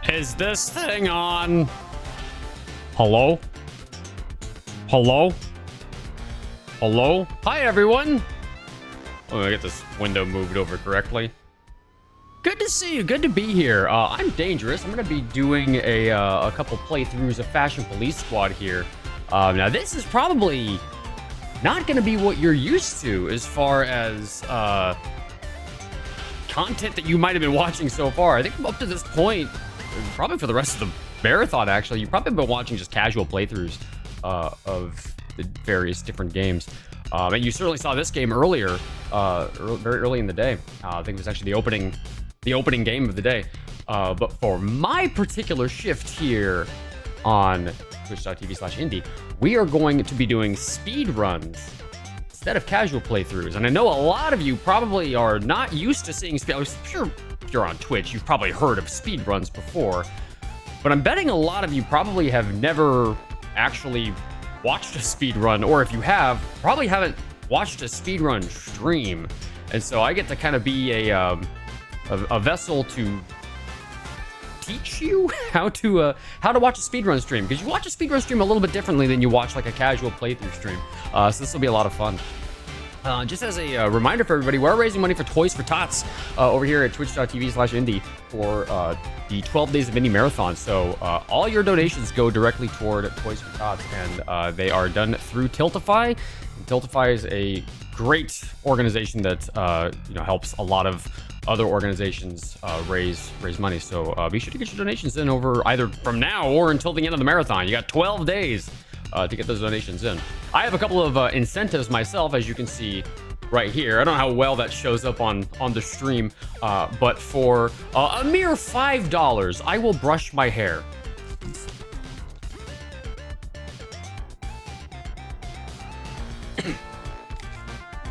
Is this thing on? Hello? Hello? Hello? Hi, everyone. Let me get this window moved over correctly. Good to see you. Good to be here. I'm Danejerus. I'm going to be doing a couple playthroughs of Fashion Police Squad here. Now, this is probably not going to be what you're used to as far as content that you might have been watching so far. I think up to this point, probably for the rest of the marathon, actually, you've probably been watching just casual playthroughs of the various different games. And you certainly saw this game earlier, very early in the day. I think it was actually the opening game of the day. But for my particular shift here on twitch.tv/indie, we are going to be doing speed runs instead of casual playthroughs. And I know a lot of you probably are not used to seeing speed. I'm sure if you're on Twitch, you've probably heard of speed runs before. But I'm betting a lot of you probably have never actually watched a speed run, or if you have, probably haven't watched a speedrun stream. And so I get to kind of be a vessel to teach you how to watch a speedrun stream, because you watch a speedrun stream a little bit differently than you watch like a casual playthrough stream. So this will be a lot of fun. Just as a reminder for everybody, we're raising money for Toys for Tots over here at twitch.tv/indie for the 12 Days of Indie Marathon. So all your donations go directly toward Toys for Tots, and they are done through Tiltify. And Tiltify is a great organization that helps a lot of other organizations raise money. So be sure to get your donations in over either from now or until the end of the marathon. You got 12 days to get those donations in. I have a couple of incentives myself, as you can see right here. I don't know how well that shows up on the stream, but for a mere $5, I will brush my hair.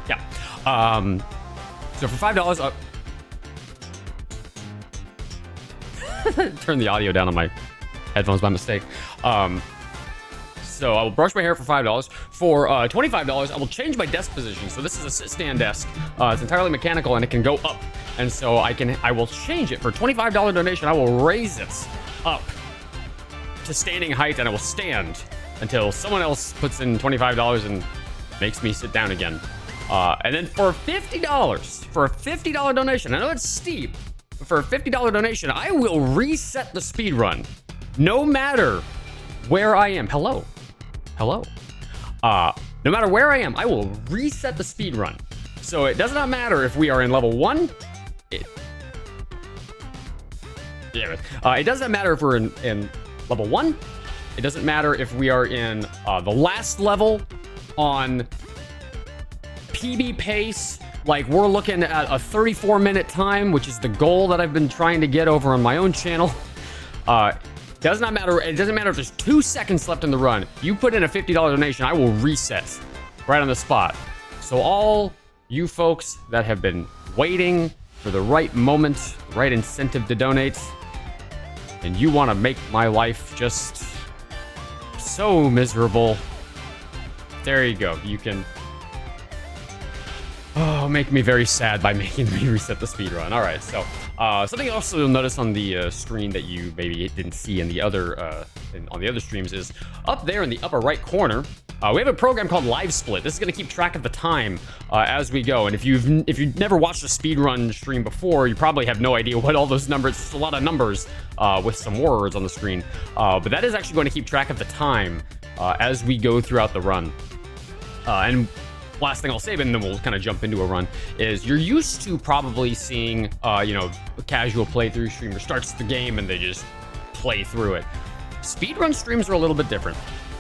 Yeah. So for $5, turn the audio down on my headphones by mistake. So I will brush my hair for $5. For $25, I will change my desk position. So this is a sit-stand desk. It's entirely mechanical and it can go up. And so I will change it. For $25 donation, I will raise it up to standing height, and I will stand until someone else puts in $25 and makes me sit down again. And then for $50, for a $50 donation, I know it's steep, but for a $50 donation, I will reset the speed run, no matter where I am. Hello. No matter where I am, I will reset the speed run. So it does not matter if we are in level 1. It doesn't matter if we're in level 1. It doesn't matter if we are in the last level on PB pace. Like, we're looking at a 34-minute time, which is the goal that I've been trying to get over on my own channel. Does not matter. It doesn't matter if there's 2 seconds left in the run. You put in a $50 donation, I will reset right on the spot. So all you folks that have been waiting for the right moment, right incentive to donate, and you want to make my life just so miserable, there you go. You can make me very sad by making me reset the speed run. All right, so something else you'll notice on the screen that you maybe didn't see in the other on the other streams is up there in the upper right corner. We have a program called Live Split. This is going to keep track of the time as we go. And if you've never watched a speedrun stream before, you probably have no idea what all those numbers. It's a lot of numbers with some words on the screen. But that is actually going to keep track of the time as we go throughout the run. And last thing I'll say, and then we'll kind of jump into a run, is you're used to probably seeing, a casual playthrough streamer starts the game and they just play through it. Speedrun streams are a little bit different.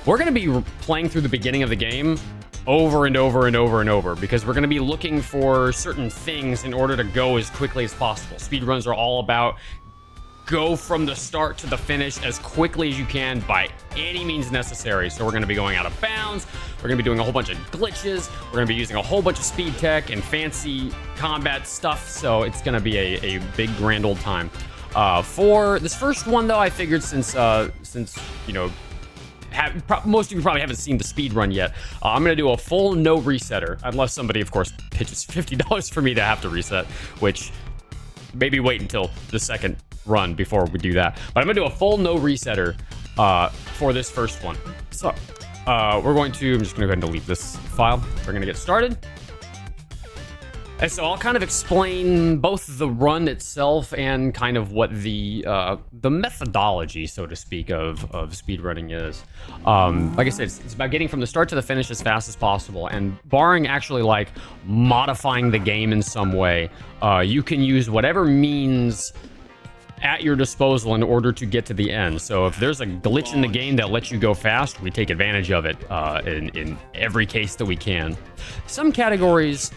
We're going to be playing through the beginning of the game over and over and over and over, because we're going to be looking for certain things in order to go as quickly as possible. Speedruns are all about go from the start to the finish as quickly as you can by any means necessary. So we're going to be going out of bounds. We're going to be doing a whole bunch of glitches. We're going to be using a whole bunch of speed tech and fancy combat stuff. So it's going to be a big grand old time. For this first one, though, I figured since most of you probably haven't seen the speed run yet, I'm going to do a full no resetter, unless somebody, of course, pitches $50 for me to have to reset, which maybe wait until the second run before we do that. But I'm gonna do a full no resetter for this first one. So we're going to, I'm just gonna go ahead and delete this file. We're gonna get started. And so I'll kind of explain both the run itself and kind of what the methodology, so to speak, of speedrunning is. Like I said, it's about getting from the start to the finish as fast as possible, and barring actually like modifying the game in some way, you can use whatever means at your disposal in order to get to the end. So if there's a glitch in the game that lets you go fast, we take advantage of it in every case that we can. Some categories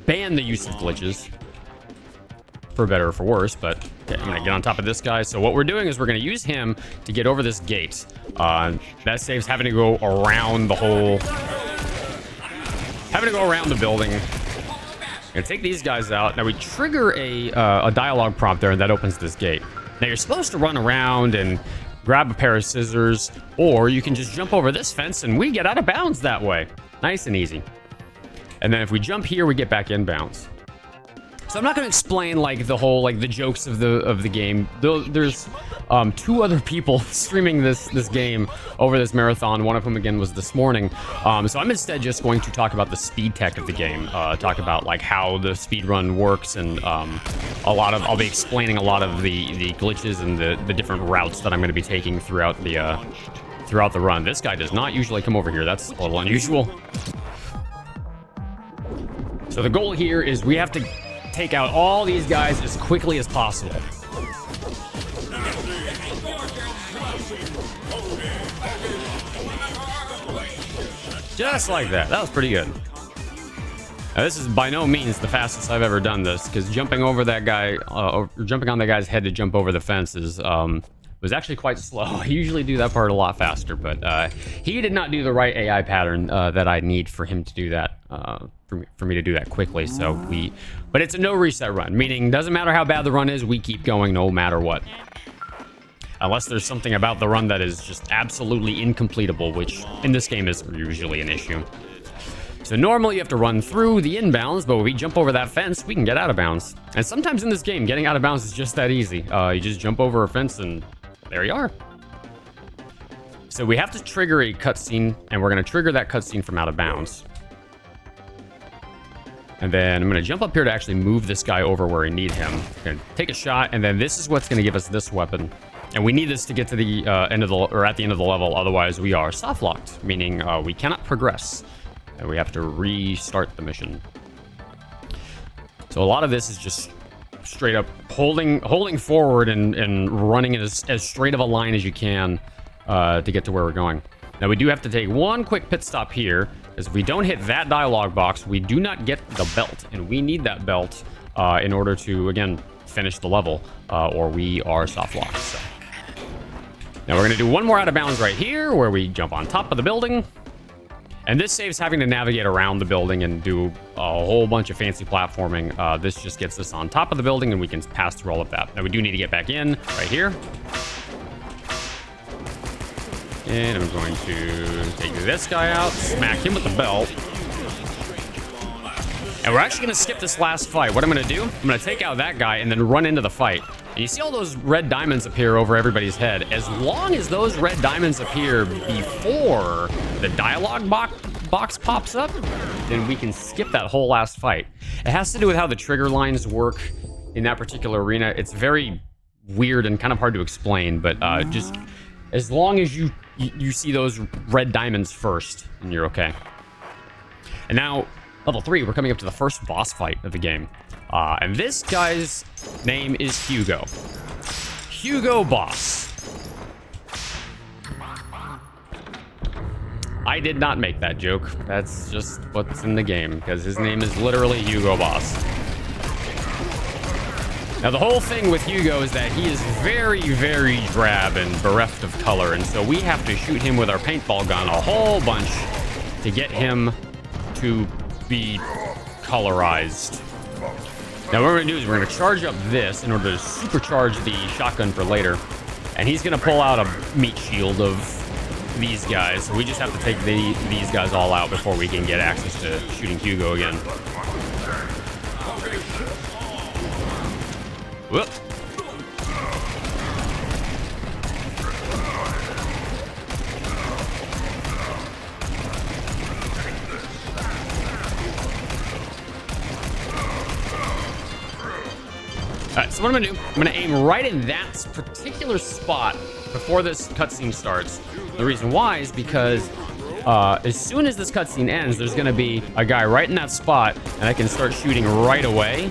ban the use of glitches, for better or for worse, but okay, I'm gonna get on top of this guy. So what we're doing is we're gonna use him to get over this gate. That saves having to go around the building. Gonna take these guys out. Now we trigger a dialogue prompt there, and that opens this gate. Now you're supposed to run around and grab a pair of scissors, or you can just jump over this fence and we get out of bounds that way. Nice and easy. And then if we jump here, we get back in bounds. So I'm not going to explain like the whole like the jokes of the game. There's two other people streaming this game over this marathon. One of them again was this morning. So I'm instead just going to talk about the speed tech of the game. Talk about like how the speed run works, and I'll be explaining a lot of the glitches and the different routes that I'm going to be taking throughout the run. This guy does not usually come over here. That's a little unusual. So the goal here is we have to take out all these guys as quickly as possible. Just like that. That was pretty good. Now, this is by no means the fastest I've ever done this, because jumping over that guy, or jumping on that guy's head to jump over the fences, was actually quite slow. I usually do that part a lot faster, but he did not do the right AI pattern that I need for him to do that, for me to do that quickly. But it's a no reset run, meaning doesn't matter how bad the run is, we keep going no matter what. Unless there's something about the run that is just absolutely incompletable, which in this game is usually an issue. So normally you have to run through the inbounds, but when we jump over that fence, we can get out of bounds. And sometimes in this game, getting out of bounds is just that easy. You just jump over a fence and there you are. So we have to trigger a cutscene, and we're going to trigger that cutscene from out of bounds. And then I'm going to jump up here to actually move this guy over where we need him. Going to take a shot, and then this is what's going to give us this weapon. And we need this to get to the at the end of the level, otherwise we are soft locked, meaning we cannot progress. And we have to restart the mission. So a lot of this is just straight up holding forward and running in as straight of a line as you can to get to where we're going. Now we do have to take one quick pit stop here, because if we don't hit that dialogue box, we do not get the belt, and we need that belt in order to again finish the level, or we are soft locked. So. Now we're going to do one more out of bounds right here, where we jump on top of the building. And this saves having to navigate around the building and do a whole bunch of fancy platforming. This just gets us on top of the building, and we can pass through all of that. Now we do need to get back in right here. And I'm going to take this guy out, smack him with the belt. And we're actually going to skip this last fight. What I'm going to do, I'm going to take out that guy and then run into the fight. And you see all those red diamonds appear over everybody's head. As long as those red diamonds appear before the dialogue box pops up, then we can skip that whole last fight. It has to do with how the trigger lines work in that particular arena. It's very weird and kind of hard to explain, but just as long as you see those red diamonds first, and you're okay. And now, level 3, we're coming up to the first boss fight of the game. And this guy's name is Hugo. Hugo Boss. I did not make that joke. That's just what's in the game, because his name is literally Hugo Boss. Now, the whole thing with Hugo is that he is very, very drab and bereft of color, and so we have to shoot him with our paintball gun a whole bunch to get him to be colorized. Now, what we're going to do is we're going to charge up this in order to supercharge the shotgun for later, and he's going to pull out a meat shield of these guys, so we just have to take these guys all out before we can get access to shooting Hugo again. Whoop. Alright, so what I'm gonna do, I'm gonna aim right in that particular spot before this cutscene starts. The reason why is because as soon as this cutscene ends, there's gonna be a guy right in that spot, and I can start shooting right away.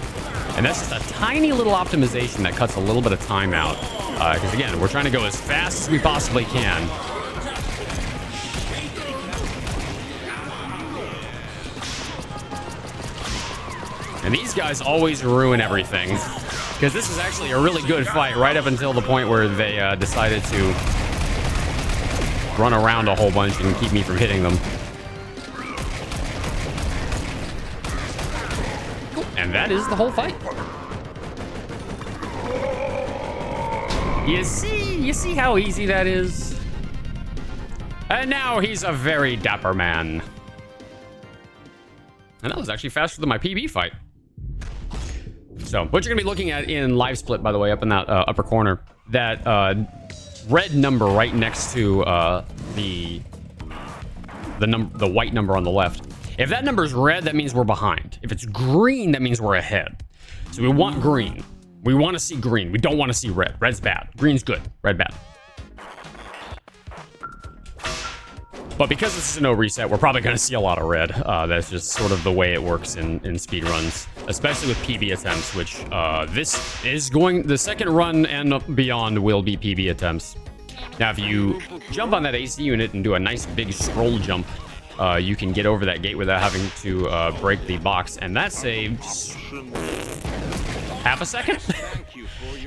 And that's just a tiny little optimization that cuts a little bit of time out. Because again, we're trying to go as fast as we possibly can. And these guys always ruin everything. Because this is actually a really good fight right up until the point where they decided to run around a whole bunch and keep me from hitting them. And that is the whole fight. You see how easy that is? And now he's a very dapper man. And that was actually faster than my PB fight. So, what you're gonna be looking at in live split, by the way, up in that upper corner, that red number right next to the white number on the left. If that number is red, that means we're behind. If it's green, that means we're ahead. So we want green. We want to see green. We don't want to see red. Red's bad. Green's good. Red bad. But because this is a no reset, we're probably going to see a lot of red. That's just sort of the way it works in speedruns, especially with PB attempts, which this is going... The second run and beyond will be PB attempts. Now, if you jump on that AC unit and do a nice big scroll jump, you can get over that gate without having to break the box, and that saves half a second.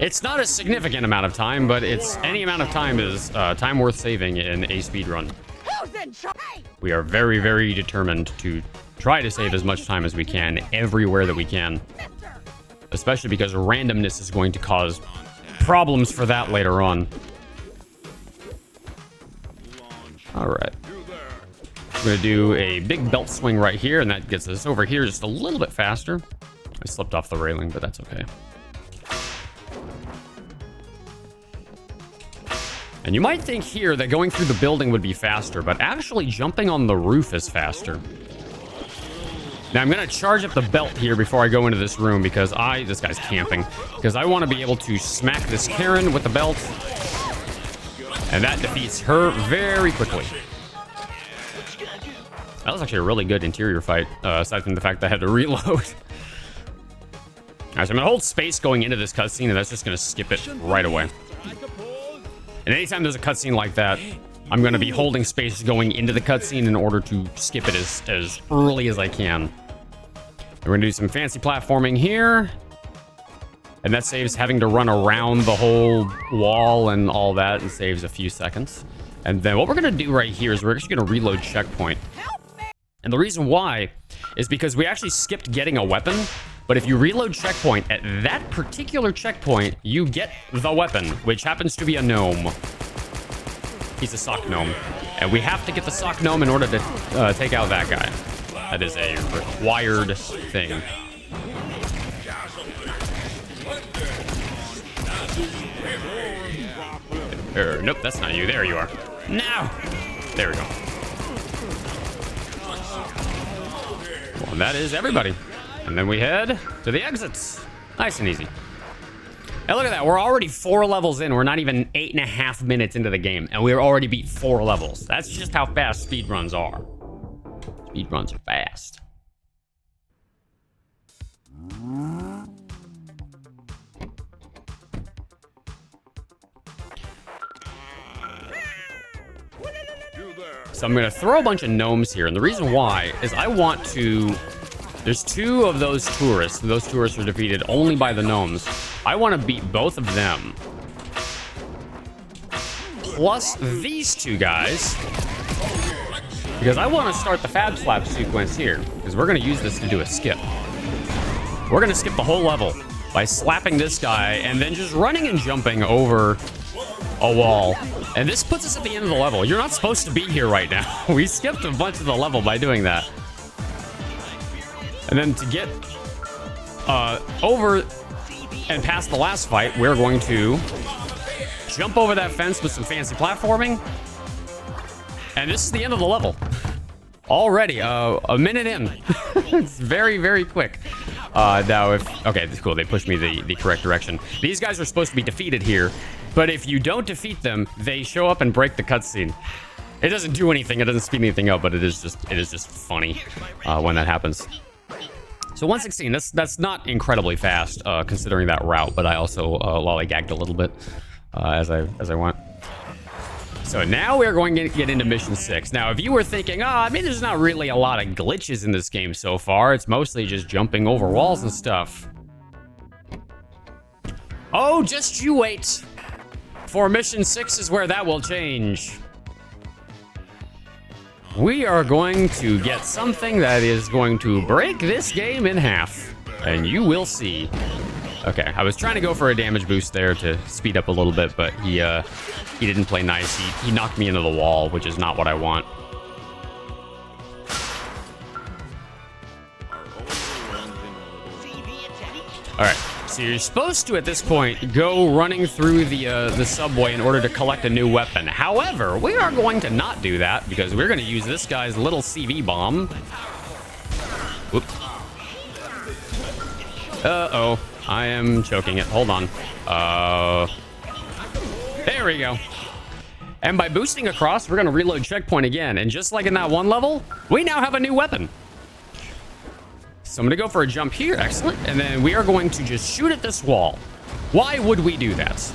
It's not a significant amount of time, but it's any amount of time is time worth saving in a speedrun. We are very, very determined to try to save as much time as we can everywhere that we can, especially because randomness is going to cause problems for that later on. All right. We're going to do a big belt swing right here, and that gets us over here just a little bit faster. I slipped off the railing, but that's okay. And you might think here that going through the building would be faster, but actually jumping on the roof is faster. Now I'm going to charge up the belt here before I go into this room because this guy's camping, because I want to be able to smack this Karen with the belt, and that defeats her very quickly. That was actually a really good interior fight, aside from the fact that I had to reload. All right, so I'm going to hold space going into this cutscene, and that's just going to skip it right away. And anytime there's a cutscene like that, I'm going to be holding space going into the cutscene in order to skip it as early as I can. We're going to do some fancy platforming here. And that saves having to run around the whole wall and all that, and saves a few seconds. And then what we're going to do right here is we're actually going to reload checkpoint. And the reason why is because we actually skipped getting a weapon. But if you reload checkpoint at that particular checkpoint, you get the weapon, which happens to be a gnome. He's a sock gnome. And we have to get the sock gnome in order to take out that guy. That is a required thing. Nope, that's not you. There you are. Now! There we go. Well, and that is everybody. And then we head to the exits. Nice and easy. And look at that. We're already 4 levels in. We're not even 8.5 minutes into the game. And we're already beat 4 levels. That's just how fast speedruns are. Speedruns are fast. So I'm going to throw a bunch of gnomes here. And the reason why is I want to... There's 2 of those tourists. Those tourists are defeated only by the gnomes. I want to beat both of them. Plus these 2 guys. Because I want to start the Fab Slap sequence here. Because we're going to use this to do a skip. We're going to skip the whole level by slapping this guy and then just running and jumping over a wall. And this puts us at the end of the level. You're not supposed to be here right now. We skipped a bunch of the level by doing that. And then to get over and past the last fight, we're going to jump over that fence with some fancy platforming. And this is the end of the level. Already, a minute in. It's very, very quick. Now, if... Okay, that's cool. They pushed me the correct direction. These guys are supposed to be defeated here, but if you don't defeat them, they show up and break the cutscene. It doesn't do anything. It doesn't speed anything up, but it is just funny when that happens. So 116, that's not incredibly fast considering that route, but I also lollygagged a little bit as I went. So now we're going to get into mission 6. Now, if you were thinking, I mean, there's not really a lot of glitches in this game so far. It's mostly just jumping over walls and stuff. Oh, just you wait. For mission 6 is where that will change. We are going to get something that is going to break this game in half. And you will see. Okay, I was trying to go for a damage boost there to speed up a little bit, but he didn't play nice. He knocked me into the wall, which is not what I want. All right, so you're supposed to, at this point, go running through the subway in order to collect a new weapon. However, we are going to not do that because we're going to use this guy's little CV bomb. Whoops. Uh-oh. I am choking it. Hold on. There we go. And by boosting across, we're going to reload checkpoint again. And just like in that one level, we now have a new weapon. So I'm going to go for a jump here. Excellent. And then we are going to just shoot at this wall. Why would we do that?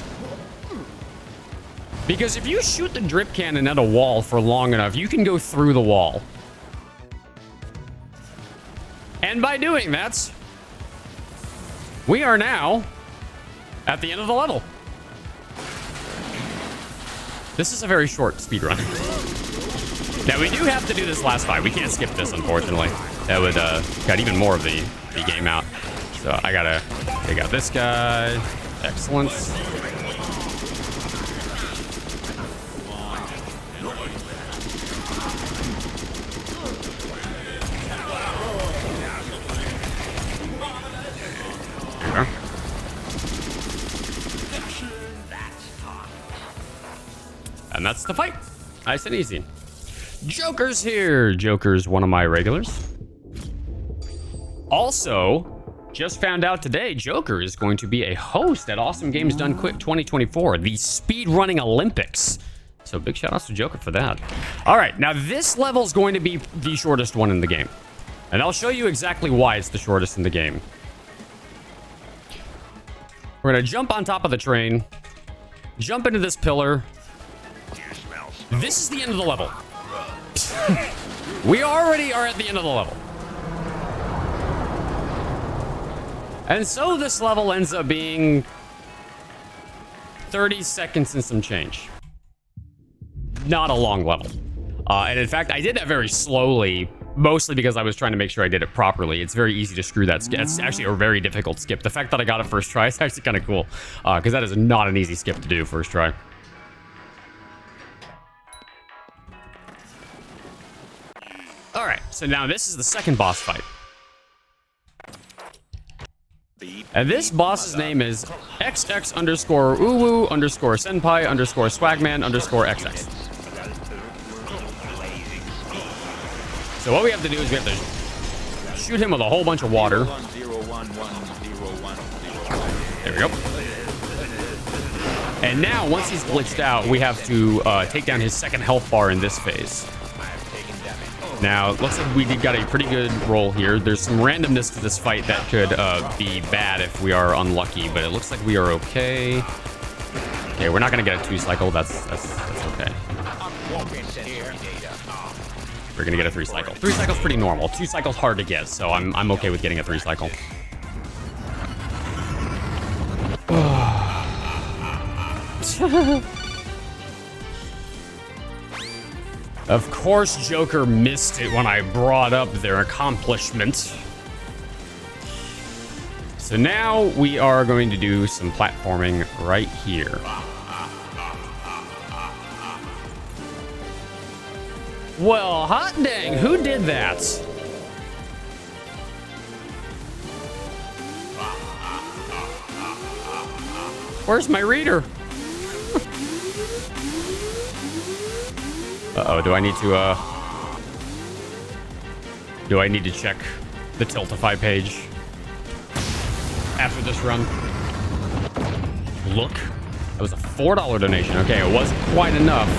Because if you shoot the drip cannon at a wall for long enough, you can go through the wall. And by doing that, we are now at the end of the level. This is a very short speed run. Now, we do have to do this last fight. We can't skip this, unfortunately. That would got even more of the game out. So I gotta take out this guy. Excellent. And that's the fight. Nice and easy. Joker's here. Joker's one of my regulars. Also, just found out today, Joker is going to be a host at Awesome Games Done Quick 2024, the speedrunning Olympics. So big shout outs to Joker for that. All right, now this level is going to be the shortest one in the game. And I'll show you exactly why it's the shortest in the game. We're gonna jump on top of the train, jump into this pillar. This is the end of the level. We already are at the end of the level. And so this level ends up being 30 seconds and some change. Not a long level. And in fact, I did that very slowly, mostly because I was trying to make sure I did it properly. It's very easy to screw that skip. It's actually a very difficult skip. The fact that I got it first try is actually kind of cool, because that is not an easy skip to do first try. All right, so now this is the second boss fight. And this boss's name is XX underscore uwu underscore senpai underscore swagman underscore XX. So what we have to do is we have to shoot him with a whole bunch of water. There we go. And now, once he's glitched out, we have to take down his second health bar in this phase. Now, it looks like we got a pretty good roll here. There's some randomness to this fight that could be bad if we are unlucky, but it looks like we are okay. Okay, we're not going to get a 2-cycle. That's okay. We're going to get a 3-cycle. 3-cycle's pretty normal. 2-cycle's hard to get, so I'm okay with getting a 3-cycle. Of course, Joker missed it when I brought up their accomplishment. So now we are going to do some platforming right here. Well, hot dang, who did that? Where's my reader? Uh-oh, do I need to check the Tiltify page? after this run. Look. That was a $4 donation. Okay, it wasn't quite enough.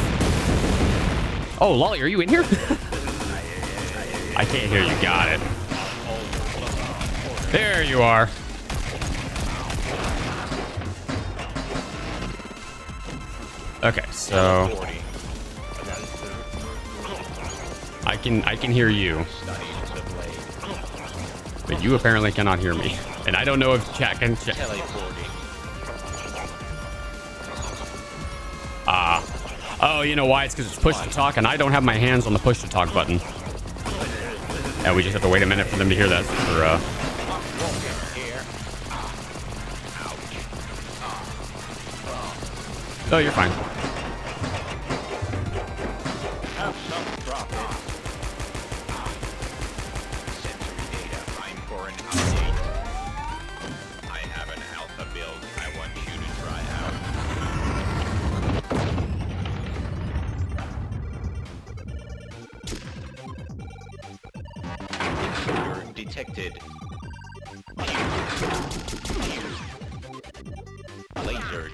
Oh, Lolly, are you in here? I can't hear you. Got it. There you are. Okay, so I can hear you, but you apparently cannot hear me, and I don't know if chat can chat. Oh, you know why? It's because it's push to talk, and I don't have my hands on the push to talk button. Yeah, we just have to wait a minute for them to hear that. Oh, you're fine. Detected. Lasered.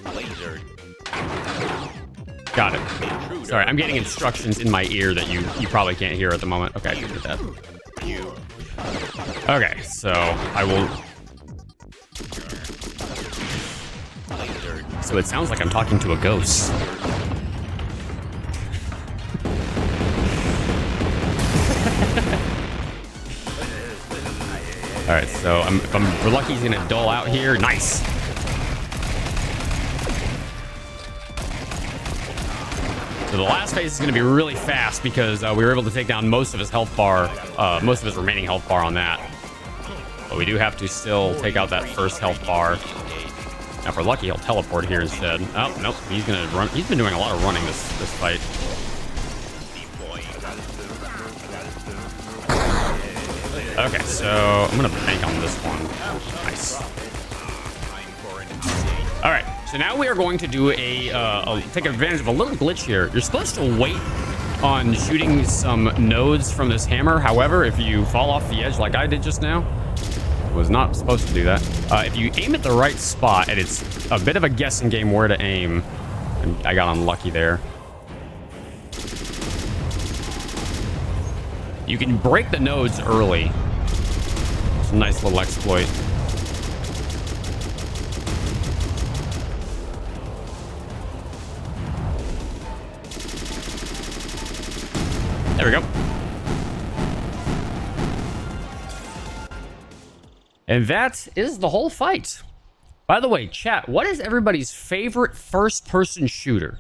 Lasered. Got it. Sorry, I'm getting instructions in my ear that you probably can't hear at the moment. Okay, I can get that. Okay, so I will. So it sounds like I'm talking to a ghost. All right, so if we're lucky, he's gonna dull out here. Nice. So the last phase is gonna be really fast because we were able to take down most of his health bar, most of his remaining health bar on that. But we do have to still take out that first health bar. Now, if we're lucky, he'll teleport here instead. Oh, nope, he's gonna run. He's been doing a lot of running this fight. Okay, so I'm gonna bank on this one. Nice. All right, so now we are going to do take advantage of a little glitch here. You're supposed to wait on shooting some nodes from this hammer. However, if you fall off the edge like I did just now, was not supposed to do that. If you aim at the right spot, and it's a bit of a guessing game where to aim, and I got unlucky there. You can break the nodes early. It's a nice little exploit. There we go. And that is the whole fight. By the way, chat, what is everybody's favorite first-person shooter?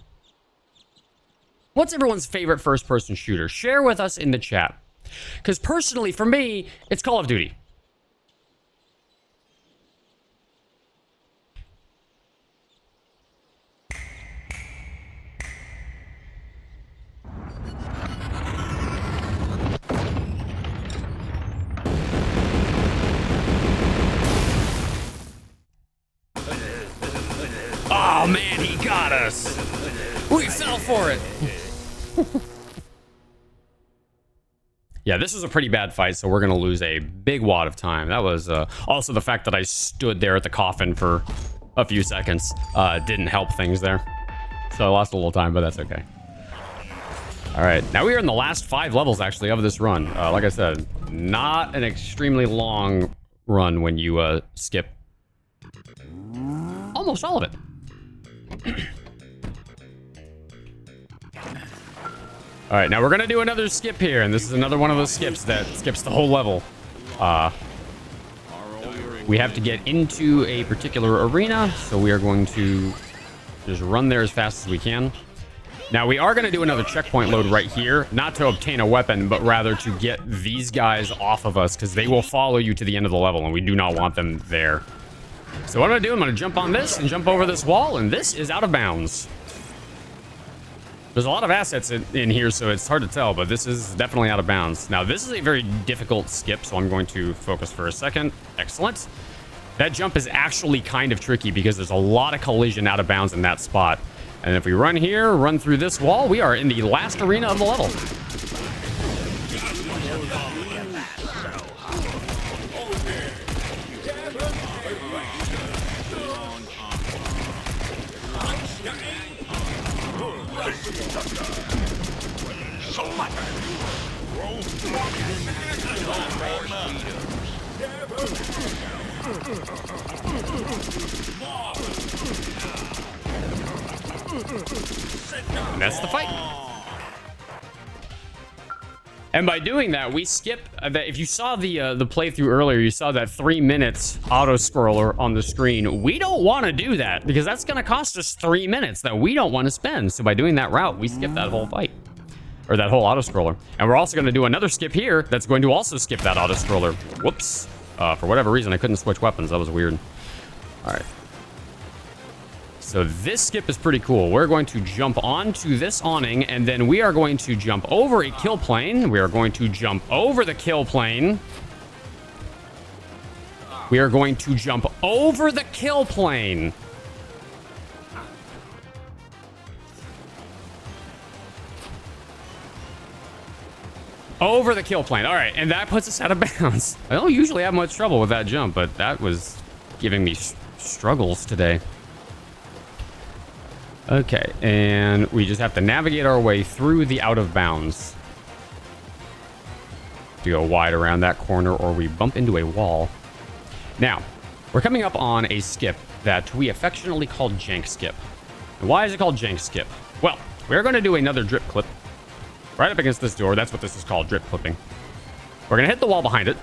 What's everyone's favorite first-person shooter? Share with us in the chat. Because personally, for me, it's Call of Duty. Oh man, he got us. We fell for it. Yeah, this was a pretty bad fight, so we're going to lose a big wad of time. That was also the fact that I stood there at the coffin for a few seconds didn't help things there. So I lost a little time, but that's okay. All right, now we are in the last 5 levels, actually, of this run. Like I said, not an extremely long run when you skip almost all of it. All right, now we're gonna do another skip here, and this is another one of those skips that skips the whole level. We have to get into a particular arena, so we are going to just run there as fast as we can. Now, we are gonna do another checkpoint load right here, not to obtain a weapon, but rather to get these guys off of us, because they will follow you to the end of the level, and we do not want them there. So what I'm gonna do, I'm gonna jump on this and jump over this wall, and this is out of bounds. There's a lot of assets in here, so it's hard to tell, but this is definitely out of bounds. Now, this is a very difficult skip, so I'm going to focus for a second. Excellent. That jump is actually kind of tricky because there's a lot of collision out of bounds in that spot. And if we run here, run through this wall, we are in the last arena of the level. And that's the fight. And by doing that, we skip that. If you saw the playthrough earlier, you saw that 3 minutes auto scroller on the screen. We don't want to do that because that's going to cost us 3 minutes that we don't want to spend. So by doing that route, we skip that whole fight, or that whole auto scroller. And we're also going to do another skip here that's going to also skip that auto scroller. Whoops. For whatever reason, I couldn't switch weapons. That was weird. All right. So this skip is pretty cool. We're going to jump onto this awning, and then we are going to jump over a kill plane. We are going to jump over the kill plane. We are going to jump over the kill plane. Over the kill plane. All right, and that puts us out of bounds. I don't usually have much trouble with that jump, but that was giving me struggles today. Okay, and we just have to navigate our way through the out of bounds to go wide around that corner, or we bump into a wall. Now, we're coming up on a skip that we affectionately call Jank Skip. And why is it called Jank Skip? Well, we're going to do another drip clip right up against this door. That's what this is called, drip clipping. We're going to hit the wall behind it.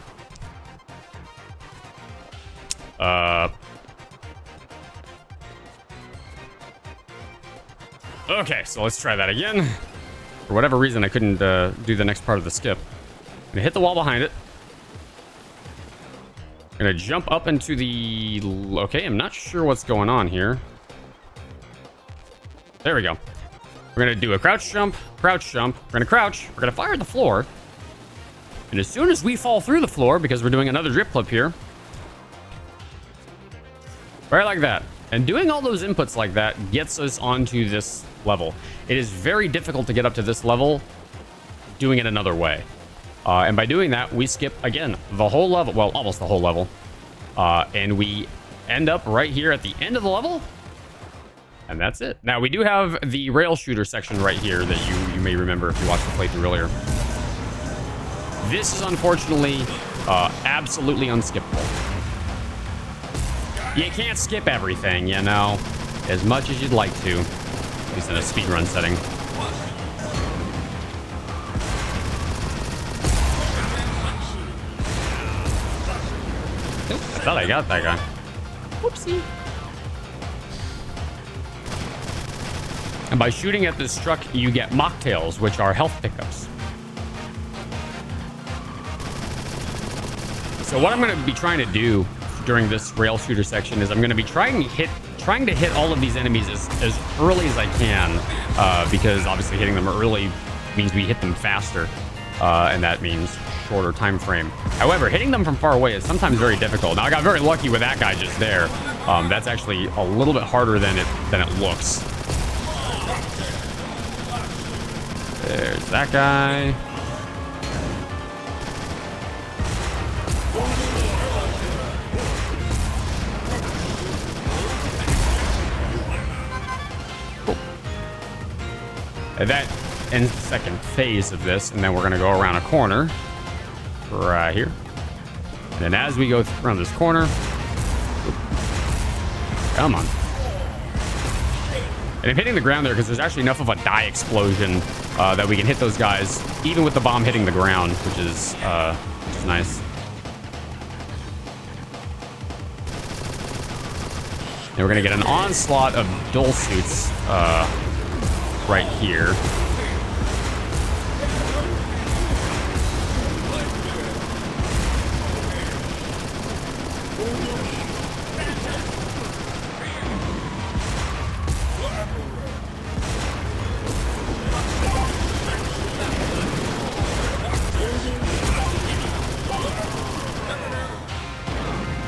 Okay, so let's try that again. For whatever reason, I couldn't do the next part of the skip. I'm gonna hit the wall behind it. I'm gonna jump up into the... Okay, I'm not sure what's going on here. There we go. We're gonna do a crouch jump, crouch jump. We're gonna crouch. We're gonna fire at the floor. And as soon as we fall through the floor, because we're doing another drip clip here, right like that. And doing all those inputs like that gets us onto this level. It is very difficult to get up to this level doing it another way. And by doing that, we skip, again, the whole level. Well, almost the whole level. And we end up right here at the end of the level. And that's it. Now, we do have the rail shooter section right here that you may remember if you watched the playthrough earlier. This is unfortunately absolutely unskippable. You can't skip everything, you know, as much as you'd like to, at least in a speedrun setting. Oop, I thought I got that guy. Whoopsie. And by shooting at this truck, you get mocktails, which are health pickups. So what I'm going to be trying to do during this rail shooter section is I'm going to be trying to hit all of these enemies as early as I can, because obviously hitting them early means we hit them faster, and that means shorter time frame. However, hitting them from far away is sometimes very difficult. Now, I got very lucky with that guy just there. That's actually a little bit harder than it looks. There's that guy. That ends the second phase of this, and then we're going to go around a corner right here. And then as we go around this corner, come on. And I'm hitting the ground there because there's actually enough of a die explosion that we can hit those guys, even with the bomb hitting the ground, which is nice. And we're going to get an onslaught of dull suits right here.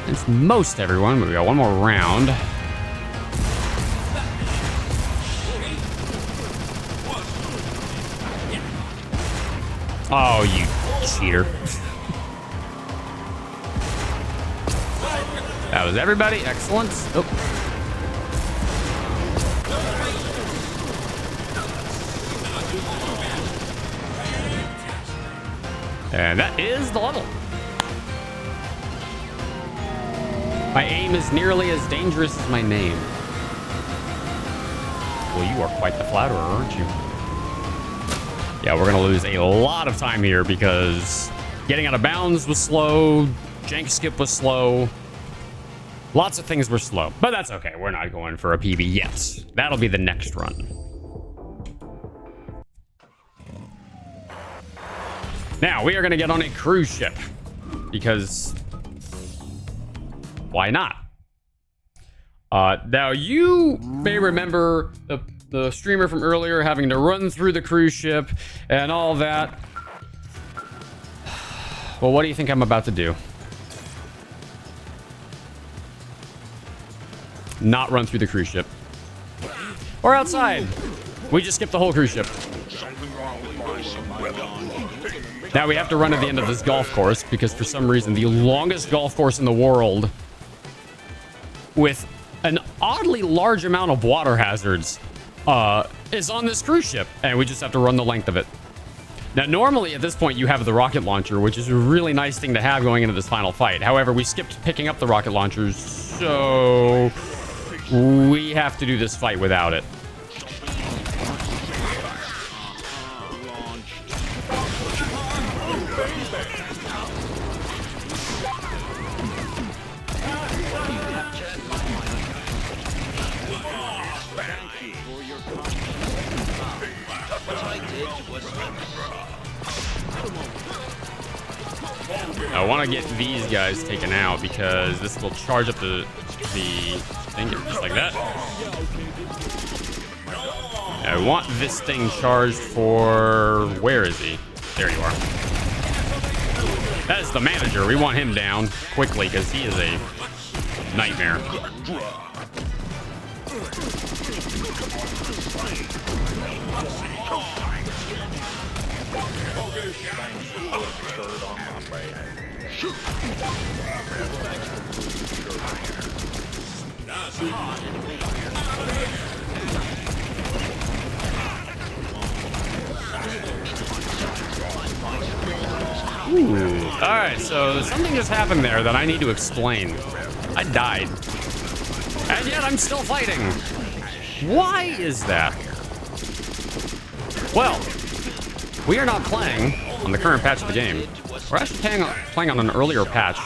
It's most everyone, but we got one more round. Oh, you cheater. That was everybody. Excellent. Oh. And that is the level. My aim is nearly as dangerous as my name. Well, you are quite the flatterer, aren't you? Yeah, we're going to lose a lot of time here because getting out of bounds was slow. Jank skip was slow. Lots of things were slow, but that's okay. We're not going for a PB yet. That'll be the next run. Now, we are going to get on a cruise ship because why not? Now, you may remember the streamer from earlier having to run through the cruise ship and all that. Well, what do you think I'm about to do? Not run through the cruise ship. Or outside. We just skipped the whole cruise ship. Now we have to run at the end of this golf course because for some reason the longest golf course in the world with an oddly large amount of water hazards is on this cruise ship, and we just have to run the length of it. Now normally at this point you have the rocket launcher, which is a really nice thing to have going into this final fight. However, we skipped picking up the rocket launchers, so we have to do this fight without it. I want to get these guys taken out because this will charge up the thing just like that. I want this thing charged for... Where is he? There you are. That is the manager. We want him down quickly because he is a nightmare. Ooh. Alright, so something just happened there that I need to explain. I died. And yet I'm still fighting. Why is that? Well, we are not playing on the current patch of the game. We're actually playing on an earlier patch.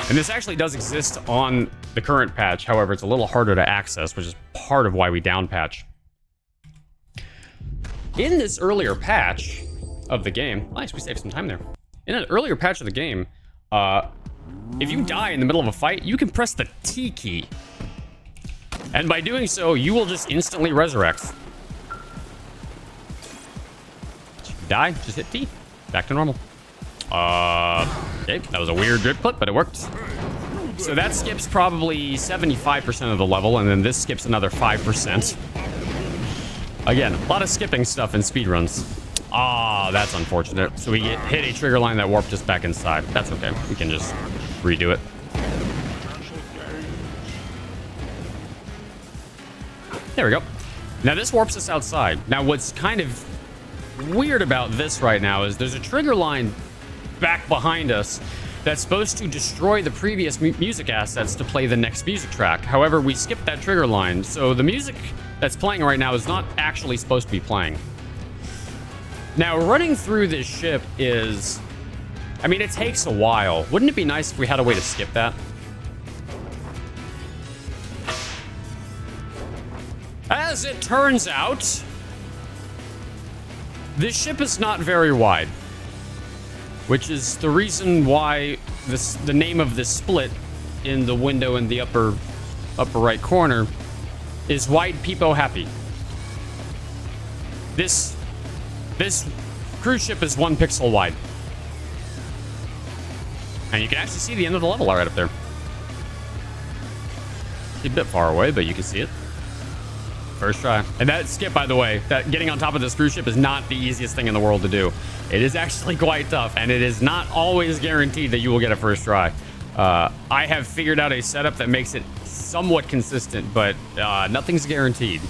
And this actually does exist on the current patch. However, it's a little harder to access, which is part of why we down patch. In this earlier patch of the game, nice, we saved some time there. In an earlier patch of the game, if you die in the middle of a fight, you can press the T key. And by doing so, you will just instantly resurrect. Die, just hit T. Back to normal. Okay, that was a weird drip clip, but it worked. So that skips probably 75% of the level, and then this skips another 5%. Again, a lot of skipping stuff in speedruns. Ah, that's unfortunate. So we hit a trigger line that warped us back inside. That's okay. We can just redo it. There we go. Now this warps us outside. Now what's kind of weird about this right now is there's a trigger line back behind us that's supposed to destroy the previous music assets to play the next music track. However, we skipped that trigger line, so the music that's playing right now is not actually supposed to be playing. Now, running through this ship is... I mean, it takes a while. Wouldn't it be nice if we had a way to skip that? As it turns out, this ship is not very wide, which is the reason why the name of this split in the window in the upper right corner is Wide Peepo Happy. This cruise ship is 1 pixel wide. And you can actually see the end of the level right up there. It's a bit far away, but you can see it. First try. And that skip, by the way, that getting on top of this cruise ship is not the easiest thing in the world to do. It is actually quite tough, and it is not always guaranteed that you will get a first try. I have figured out a setup that makes it somewhat consistent, but nothing's guaranteed.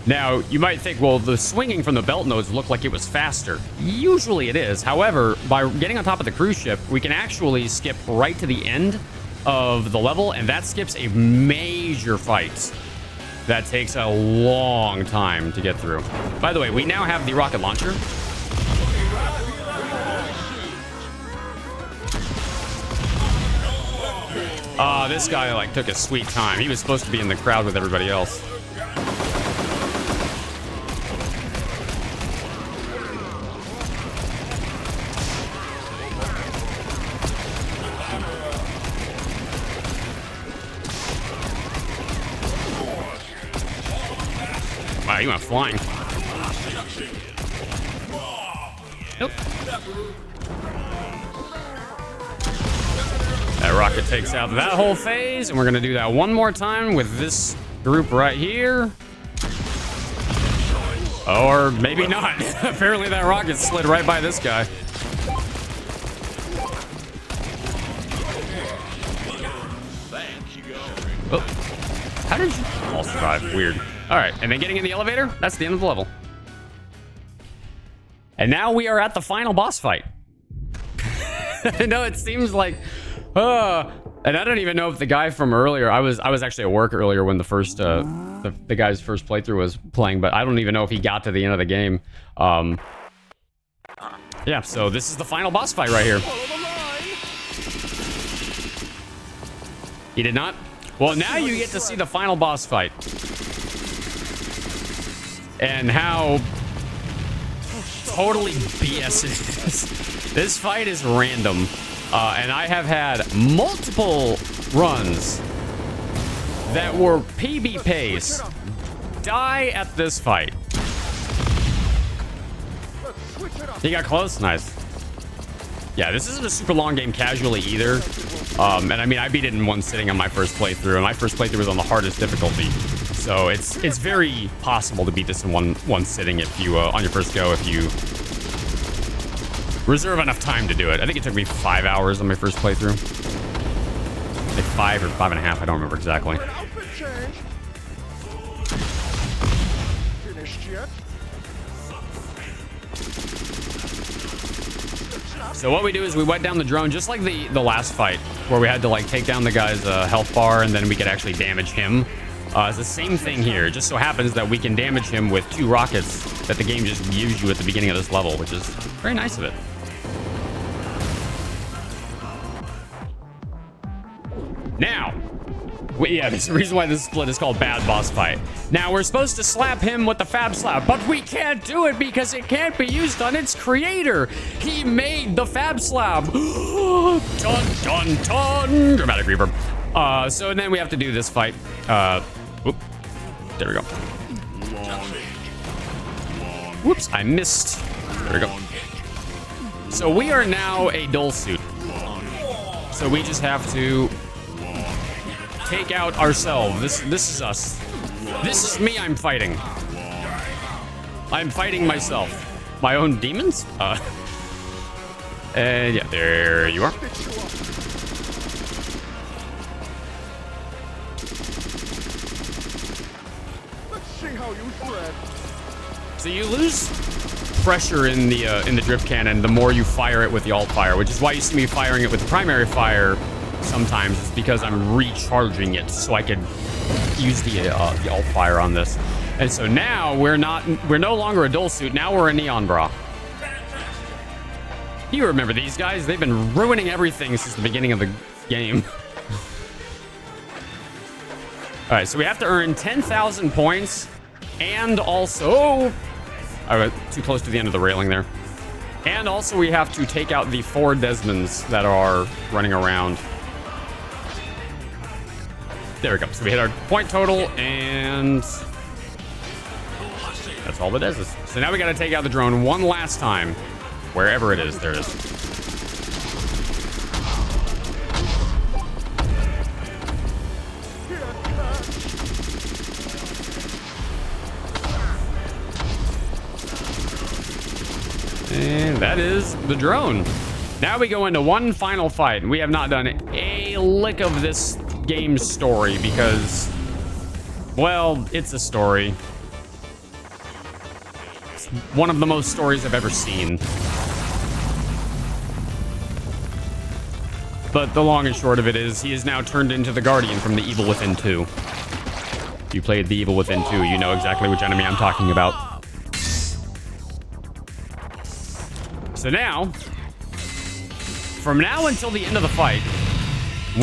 Now, you might think, well, the swinging from the belt nodes looked like it was faster. Usually it is. However, by getting on top of the cruise ship, we can actually skip right to the end of the level, and that skips a major fight that takes a long time to get through. By the way, we now have the rocket launcher. This guy like took a sweet time. He was supposed to be in the crowd with everybody else. Wow, he went flying. Nope. That rocket takes out that whole phase, and we're gonna do that one more time with this group right here. Or maybe not. Apparently that rocket slid right by this guy. Oh. How did you all survive? Weird. All right, and then getting in the elevator, that's the end of the level. And now we are at the final boss fight. I know it seems like, and I don't even know if the guy from earlier, I was actually at work earlier when the first, the guy's first playthrough was playing, but I don't even know if he got to the end of the game. Yeah, so this is the final boss fight right here. He did not? Well, now you get to see the final boss fight. And how totally BS it is. This fight is random. And I have had multiple runs that were PB pace die at this fight. He got close? Nice. Yeah, this isn't a super long game casually either. And I mean, I beat it in one sitting on my first playthrough, and my first playthrough was on the hardest difficulty. So it's very possible to beat this in one sitting if you on your first go, if you reserve enough time to do it. I think it took me 5 hours on my first playthrough. Like 5 or 5.5, I don't remember exactly. So what we do is we wet down the drone just like the last fight, where we had to like take down the guy's health bar and then we could actually damage him. It's the same thing here. It just so happens that we can damage him with 2 rockets that the game just gives you at the beginning of this level, which is very nice of it. Now, yeah, there's a reason why this split is called Bad Boss Fight. Now, we're supposed to slap him with the Fab Slap, but we can't do it because it can't be used on its creator. He made the Fab Slap. Dun, dun, dun. Dramatic reverb. So then we have to do this fight. Whoop. There we go. Whoops, I missed. There we go. So we are now a dull suit. So we just have to take out ourselves. This is us. This is me I'm fighting. I'm fighting myself. My own demons? And yeah, there you are. So you lose pressure in the drift cannon the more you fire it with the alt fire, which is why you see me firing it with the primary fire sometimes. It's because I'm recharging it so I could use the alt fire on this. And so now we're no longer a dull suit. Now we're a neon bra. You remember these guys? They've been ruining everything since the beginning of the game. All right, so we have to earn 10,000 points, and also, I got too close to the end of the railing there. And also we have to take out the 4 Desmonds that are running around. There we go. So we hit our point total, and that's all the Deses. So now we got to take out the drone one last time, wherever it is. There it is. And that is the drone. Now we go into one final fight, and we have not done a lick of this game's story because, well, it's a story. one of the most stories I've ever seen. But the long and short of it is, he is now turned into the Guardian from the Evil Within 2. If you played the Evil Within 2, you know exactly which enemy I'm talking about. So now, from now until the end of the fight,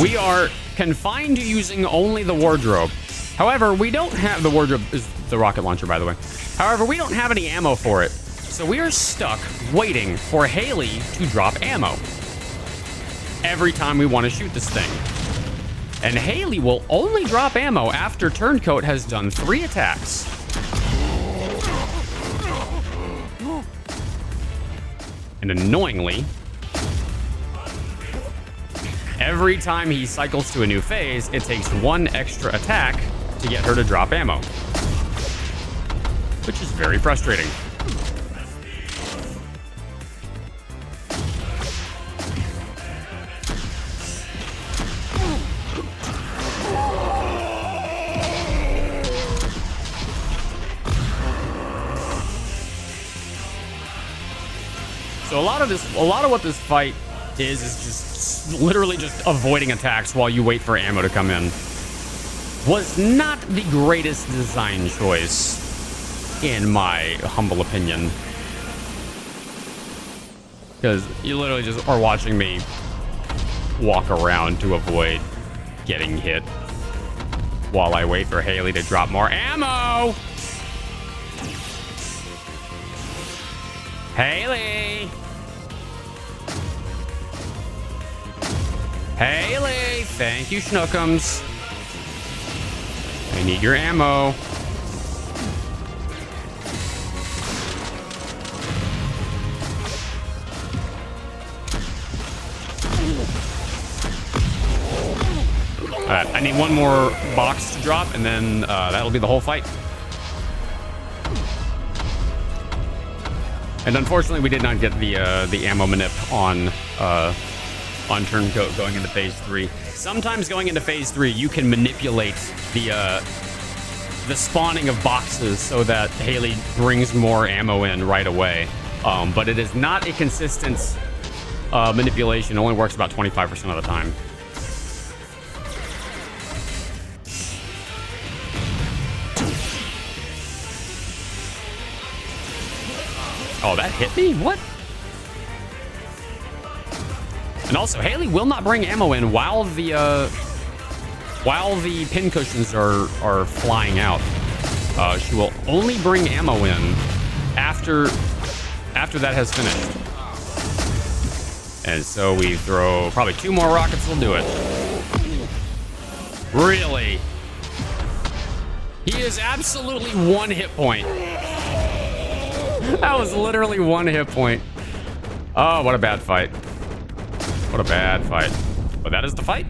we are confined to using only the wardrobe. However, we don't have... The wardrobe is the rocket launcher, by the way. However, we don't have any ammo for it. So we are stuck waiting for Haley to drop ammo every time we want to shoot this thing. And Haley will only drop ammo after Turncoat has done 3 attacks. And annoyingly, every time he cycles to a new phase, it takes 1 extra attack to get her to drop ammo, which is very frustrating. So a lot of what this fight is just literally just avoiding attacks while you wait for ammo to come in. Was not the greatest design choice, in my humble opinion. Because you literally just are watching me walk around to avoid getting hit while I wait for Haley to drop more ammo. Haley! Haley! Thank you, Schnookums. I need your ammo. Alright, I need one more box to drop, and then that'll be the whole fight. And unfortunately, we did not get the ammo manip on Turncoat going into phase 3. Sometimes going into phase 3, you can manipulate the spawning of boxes so that Haley brings more ammo in right away. But it is not a consistent manipulation. It only works about 25% of the time. Oh, that hit me? What? And also, Haley will not bring ammo in while the pin cushions are flying out. She will only bring ammo in after that has finished. And so we throw probably 2 more rockets will do it. Really? He is absolutely 1 hit point. That was literally 1 hit point. Oh, what a bad fight. What a bad fight. But that is the fight.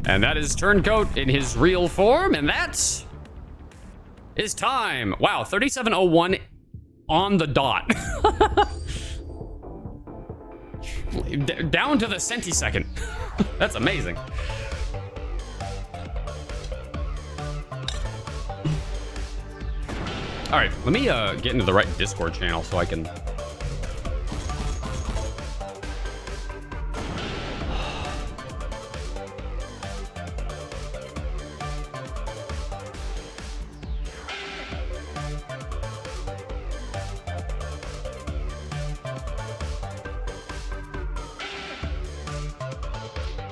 And that is Turncoat in his real form. And that is time. Wow, 37:01 on the dot. Down to the centisecond. That's amazing. All right, let me get into the right Discord channel so I can...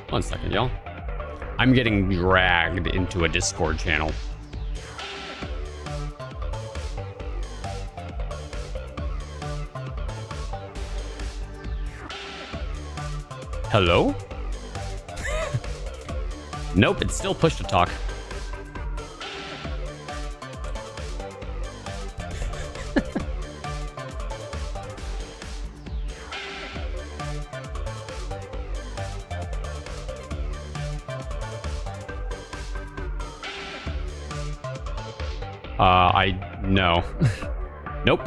One second, y'all. I'm getting dragged into a Discord channel. Hello? Nope, it's still push to talk. No. Nope.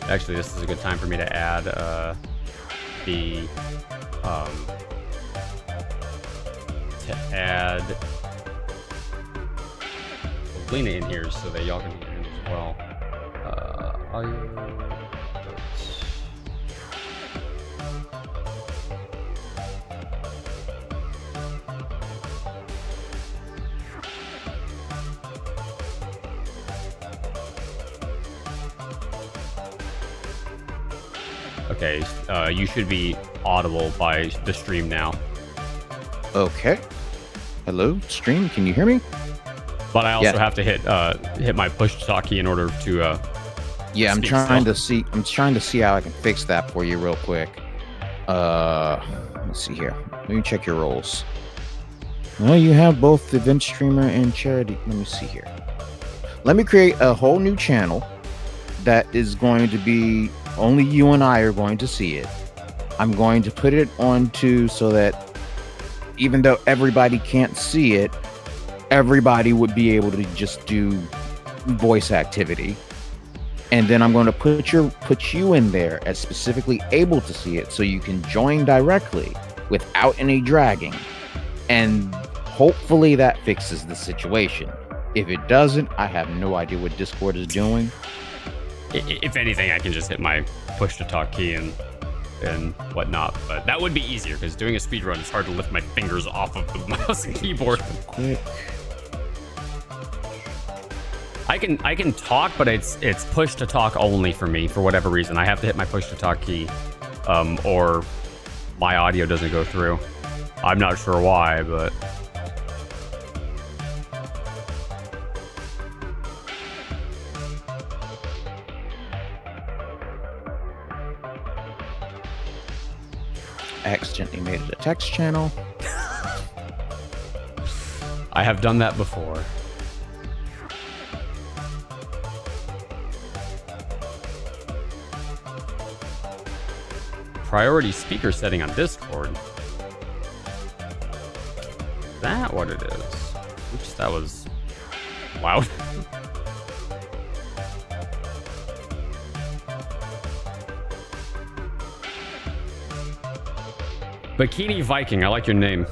Actually, this is a good time for me to add the Lena in here so that y'all can hear him as well. Audio. Okay, you should be audible by the stream now. Okay. Hello, stream. Can you hear me? But I also have to hit my push to talk key in order to. Yeah, I'm trying to see. I'm trying to see how I can fix that for you real quick. Let's see here. Let me check your roles. Well, you have both the event streamer and charity. Let me see here. Let me create a whole new channel that is going to be only you and I are going to see it. I'm going to put it onto so that even though everybody can't see it, everybody would be able to just do voice activity. And then I'm going to put you in there as specifically able to see it so you can join directly without any dragging. And hopefully that fixes the situation. If it doesn't, I have no idea what Discord is doing. If anything, I can just hit my push to talk key and whatnot. But that would be easier because doing a speed run, it's hard to lift my fingers off of the mouse and keyboard. Quick. I can talk, but it's push to talk only for me for whatever reason. I have to hit my push to talk key, or my audio doesn't go through. I'm not sure why, but. I accidentally made it a text channel. I have done that before. Priority speaker setting on Discord. Is that what it is? Oops, that was loud. Bikini Viking, I like your name.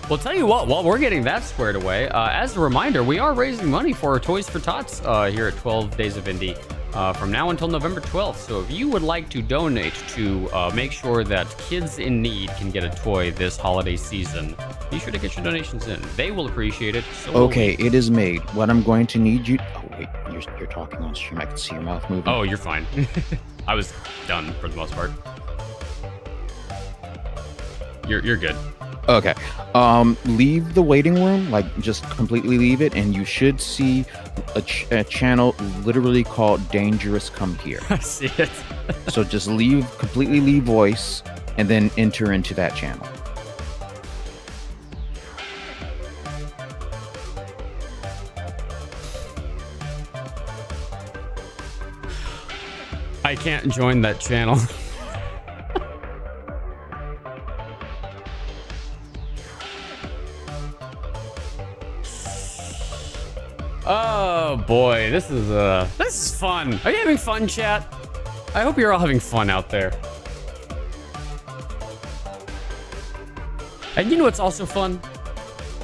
Well, tell you what, while we're getting that squared away, as a reminder, we are raising money for Toys for Tots here at 12 Days of Indie from now until November 12th. So if you would like to donate to make sure that kids in need can get a toy this holiday season, be sure to get your donations in. They will appreciate it. So okay, it is made. What I'm going to need you... Oh, wait, you're talking on stream. I can see your mouth moving. Oh, you're fine. I was done for the most part. You're good. Okay. Leave the waiting room, like just completely leave it, and you should see a channel literally called Danejerus Come Here. I see it. So just completely leave voice, and then enter into that channel. I can't join that channel. Oh boy, this is fun. Are you having fun, chat? I hope you're all having fun out there. And you know what's also fun?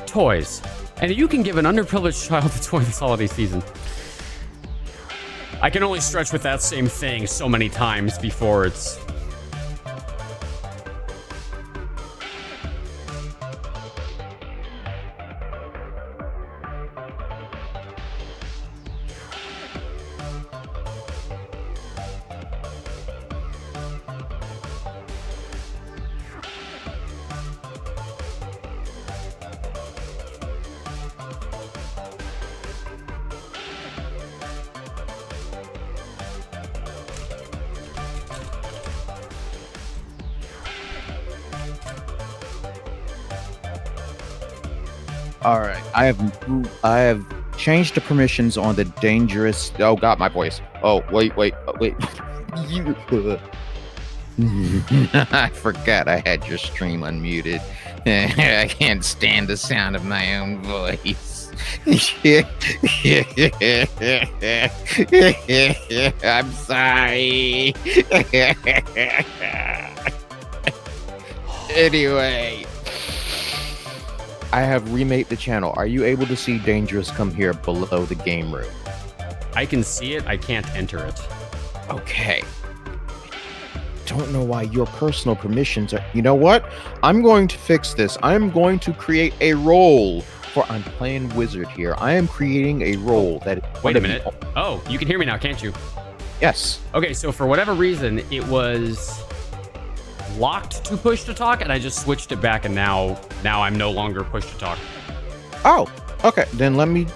Toys. And you can give an underprivileged child a toy this holiday season. I can only stretch with that same thing so many times before it's... All right, I have changed the permissions on the Danejerus. Oh, got my voice. Oh, wait. You. I forgot I had your stream unmuted. I can't stand the sound of my own voice. I'm sorry. Anyway, I have remade the channel. Are you able to see Danejerus come here below the game room? I can see it. I can't enter it. Okay. Don't know why your personal permissions are. You know what? I'm going to fix this. I'm going to create a role for. I'm playing wizard here. I am creating a role that. Wait a minute. Oh, you can hear me now, can't you? Yes. Okay, so for whatever reason, it was locked to push to talk, and I just switched it back, and now I'm no longer push to talk. Oh, okay. Then let me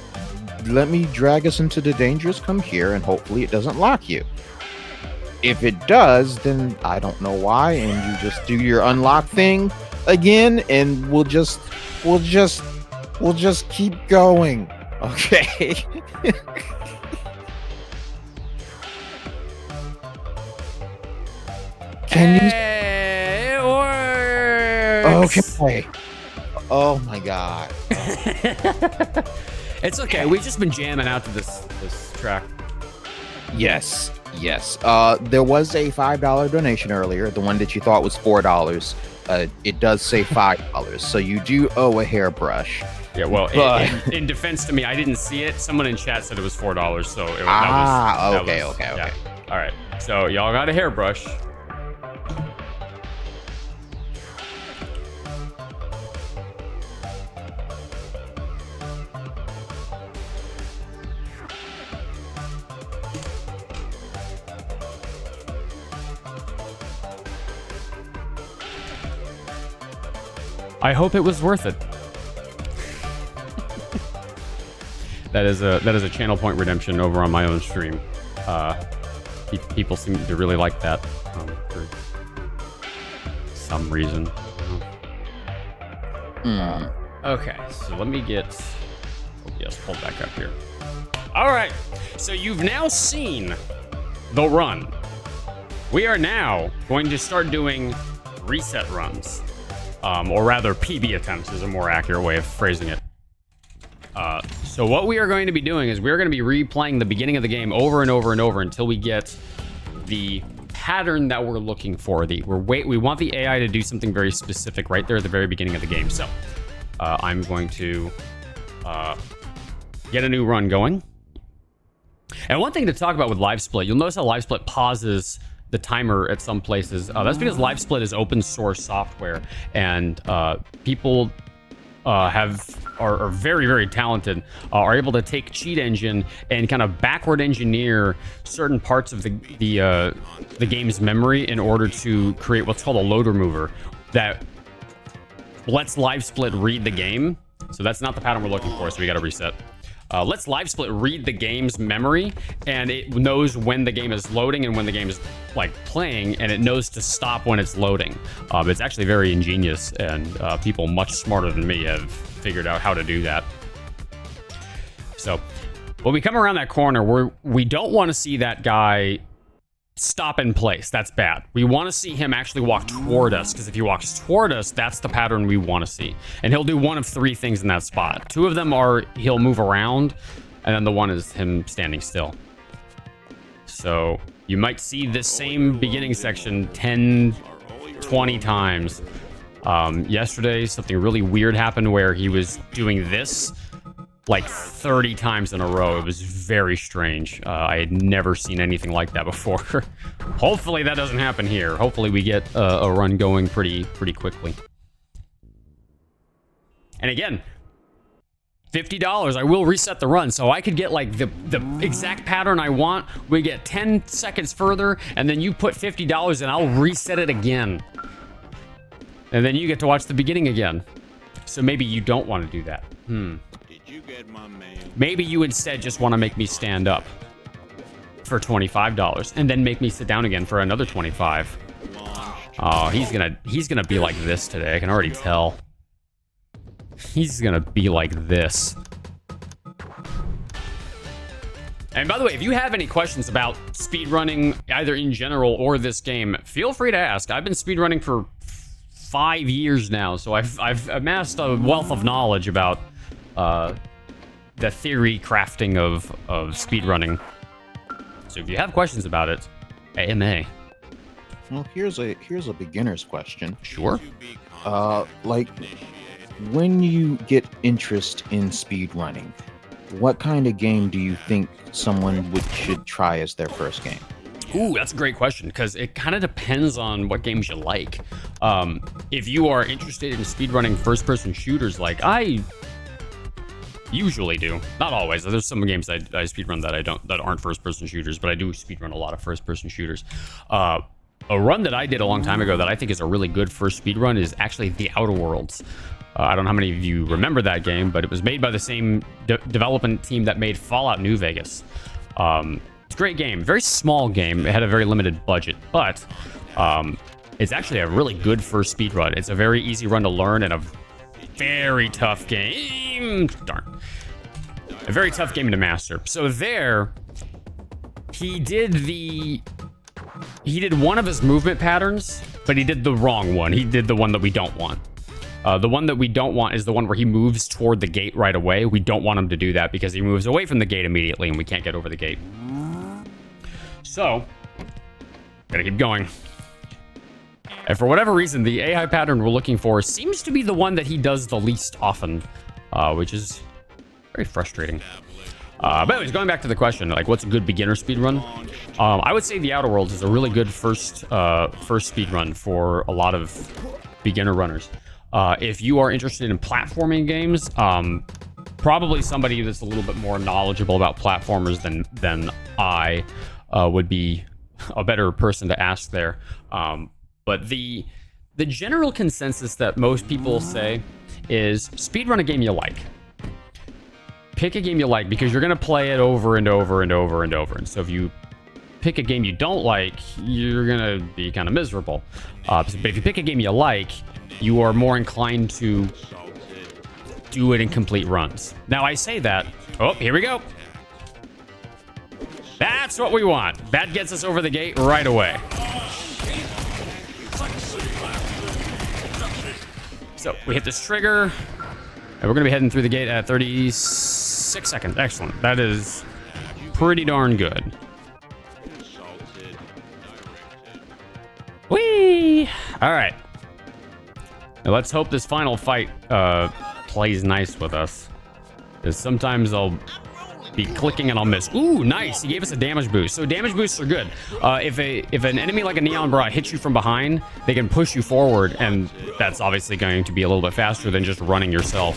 drag us into the Danejerus. Come here, and hopefully it doesn't lock you. If it does, then I don't know why, and you just do your unlock thing again, and we'll just keep going. Okay. Hey, it works. Okay. Oh my god. It's okay. We've just been jamming out to this track. Yes. There was a $5 donation earlier, the one that you thought was $4. It does say $5, so you do owe a hairbrush. Yeah, well, in defense to me, I didn't see it. Someone in chat said it was $4, so it was. Okay. Yeah. All right, so y'all got a hairbrush. I hope it was worth it. That is a channel point redemption over on my own stream. People seem to really like that for some reason. Okay, so let me get OBS pulled back up here. All right, so you've now seen the run. We are now going to start doing reset runs. Or rather PB attempts is a more accurate way of phrasing it. So what we are going to be doing is we're going to be replaying the beginning of the game over and over and over until we get the pattern that we're looking for. We want the AI to do something very specific right there at the very beginning of the game. So I'm going to get a new run going. And one thing to talk about with live split, you'll notice how live split pauses the timer at some places. That's because live split is open source software, and people are very, very talented, are able to take cheat engine and kind of backward engineer certain parts of the game's memory in order to create what's called a load remover that lets live split read the game. So that's not the pattern we're looking for, so we got to reset. Let's live split read the game's memory, and it knows when the game is loading and when the game is like playing, and it knows to stop when it's loading. It's actually very ingenious, and people much smarter than me have figured out how to do that. So when we come around that corner, we don't want to see that guy stop in place. That's bad. We want to see him actually walk toward us, because if he walks toward us, that's the pattern we want to see. And he'll do one of three things in that spot. Two of them are he'll move around, and then the one is him standing still. So you might see this same beginning section 10, 20 times. Yesterday, something really weird happened where he was doing this like 30 times in a row. It was very strange. I had never seen anything like that before. Hopefully that doesn't happen here. Hopefully we get a run going pretty quickly. And again, $50, I will reset the run, so I could get like the exact pattern I want. We get 10 seconds further, and then you put $50 and I'll reset it again. And then you get to watch the beginning again. So maybe you don't want to do that. Maybe you instead just want to make me stand up for $25 and then make me sit down again for another $25. Oh, he's gonna be like this today. I can already tell. He's gonna be like this. And by the way, if you have any questions about speedrunning, either in general or this game, feel free to ask. I've been speedrunning for 5 years now, so I've amassed a wealth of knowledge about the theory crafting of speedrunning. So if you have questions about it, AMA. Well, here's a beginner's question. Sure. Like, when you get interest in speedrunning, what kind of game do you think someone should try as their first game? Ooh, that's a great question, because it kind of depends on what games you like. If you are interested in speedrunning first-person shooters, like I usually do, not always. There's some games I speedrun that aren't first-person shooters, but I do speedrun a lot of first-person shooters. A run that I did a long time ago that I think is a really good first speedrun is actually The Outer Worlds. I don't know how many of you remember that game, but it was made by the same development team that made Fallout New Vegas. It's a great game, very small game. It had a very limited budget, but it's actually a really good first speedrun. It's a very easy run to learn and a very tough game. Darn. A very tough game to master. So there, he did one of his movement patterns, but he did the wrong one. He did the one that we don't want. The one that we don't want is the one where he moves toward the gate right away. We don't want him to do that because he moves away from the gate immediately and we can't get over the gate. So, gotta keep going. And for whatever reason, the AI pattern we're looking for seems to be the one that he does the least often, which is very frustrating. But anyways, going back to the question, like, what's a good beginner speedrun? I would say The Outer Worlds is a really good first speedrun for a lot of beginner runners. If you are interested in platforming games, probably somebody that's a little bit more knowledgeable about platformers than I would be a better person to ask there. But the general consensus that most people say is speedrun a game you like. Pick a game you like because you're going to play it over and over and over and over. And so if you pick a game you don't like, you're going to be kind of miserable. But if you pick a game you like, you are more inclined to do it in complete runs. Now, I say that. Oh, here we go. That's what we want. That gets us over the gate right away. So we hit this trigger, and we're going to be heading through the gate at 36 seconds. Excellent. That is pretty darn good. Whee! All right. Now let's hope this final fight plays nice with us. Because sometimes I'll be clicking and I'll miss. Ooh, nice. He gave us a damage boost. So damage boosts are good. If an enemy like a Neon Bra hits you from behind, they can push you forward, and that's obviously going to be a little bit faster than just running yourself.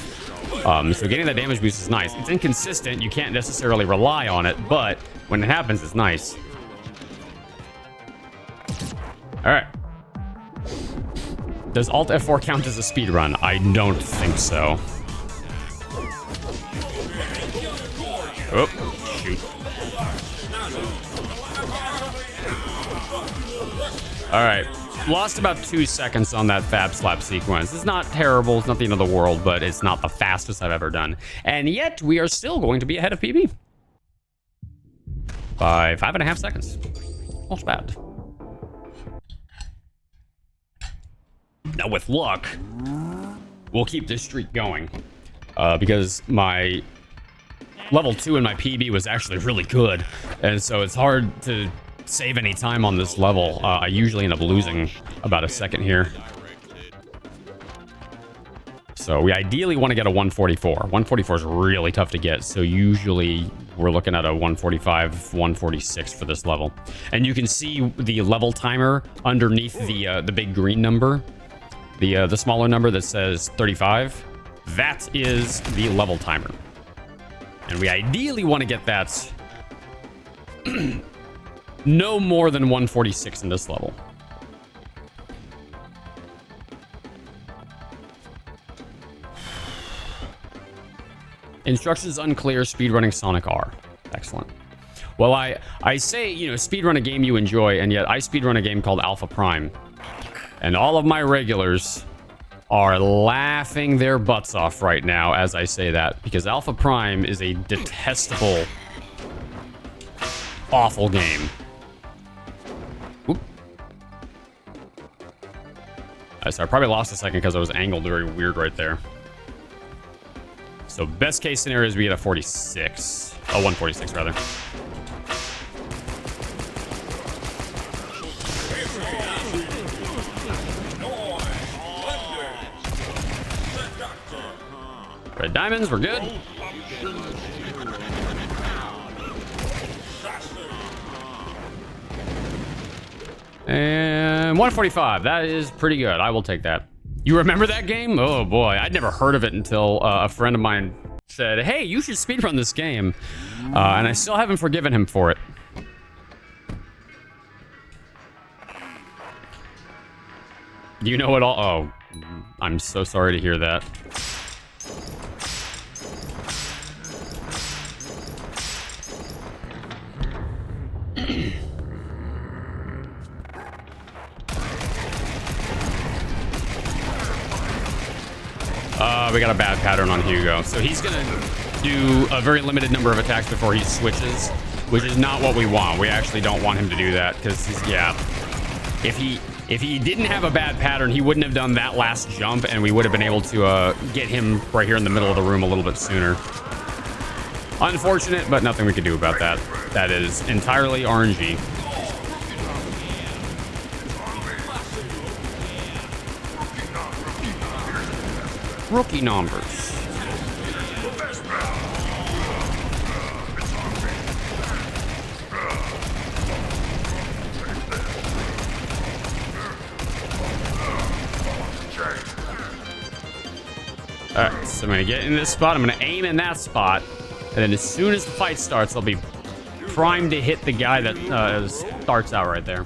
So getting that damage boost is nice. It's inconsistent. You can't necessarily rely on it, but when it happens, it's nice. All right. Does Alt F4 count as a speedrun? I don't think so. Oh, shoot. All right. Lost about 2 seconds on that Fab Slap sequence. It's not terrible. It's not the end of the world, but it's not the fastest I've ever done. And yet, we are still going to be ahead of PB. By 5.5 seconds. Not bad. Now, with luck, we'll keep this streak going. Because my level 2 in my PB was actually really good. And so it's hard to save any time on this level. I usually end up losing about a second here. So we ideally want to get a 144. 144 is really tough to get. So usually we're looking at a 145, 146 for this level. And you can see the level timer underneath the big green number. The smaller number that says 35. That is the level timer. And we ideally want to get that no more than 146 in this level. Instructions unclear, speedrunning Sonic R. Excellent. Well, I say, speedrun a game you enjoy, and yet I speedrun a game called Alpha Prime. And all of my regulars are laughing their butts off right now as I say that, because Alpha Prime is a detestable awful game. Oop. So I probably lost a second because I was angled very weird right there. So best case scenario is we get a 46. Oh, 146 rather. Red diamonds, we're good. And 145, that is pretty good. I will take that. You remember that game? Oh boy, I'd never heard of it until a friend of mine said, hey, you should speedrun this game. And I still haven't forgiven him for it. You know it all? Oh, I'm so sorry to hear that. We got a bad pattern on Hugo. So he's going to do a very limited number of attacks before he switches, which is not what we want. We actually don't want him to do that because, yeah, if he didn't have a bad pattern, he wouldn't have done that last jump, and we would have been able to get him right here in the middle of the room a little bit sooner. Unfortunate, but nothing we could do about that. That is entirely RNG. Rookie numbers. Alright, so I'm gonna get in this spot. I'm gonna aim in that spot. And then as soon as the fight starts, I'll be primed to hit the guy that starts out right there.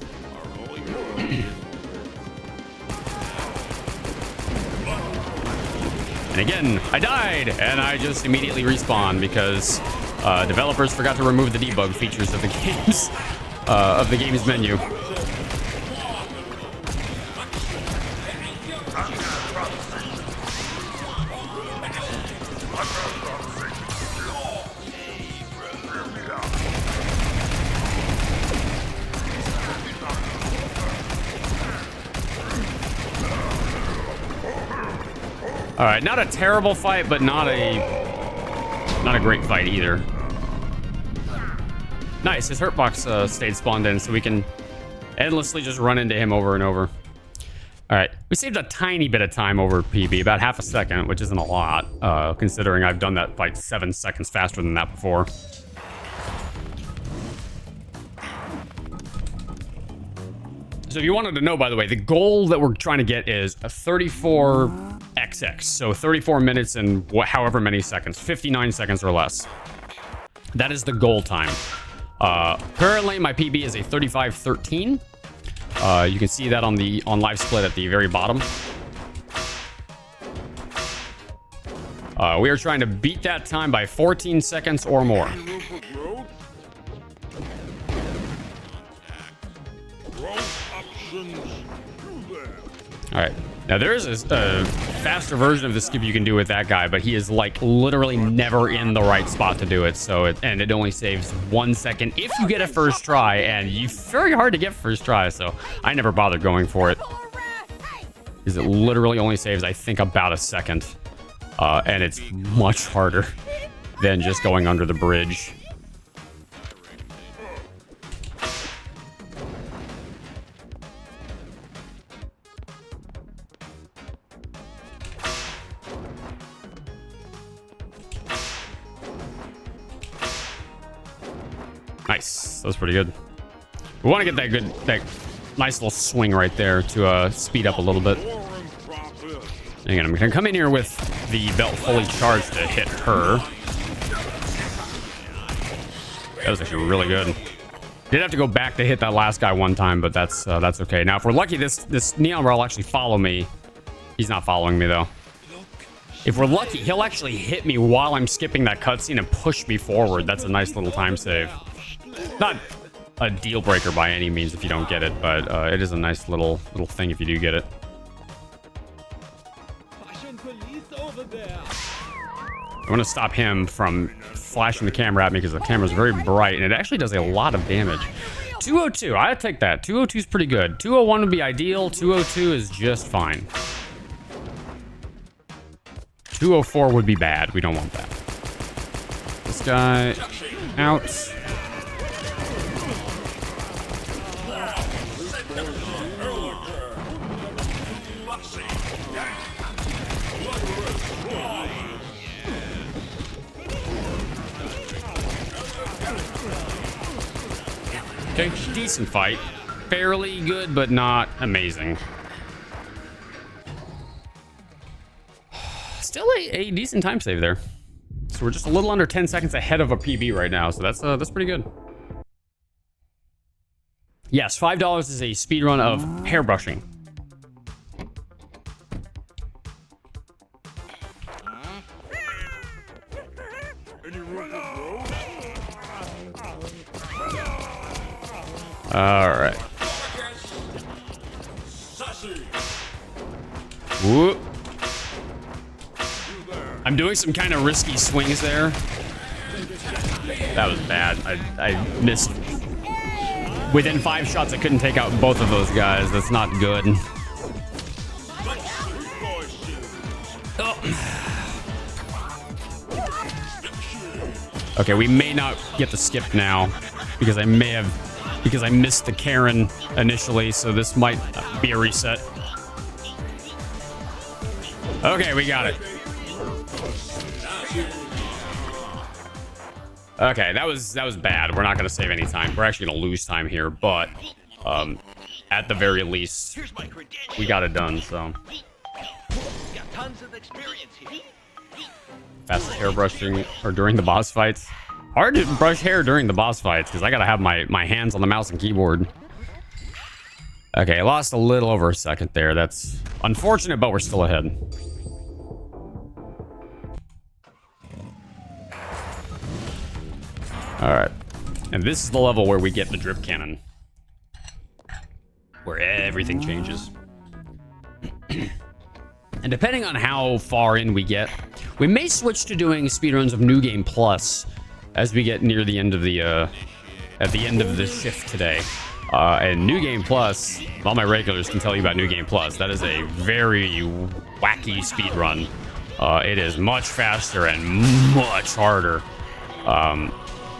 And again, I died, and I just immediately respawned because developers forgot to remove the debug features of the game's menu. All right, not a terrible fight, but not a great fight either. Nice, his hurt box stayed spawned in, so we can endlessly just run into him over and over. All right, we saved a tiny bit of time over PB, about half a second, which isn't a lot, considering I've done that fight 7 seconds faster than that before. So if you wanted to know, by the way, the goal that we're trying to get is a 34XX, so 34 minutes and however many seconds, 59 seconds or less. That is the goal time. Currently, my PB is a 35:13. You can see that on live split at the very bottom. We are trying to beat that time by 14 seconds or more. All right. Now, there is a faster version of the skip you can do with that guy, but he is, like, literally never in the right spot to do it. So, it only saves 1 second if you get a first try, and it's very hard to get first try, so I never bothered going for it. Because it literally only saves, I think, about a second. And it's much harder than just going under the bridge. Nice. That was pretty good. We want to get that nice little swing right there to speed up a little bit. And again, I'm going to come in here with the belt fully charged to hit her. That was actually really good. Did have to go back to hit that last guy one time, but that's okay. Now, if we're lucky, this neon bar will actually follow me. He's not following me, though. If we're lucky, he'll actually hit me while I'm skipping that cutscene and push me forward. That's a nice little time save. Not a deal breaker by any means if you don't get it, but it is a nice little thing if you do get it. I want to stop him from flashing the camera at me because the camera's very bright, and it actually does a lot of damage. 202, I'd take that. 202 is pretty good. 201 would be ideal. 202 is just fine. 204 would be bad. We don't want that. This guy out. Okay, decent fight. Fairly good, but not amazing. Still a decent time save there. So we're just a little under 10 seconds ahead of a PB right now, so that's pretty good. Yes, $5 is a speedrun of hairbrushing. All right. Whoop. I'm doing some kind of risky swings there. That was bad. I missed. Within 5 shots, I couldn't take out both of those guys. That's not good. Oh. Okay, we may not get the skip now because I missed the Karen initially, so this might be a reset. Okay, we got it. Okay, that was bad. We're not gonna save any time. We're actually gonna lose time here, but at the very least, we got it done. So Got tons of experience here. fastest hair brushing or during the boss fights. Hard to brush hair during the boss fights because I gotta have my hands on the mouse and keyboard. Okay, I lost a little over a second there. That's unfortunate, but we're still ahead. All right, and this is the level where we get the drip cannon, where everything changes. And depending on how far in we get, we may switch to doing speedruns of New Game Plus as we get near the end of the at the end of the shift today. And New Game Plus, all my regulars can tell you about New Game Plus. That is a very wacky speedrun. It is much faster and much harder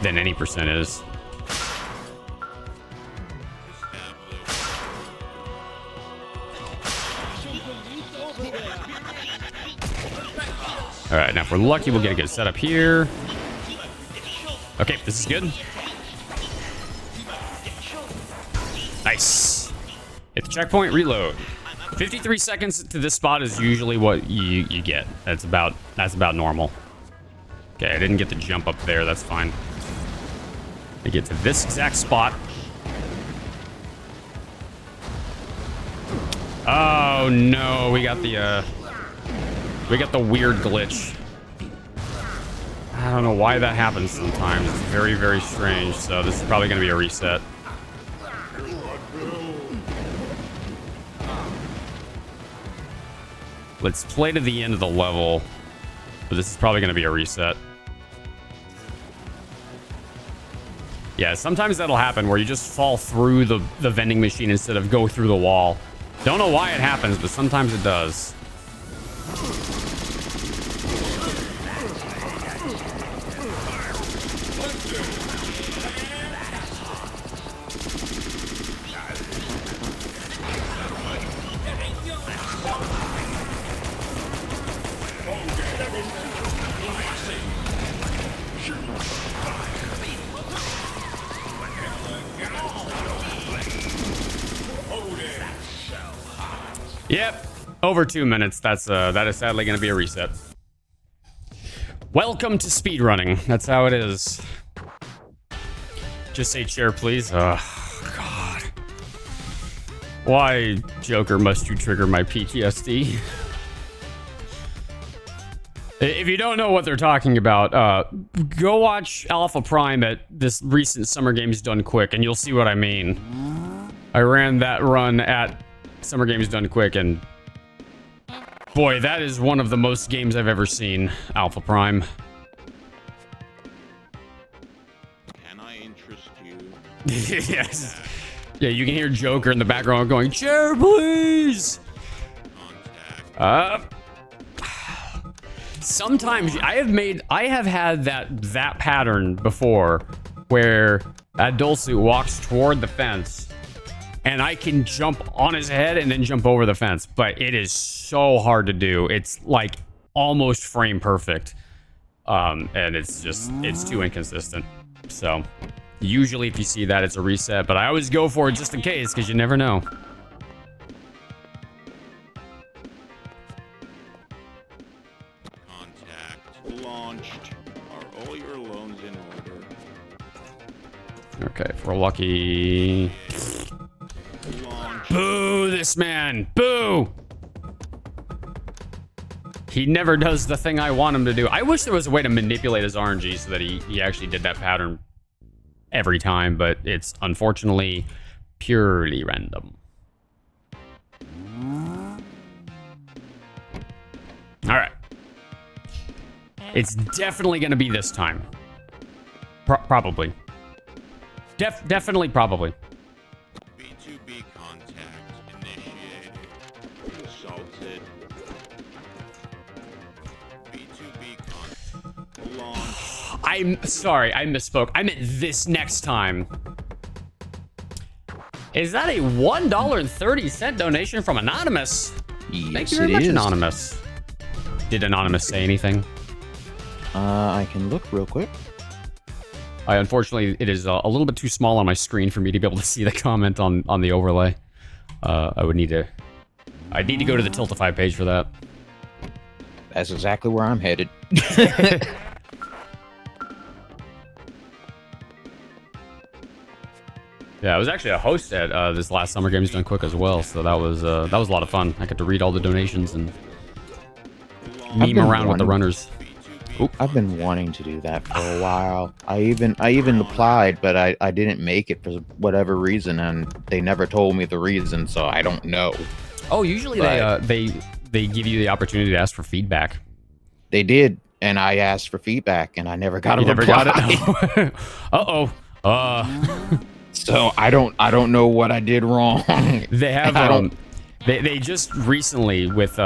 than any percent is. All right, now if we're lucky, we'll get a good setup here. Okay, this is good. Nice. Hit the checkpoint, reload. 53 seconds to this spot is usually what you get. That's about normal. Okay, I didn't get the jump up there. That's fine. I get to this exact spot. Oh no, we got the weird glitch. I don't know why that happens sometimes. It's very, very strange. So this is probably going to be a reset. Let's play to the end of the level. But this is probably going to be a reset. Yeah, sometimes that'll happen where you just fall through the vending machine instead of go through the wall. Don't know why it happens, but sometimes it does. Yep, over 2 minutes. That is sadly going to be a reset. Welcome to speedrunning. That's how it is. Just say chair, please. Oh, God. Why, Joker, must you trigger my PTSD? If you don't know what they're talking about, go watch Alpha Prime at this recent Summer Games Done Quick, and you'll see what I mean. I ran that run at Summer Games Done Quick, and boy, that is one of the most games I've ever seen, Alpha Prime. Yes. Yeah, you can hear Joker in the background going, chair, please. Sometimes I have had that pattern before where Adolsu walks toward the fence and I can jump on his head and then jump over the fence, but it is so hard to do. It's like almost frame perfect. And it's too inconsistent. So usually if you see that, it's a reset, but I always go for it just in case, because you never know. Contact launched. Are all your loans in order? Okay, if we're lucky. Launch. Boo this man. Boo. He never does the thing I want him to do. I wish there was a way to manipulate his RNG so that he actually did that pattern every time, but it's unfortunately purely random. All right. It's definitely going to be this time. Probably. Definitely probably. B2B contact initiated. Consulted. B2B contact launch. I'm sorry, I misspoke. I meant this next time. Is that a $1.30 donation from Anonymous? Yes, Thank you very much, Anonymous. Did Anonymous say anything? I can look real quick. Unfortunately, it is a little bit too small on my screen for me to be able to see the comment on the overlay. I'd need to go to the Tiltify page for that. That's exactly where I'm headed. Yeah, I was actually a host at this last Summer Games Done Quick as well, so that was a lot of fun. I got to read all the donations and meme around with the runners. Oop, I've been wanting to do that for a while. I even applied, but I didn't make it for whatever reason, and they never told me the reason, so I don't know. Oh, usually they give you the opportunity to ask for feedback. They did, and I asked for feedback, and I never got You a never reply. got it? Uh-oh. So I don't know what I did wrong. They have they just recently with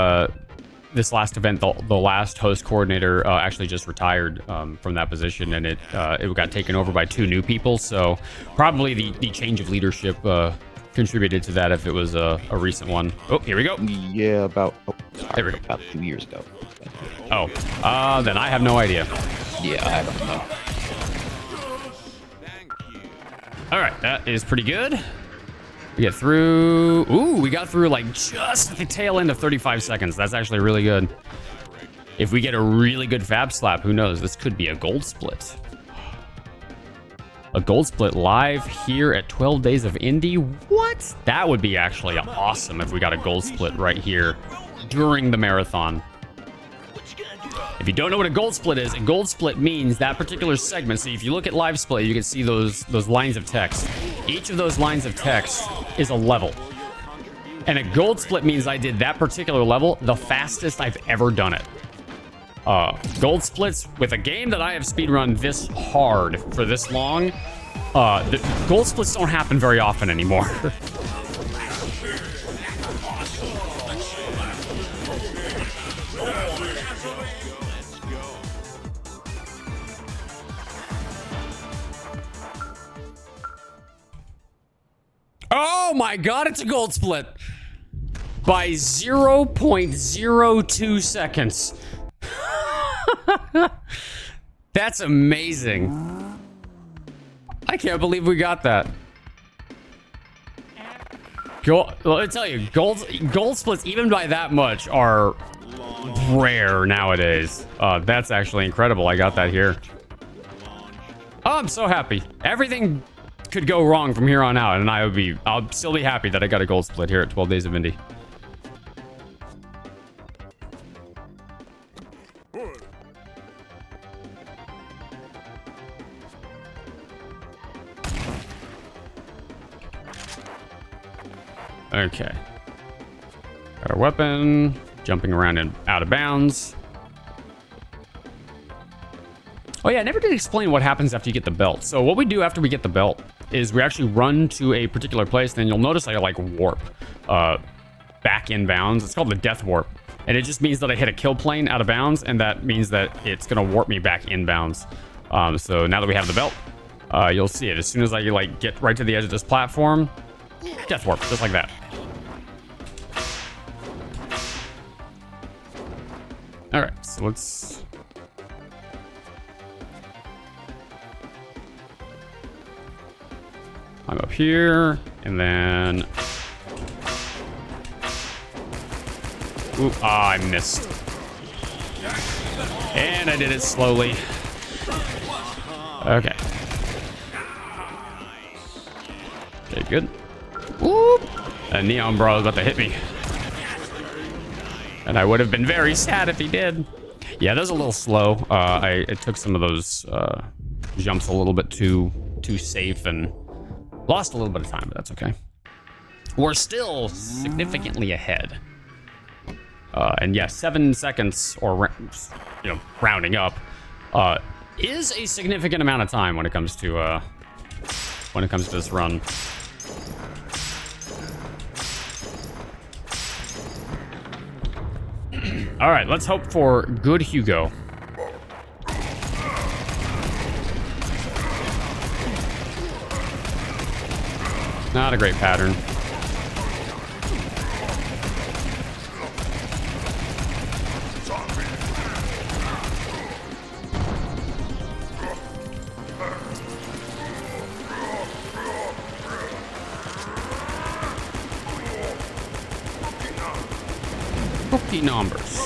this last event, the last host coordinator actually just retired from that position, and it got taken over by 2 new people. So probably the change of leadership contributed to that if it was a recent one. Oh, here we go. Yeah, about There we go. about 2 years ago. Oh, then I have no idea. Yeah, I don't know. All right, that is pretty good. We get through. Ooh, we got through like just at the tail end of 35 seconds. That's actually really good. If we get a really good Fab Slap, who knows? This could be a gold split. A gold split live here at 12 Days of Indie. What? That would be actually awesome if we got a gold split right here during the marathon. If you don't know what a gold split is, a gold split means that particular segment. So if you look at live split, you can see those lines of text. Each of those lines of text is a level. And a gold split means I did that particular level the fastest I've ever done it. Gold splits with a game that I have speedrun this hard for this long, the gold splits don't happen very often anymore. Oh my god, it's a gold split by 0.02 seconds. That's amazing. I can't believe we got that. Let me tell you, gold splits even by that much are rare nowadays. That's actually incredible. I got that here. Oh, I'm so happy. Everything could go wrong from here on out, and I'll still be happy that I got a gold split here at 12 Days of Indie. Okay. Got our weapon, jumping around and out of bounds. Oh yeah, I never did explain what happens after you get the belt. So what we do after we get the belt is we actually run to a particular place, then you'll notice I like warp back inbounds. It's called the death warp. And it just means that I hit a kill plane out of bounds, and that means that it's gonna warp me back inbounds. So now that we have the belt, you'll see it. As soon as I like get right to the edge of this platform, death warp, just like that. All right, so let's... I'm up here, and then... Ooh, I missed. And I did it slowly. Okay. Okay, good. Whoop! A neon bra is about to hit me. And I would have been very sad if he did. Yeah, that was a little slow. I took some of those jumps a little bit too safe and lost a little bit of time, but that's okay. We're still significantly ahead. And yeah, 7 seconds, or rounding up, is a significant amount of time when it comes to this run. All right, let's hope for good Hugo. Not a great pattern. Cookie numbers.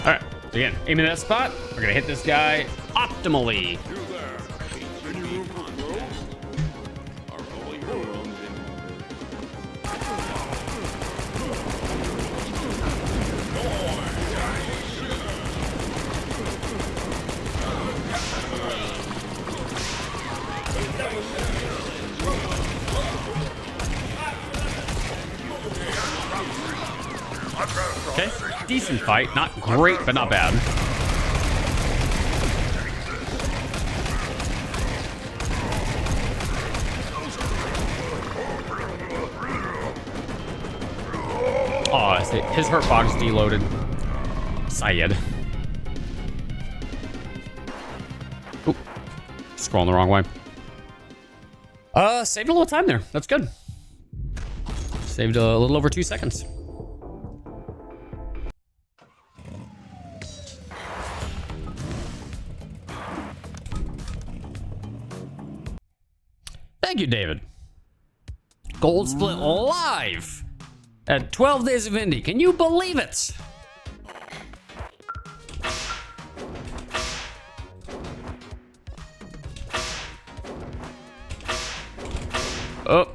All right, so again, aiming at that spot. We're gonna hit this guy optimally. Okay, decent fight. Not great, but not bad. Oh, his hurt box deloaded. Syed. Oop. Scrolling the wrong way. Saved a little time there. That's good. Saved a little over 2 seconds. Thank you, David. Gold split live at 12 Days of Indie. Can you believe it? Oh.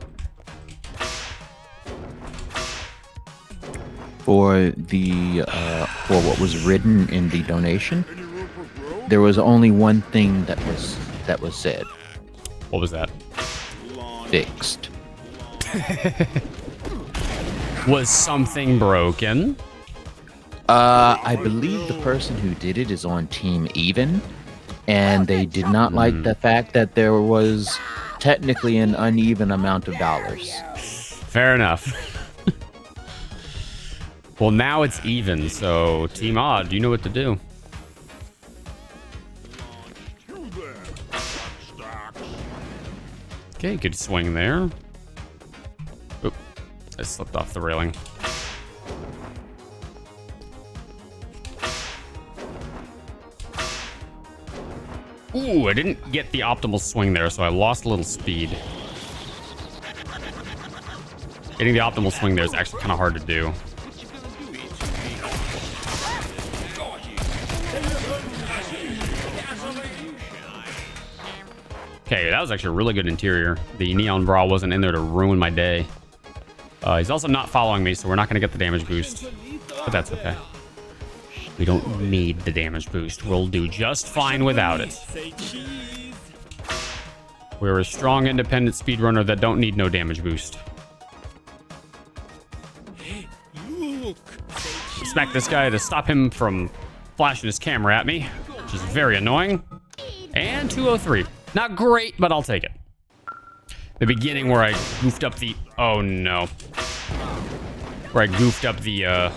For the for what was written in the donation, there was only one thing that was said. What was that? Fixed. Was something broken? I believe the person who did it is on Team Even, and they did not like the fact that there was technically an uneven amount of dollars. Fair enough. Well, now it's even, so Team Odd, you know what to do. Okay, good swing there. Oop, I slipped off the railing. Ooh, I didn't get the optimal swing there, so I lost a little speed. Getting the optimal swing there is actually kind of hard to do. Okay, that was actually a really good interior. The neon bra wasn't in there to ruin my day. He's also not following me, so we're not going to get the damage boost. but that's okay. We don't need the damage boost. We'll do just fine without it. We're a strong, independent speedrunner that don't need no damage boost. Smack this guy to stop him from flashing his camera at me, which is very annoying. And 203. Not great, but I'll take it. The beginning where I goofed up the... Oh, no. Where I goofed up the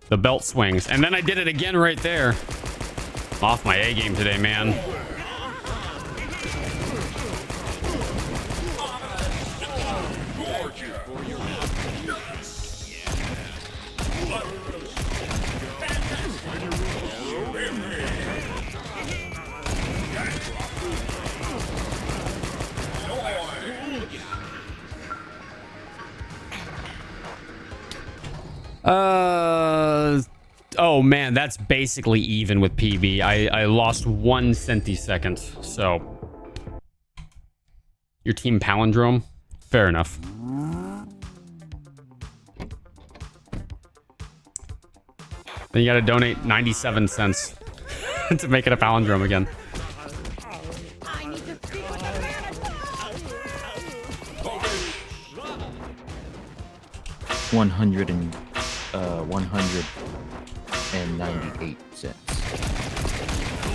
belt swings. And then I did it again right there. Off my A game today, man. Oh man, that's basically even with PB. I lost 1 centisecond, so. Your team palindrome? Fair enough. Then you gotta donate 97 cents to make it a palindrome again. $198.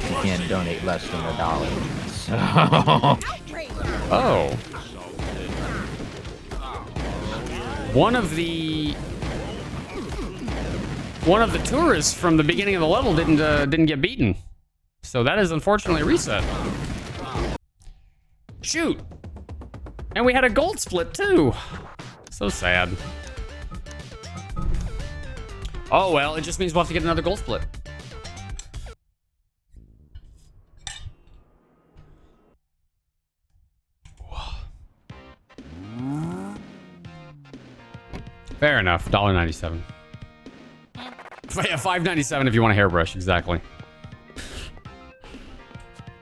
You can't donate less than $1. So. Oh. One of the tourists from the beginning of the level didn't get beaten. So that is unfortunately a reset. Shoot. And we had a gold split too. So sad. Oh, well, it just means we'll have to get another gold split. Fair enough. $1.97. Yeah, $5.97 if you want a hairbrush. Exactly.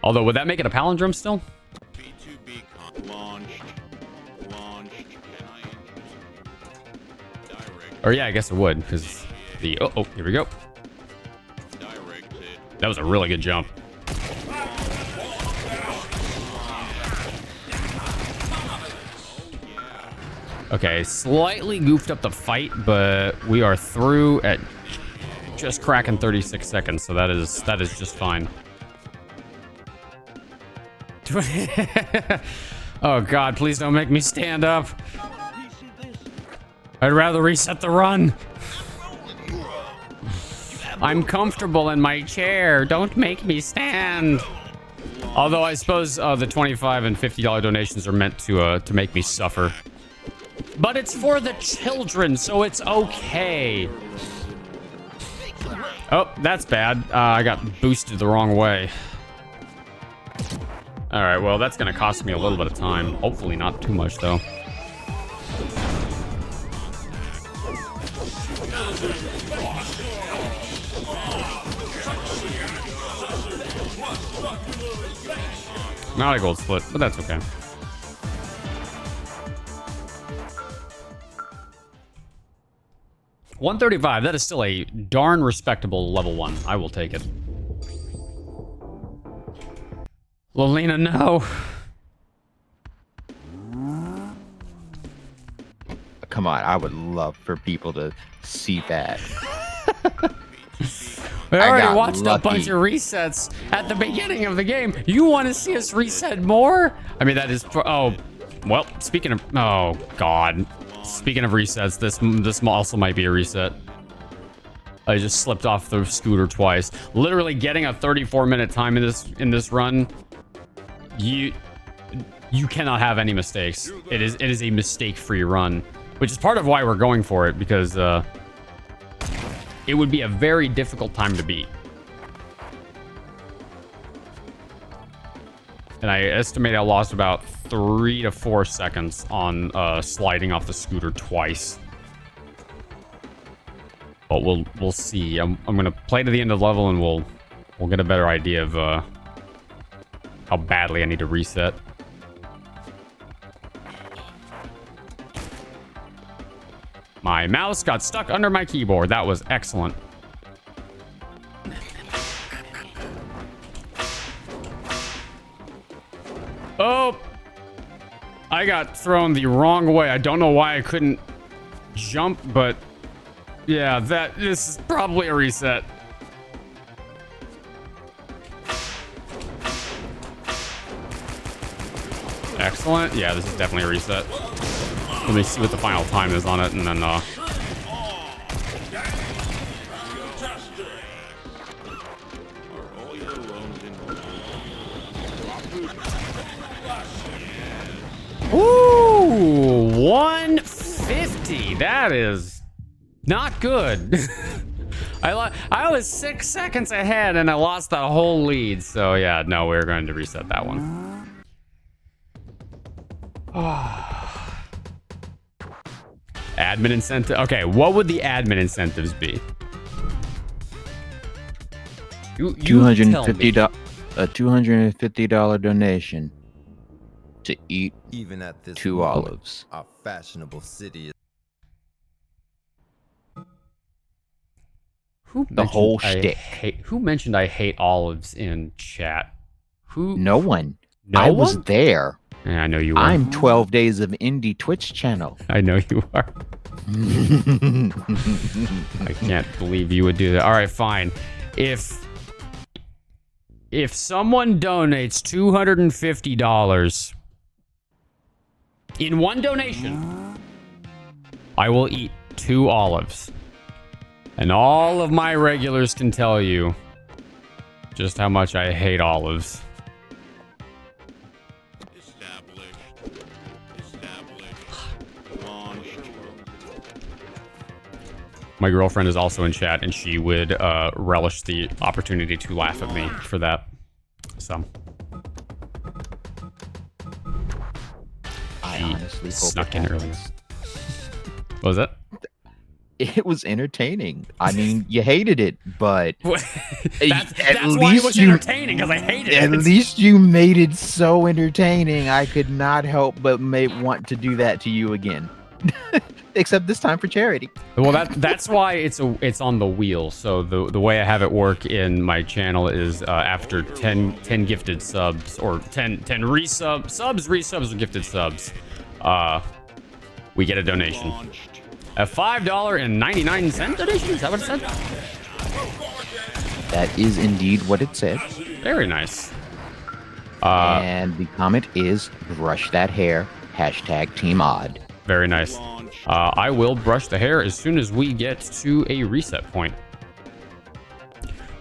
Although, would that make it a palindrome still? B2B launched. Or yeah, I guess it would, because the... Oh, here we go. That was a really good jump. Okay, slightly goofed up the fight, but we are through at just cracking 36 seconds, so that is just fine. Oh god, please don't make me stand up. I'd rather reset the run. I'm comfortable in my chair. Don't make me stand. Although I suppose the $25 and $50 donations are meant to make me suffer. But it's for the children, so it's okay. Oh, that's bad. I got boosted the wrong way. All right, well, that's gonna cost me a little bit of time. Hopefully not too much, though. Not a gold split, but that's okay. $135, that is still a darn respectable level 1. I will take it. Lolina, no. Come on, I would love for people to see that. We already watched a bunch of resets at the beginning of the game. You want to see us reset more? I mean, that is... Oh, well, speaking of... Oh, God. Speaking of resets, this also might be a reset. I just slipped off the scooter twice. Literally getting a 34-minute time in this run. You cannot have any mistakes. It is a mistake-free run, which is part of why we're going for it, because it would be a very difficult time to beat. And I estimate I lost about 3 to 4 seconds on sliding off the scooter twice. But we'll see. I'm gonna play to the end of the level and we'll get a better idea of how badly I need to reset. My mouse got stuck under my keyboard. That was excellent. Oh, I got thrown the wrong way. I don't know why I couldn't jump, but yeah, this is probably a reset. Excellent. Yeah, this is definitely a reset. Let me see what the final time is on it, and then Ooh, 150. That is not good. I was 6 seconds ahead and I lost that whole lead. So yeah, no, we're going to reset that one. Admin incentive. Okay, what would the admin incentives be? You $250 a $250 donation to eat Even at this 2 moment, olives. Our fashionable city is The whole shtick. Who mentioned I hate olives in chat? Who? No one. No I was one? there. Yeah, I know you were. I'm 12 Days of Indie Twitch channel. I know you are. I can't believe you would do that. All right, fine. If someone donates $250 in one donation, I will eat 2 olives. And all of my regulars can tell you just how much I hate olives. My girlfriend is also in chat, and she would relish the opportunity to laugh at me for that. So I she honestly hope snuck it in earlier. happens. What was that? It was entertaining. I mean, you hated it, but that's at why it was least you- entertaining, because I hated at it. least you made it so entertaining. I could not help but want to do that to you again. Except this time for charity. Well, that's why it's on the wheel. So the way I have it work in my channel is after 10 gifted subs, or 10 resubs, or gifted subs, we get a donation. A $5.99 donation? Is that what it said? That is indeed what it said. Very nice. And the comment is brush that hair. #TeamOdd. Very nice. I will brush the hair as soon as we get to a reset point,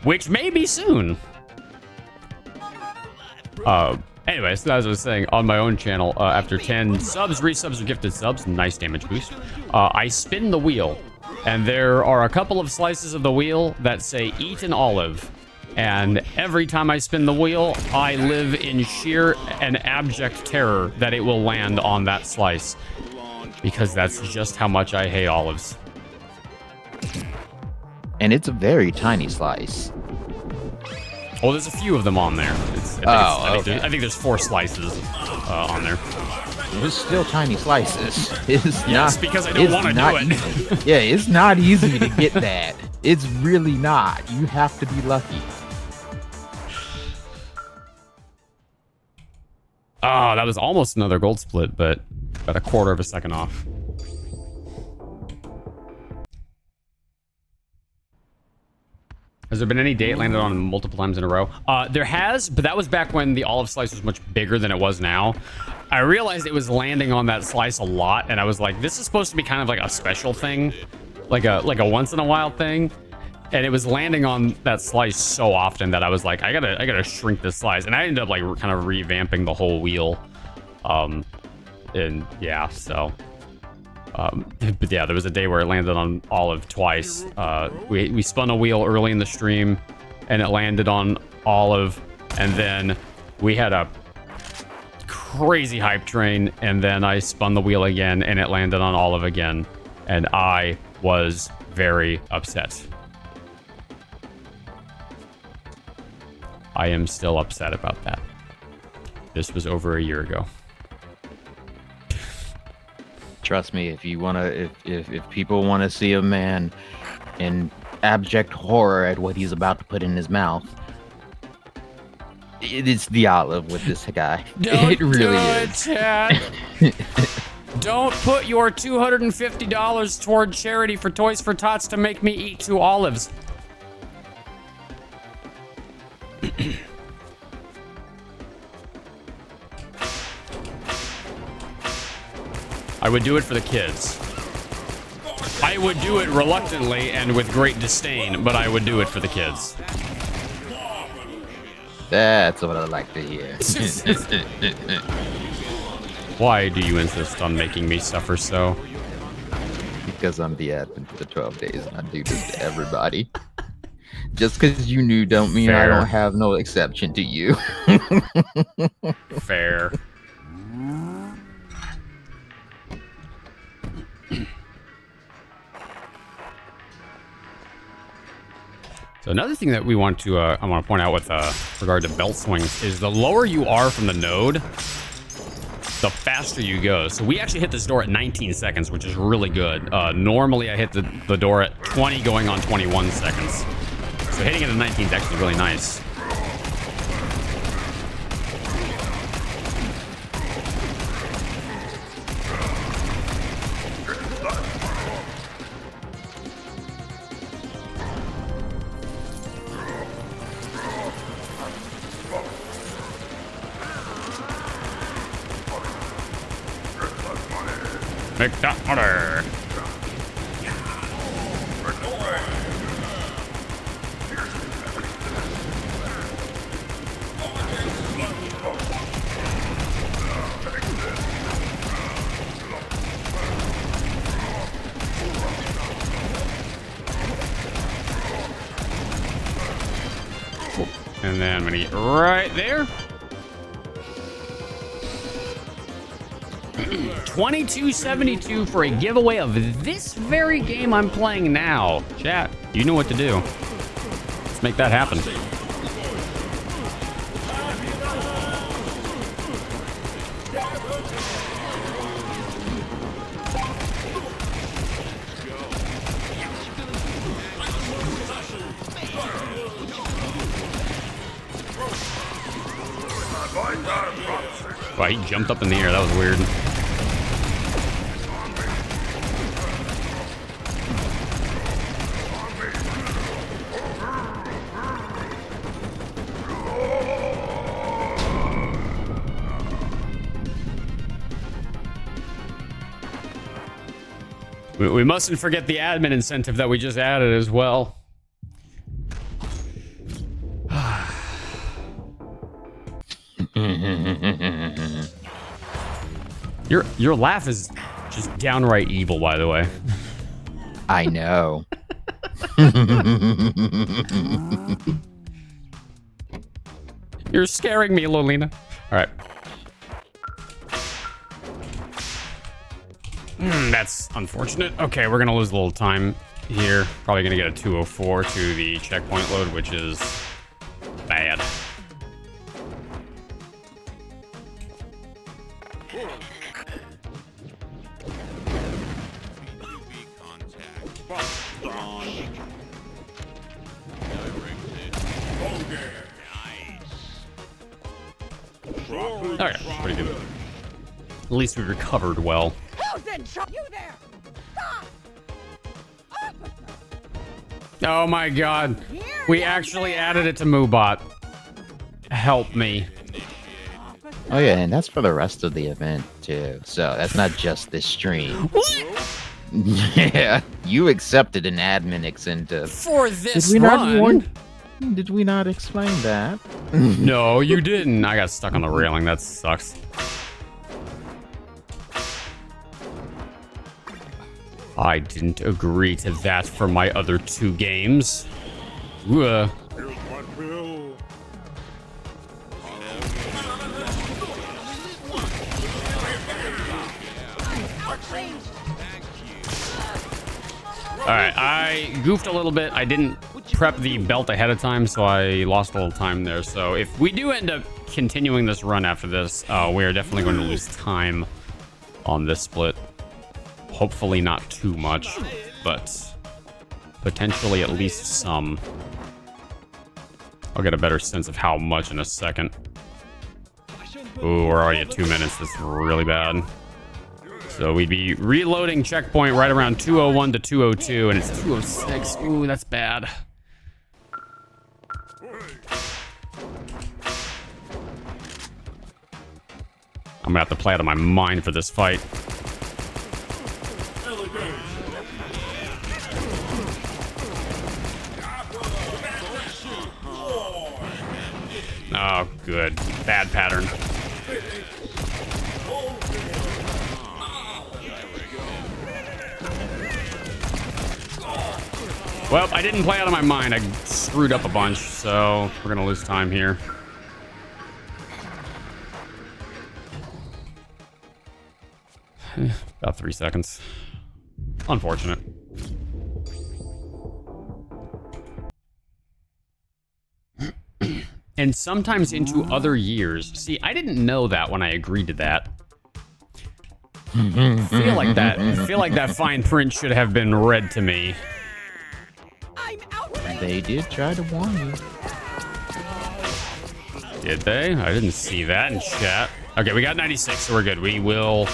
which may be soon. Anyways, as I was saying, on my own channel, after 10 subs, resubs, or gifted subs, nice damage boost, I spin the wheel, and there are a couple of slices of the wheel that say eat an olive. And every time I spin the wheel, I live in sheer and abject terror that it will land on that slice, because that's just how much I hate olives. And it's a very tiny slice. Oh, there's a few of them on there. I think there's 4 slices on there. It's still tiny slices. It's Yes, not, because I don't want to do it. Easy. Yeah, it's not easy to get that. It's really not. You have to be lucky. Oh, that was almost another gold split, but about a quarter of a second off. Has there been any date landed on multiple times in a row? There has, but that was back when the olive slice was much bigger than it was now. I realized it was landing on that slice a lot, and I was like, this is supposed to be kind of like a special thing, like a once in a while thing. And it was landing on that slice so often that I was like, I gotta shrink this slice. And I ended up like kind of revamping the whole wheel. And yeah, so but yeah, there was a day where it landed on olive twice. We spun a wheel early in the stream and it landed on olive, and then we had a crazy hype train, and then I spun the wheel again and it landed on olive again, and I was very upset. I am still upset about that. This was over a year ago. Trust me, if you wanna, if people want to see a man in abject horror at what he's about to put in his mouth, it's the olive with this guy. Don't It really do it, is. Chad. Don't put your $250 toward charity for Toys for Tots to make me eat 2 olives. I would do it for the kids. I would do it reluctantly and with great disdain, but I would do it for the kids. That's what I like to hear. Why do you insist on making me suffer so? Because I'm the admin for the 12 days and I do this to everybody. Just because you knew don't mean I Fair. don't have no exception to you. Fair. So another thing that we want to, I want to point out with regard to belt swings is the lower you are from the node, the faster you go. So we actually hit this door at 19 seconds, which is really good. Normally I hit the door at 20 going on 21 seconds. So hitting it at 19 is actually really nice. Make that money. And then I'm gonna get right there. 2272 for a giveaway of this very game I'm playing now. Chat, you know what to do. Let's make that happen. Wow, he jumped up in the air. That was weird. We mustn't forget the admin incentive that we just added as well. Your laugh is just downright evil, by the way. I know. You're scaring me, Lolina. All right. That's unfortunate. Okay, we're gonna lose a little time here. Probably gonna get a 204 to the checkpoint load, which is bad. Okay, pretty good. At least we recovered well. Who's in charge? You there? Stop! Oh my god. We actually added it to Moobot. Help me. Oh yeah, and that's for the rest of the event too. So that's not just this stream. What? Yeah, you accepted an admin incentive. For this Did we not run? warn? Did we not explain that? No, you didn't. I got stuck on the railing. That sucks. I didn't agree to that for my other 2 games. Ugh. Here's my bill. Alright, I goofed a little bit. I didn't prep the belt ahead of time, so I lost a little time there. So if we do end up continuing this run after this, we are definitely going to lose time on this split. Hopefully not too much, but potentially at least some. I'll get a better sense of how much in a second. Ooh, we're already at 2 minutes. That's really bad. So we'd be reloading checkpoint right around 201 to 202, and it's 206. Ooh, that's bad. I'm gonna have to play out of my mind for this fight. Oh, good. Bad pattern. Well, I didn't play out of my mind. I screwed up a bunch, so we're gonna lose time here. About 3 seconds. Unfortunate. And sometimes into other years. See, I didn't know that when I agreed to that. feel like that fine print should have been read to me. I'm outraged. They did try to warn you. Did they? I didn't see that in chat. Okay, we got 96, so we're good. We will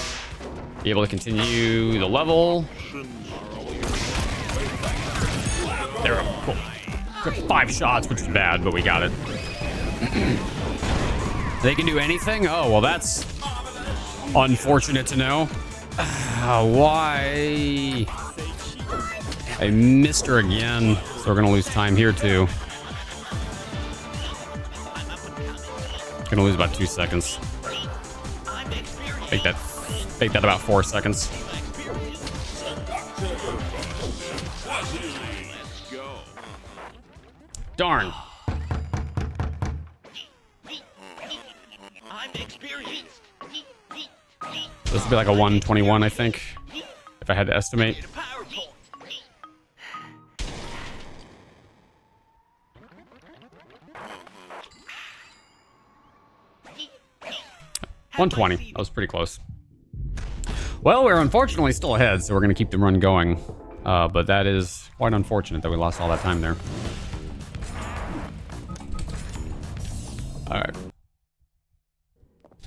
be able to continue the level. There we go. Cool. Took 5 shots, which is bad, but we got it. They can do anything? Oh, well, that's unfortunate to know. Why? I missed her again, so we're gonna lose time here too. Gonna lose about 2 seconds. Make that about 4 seconds. Darn. This would be like a 121, I think, if I had to estimate. $120. That was pretty close. Well, we're unfortunately still ahead, so we're going to keep the run going. But that is quite unfortunate that we lost all that time there. All right.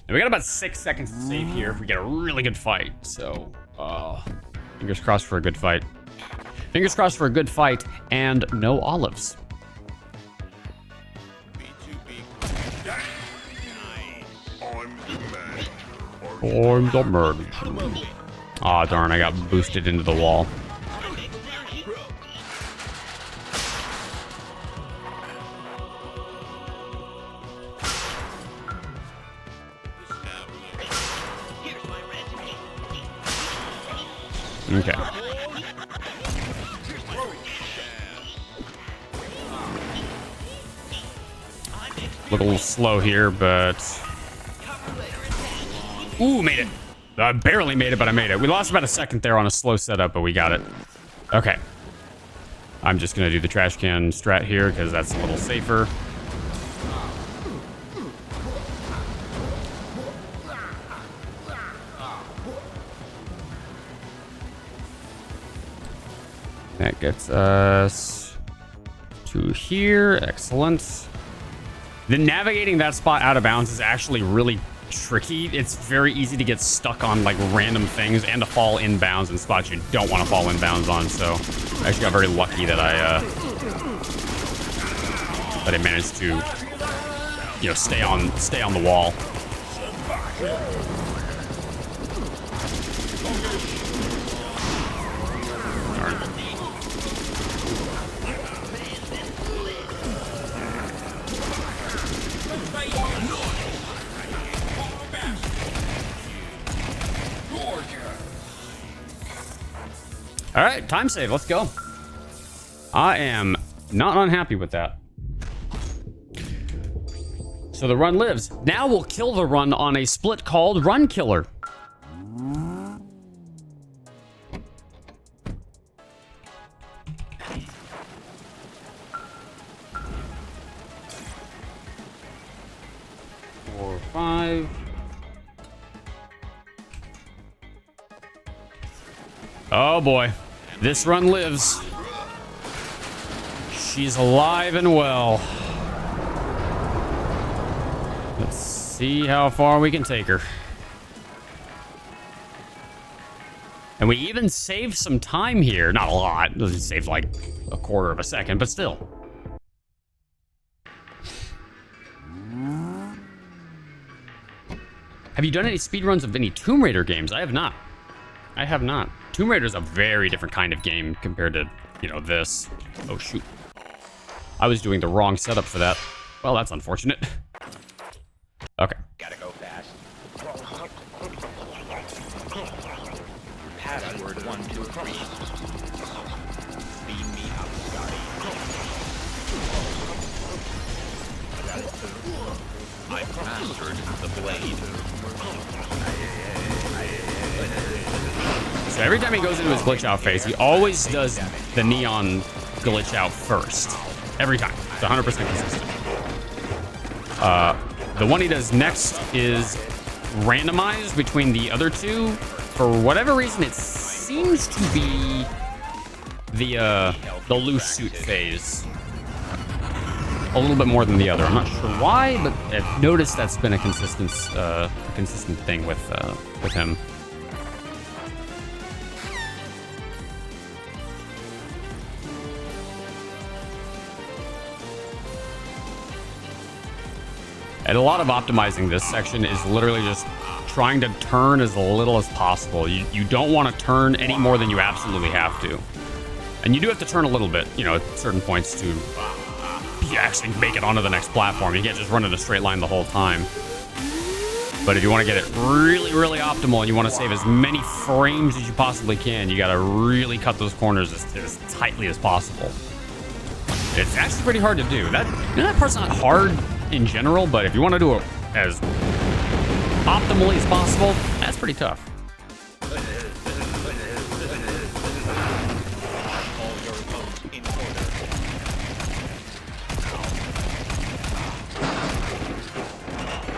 And we got about 6 seconds to save here if we get a really good fight. So, fingers crossed for a good fight. Fingers crossed for a good fight and no olives. I'm the man. Aw, darn, I got boosted into the wall. Okay. Look a little slow here, but... Ooh, made it. I barely made it, but I made it. We lost about a second there on a slow setup, but we got it. Okay. I'm just going to do the trash can strat here because that's a little safer. That gets us to here. Excellent. Then navigating that spot out of bounds is actually really tricky. It's very easy to get stuck on like random things and to fall inbounds in spots you don't want to fall inbounds on. So I actually got very lucky that I managed to, you know, stay on the wall. All right, time save. Let's go. I am not unhappy with that. So the run lives. Now we'll kill the run on a split called Run Killer. Four, 5. Oh boy, this run lives. She's alive and well. Let's see how far we can take her. And we even saved some time here. Not a lot. It saved like a quarter of a second, but still. Have you done any speedruns of any Tomb Raider games? I have not. I have not. Tomb Raider is a very different kind of game compared to, you know, this. Oh, shoot. I was doing the wrong setup for that. Well, that's unfortunate. Okay. Gotta go fast. Password 123. Beam me up, Scotty. I've mastered the blade. So every time he goes into his glitch out phase, he always does the neon glitch out first. Every time. It's 100% consistent. The one he does next is randomized between the other two. For whatever reason, it seems to be the loose suit phase. A little bit more than the other. I'm not sure why, but I've noticed that's been a consistent thing with him. And a lot of optimizing this section is literally just trying to turn as little as possible. You don't want to turn any more than you absolutely have to. And you do have to turn a little bit, you know, at certain points to actually make it onto the next platform. You can't just run in a straight line the whole time. But if you want to get it really, really optimal and you want to save as many frames as you possibly can, you got to really cut those corners as tightly as possible. It's actually pretty hard to do. That part's not hard in general, but if you want to do it as optimally as possible, that's pretty tough.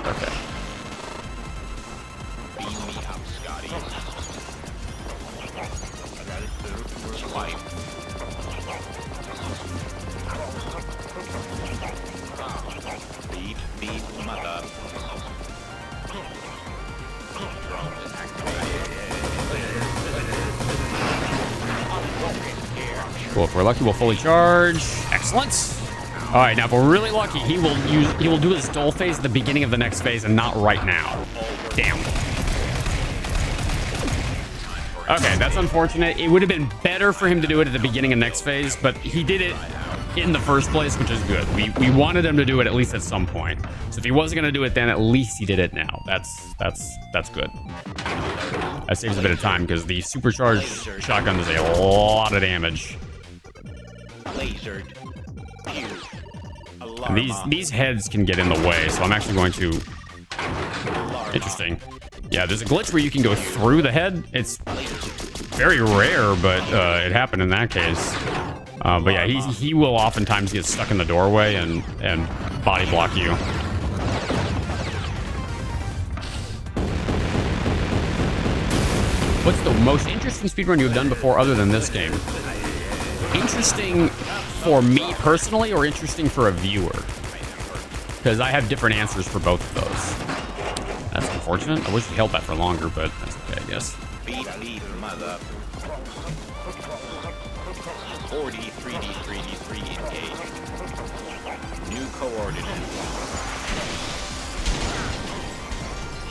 Okay. Beam me up, Scotty. Swipe. Beat, mother. Drone is activated. Cool. If we're lucky, we'll fully charge. Excellent. All right, now if we're really lucky, he will do his dull phase at the beginning of the next phase and not right now. Damn. Okay, that's unfortunate. It would have been better for him to do it at the beginning of next phase, but he did it in the first place, which is good. We wanted him to do it at least at some point. So if he wasn't going to do it then, at least he did it now. That's good. That saves a bit of time because the supercharged shotgun does a lot of damage. Lasered. And these heads can get in the way, so I'm actually going to... Interesting. Yeah, there's a glitch where you can go through the head. It's very rare, but it happened in that case. But yeah, he will oftentimes get stuck in the doorway and body block you. What's the most interesting speedrun you've done before other than this game? Interesting for me personally or interesting for a viewer? Because I have different answers for both of those. That's unfortunate. I wish we held that for longer, but that's okay, I guess. Beat, mother. 4D, 3D, 3D, 3D engage. New coordinates.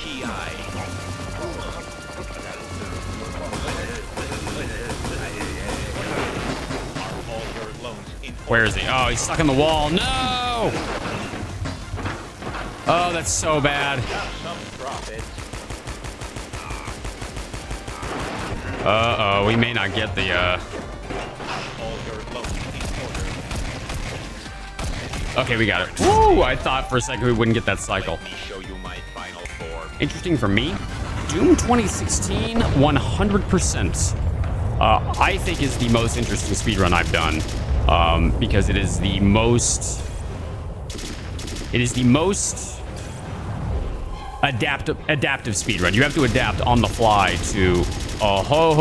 Key eye. Where is he? Oh, he's stuck in the wall. No! Oh, that's so bad. Uh-oh, we may not get the, Okay, we got it. Woo! I thought for a second we wouldn't get that cycle. Interesting for me. Doom 2016, 100%. I think is the most interesting speedrun I've done. Because it is the most adaptive speedrun. You have to adapt on the fly to a whole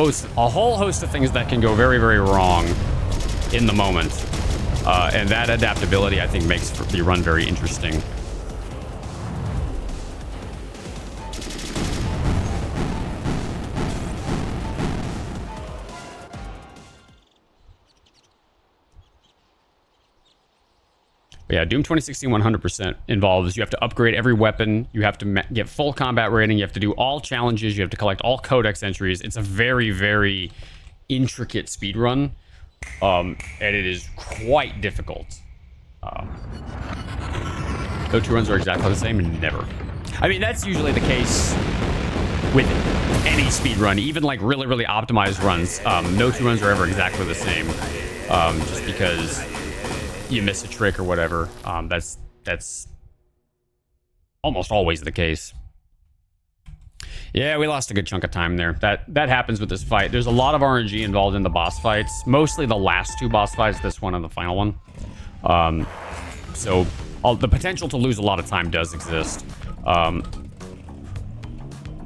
host of things that can go very, very wrong in the moment. And that adaptability, I think, makes the run very interesting. But yeah, Doom 2016 100% involves you have to upgrade every weapon, you have to get full combat rating, you have to do all challenges, you have to collect all codex entries. It's a very, very intricate speedrun, and it is quite difficult. No two runs are exactly the same, never. I mean, that's usually the case with any speedrun, even like really, really optimized runs. No two runs are ever exactly the same, just because you miss a trick or whatever. That's almost always the case. Yeah, we lost a good chunk of time there. That happens with this fight. There's a lot of RNG involved in the boss fights, mostly the last two boss fights, this one and the final one. So the potential to lose a lot of time does exist.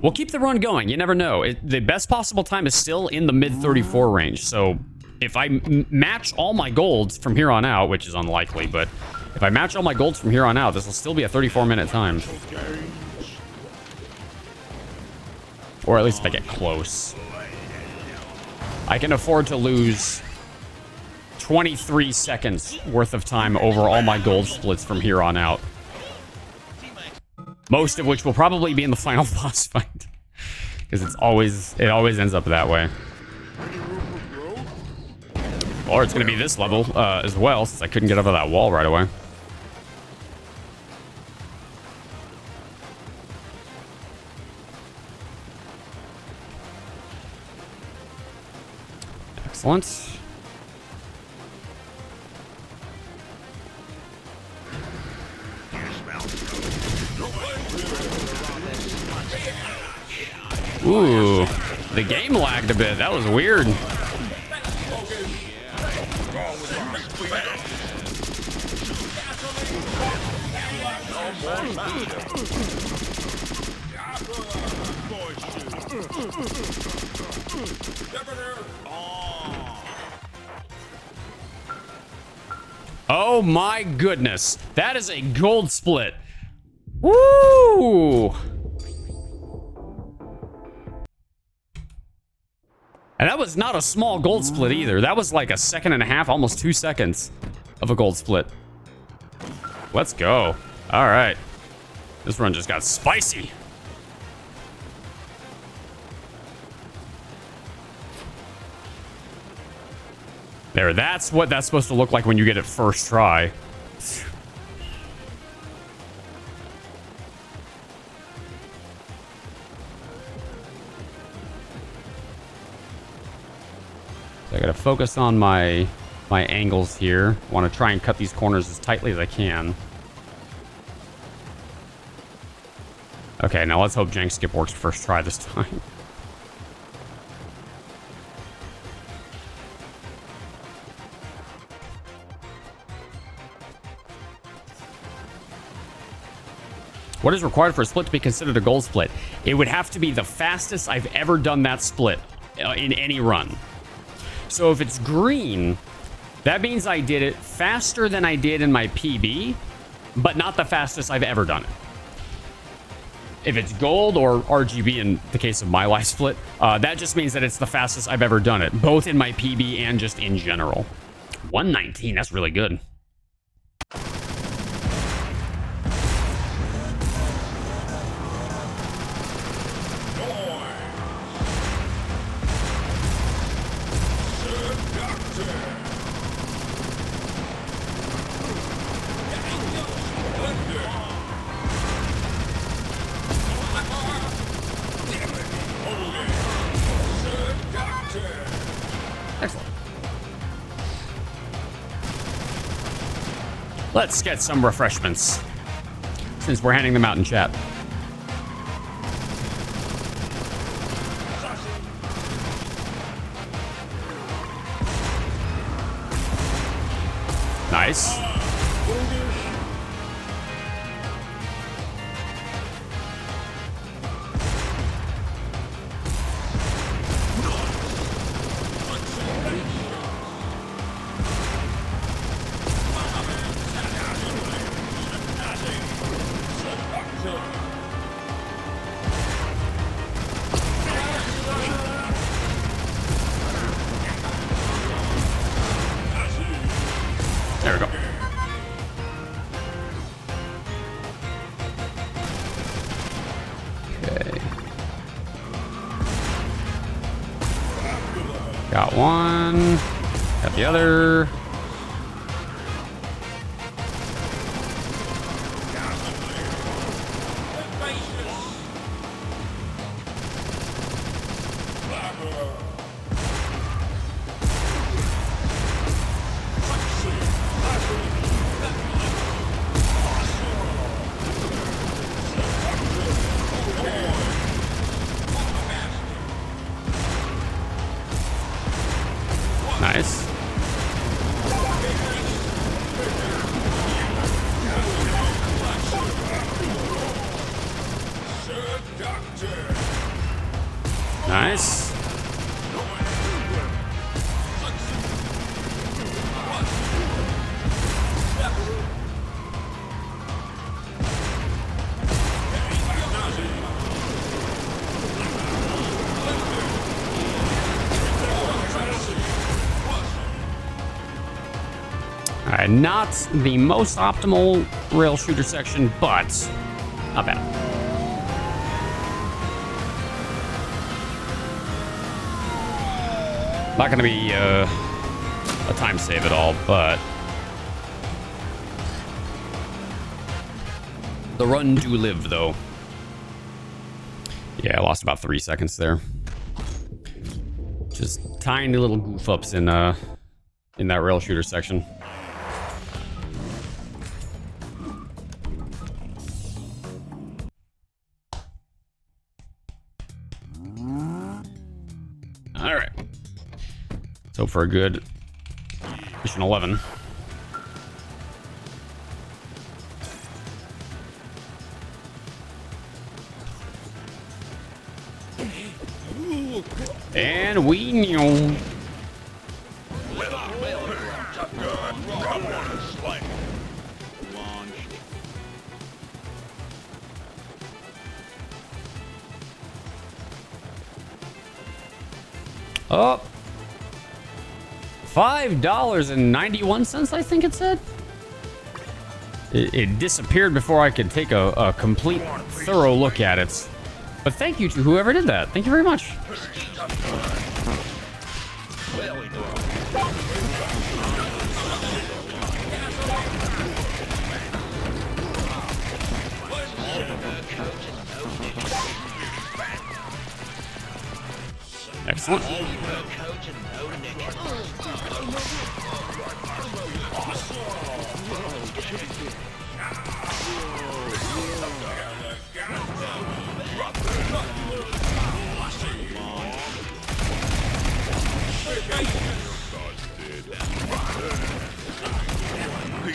We'll keep the run going. You never know. The best possible time is still in the mid 34 range. So if I match all my golds from here on out, which is unlikely, but if I match all my golds from here on out, this will still be a 34-minute time. Or at least if I get close. I can afford to lose 23 seconds worth of time over all my gold splits from here on out. Most of which will probably be in the final boss fight. Because it always ends up that way. Or it's going to be this level as well, since I couldn't get over that wall right away. Excellent. Ooh, the game lagged a bit. That was weird. Oh my goodness. That is a gold split. Woo! And that was not a small gold split either. That was like a second and a half, almost 2 seconds of a gold split. Let's go. All right. This run just got spicy. There, that's what that's supposed to look like when you get it first try. I gotta focus on my angles here. I want to try and cut these corners as tightly as I can. Okay, now let's hope jank skip works first try this time. What is required for a split to be considered a gold split? It would have to be the fastest I've ever done that split in any run. So if it's green, that means I did it faster than I did in my PB, but not the fastest I've ever done it. If it's gold or RGB in the case of my life split, that just means that it's the fastest I've ever done it, both in my PB and just in general. 119, that's really good. Let's get some refreshments, since we're handing them out in chat. Nice. Got one. Got the other. Nice. Nice. All right, not the most optimal rail shooter section, but not bad. Not going to be a time save at all, but the run do live, though. Yeah, I lost about 3 seconds there. Just tiny little goof ups in that rail shooter section. All right. Let's hope for a good mission 11. And we knew. Oh, $5.91, I think it said. It disappeared before I could take a complete, thorough look at it. But thank you to whoever did that. Thank you very much. Excellent.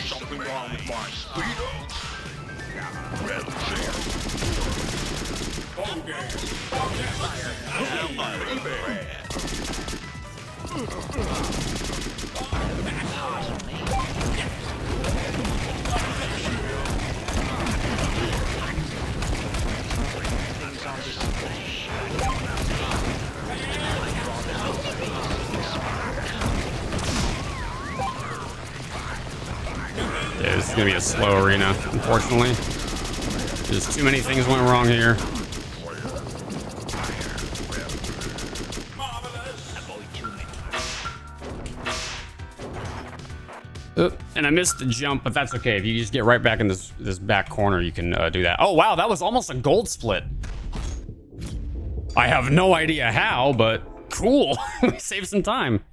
Something wrong with my speedo? Yeah, this is gonna be a slow arena, unfortunately. Just too many things went wrong here. And I missed the jump, but that's okay. If you just get right back in this back corner, you can do that. Oh, wow, that was almost a gold split. I have no idea how, but cool. We saved some time.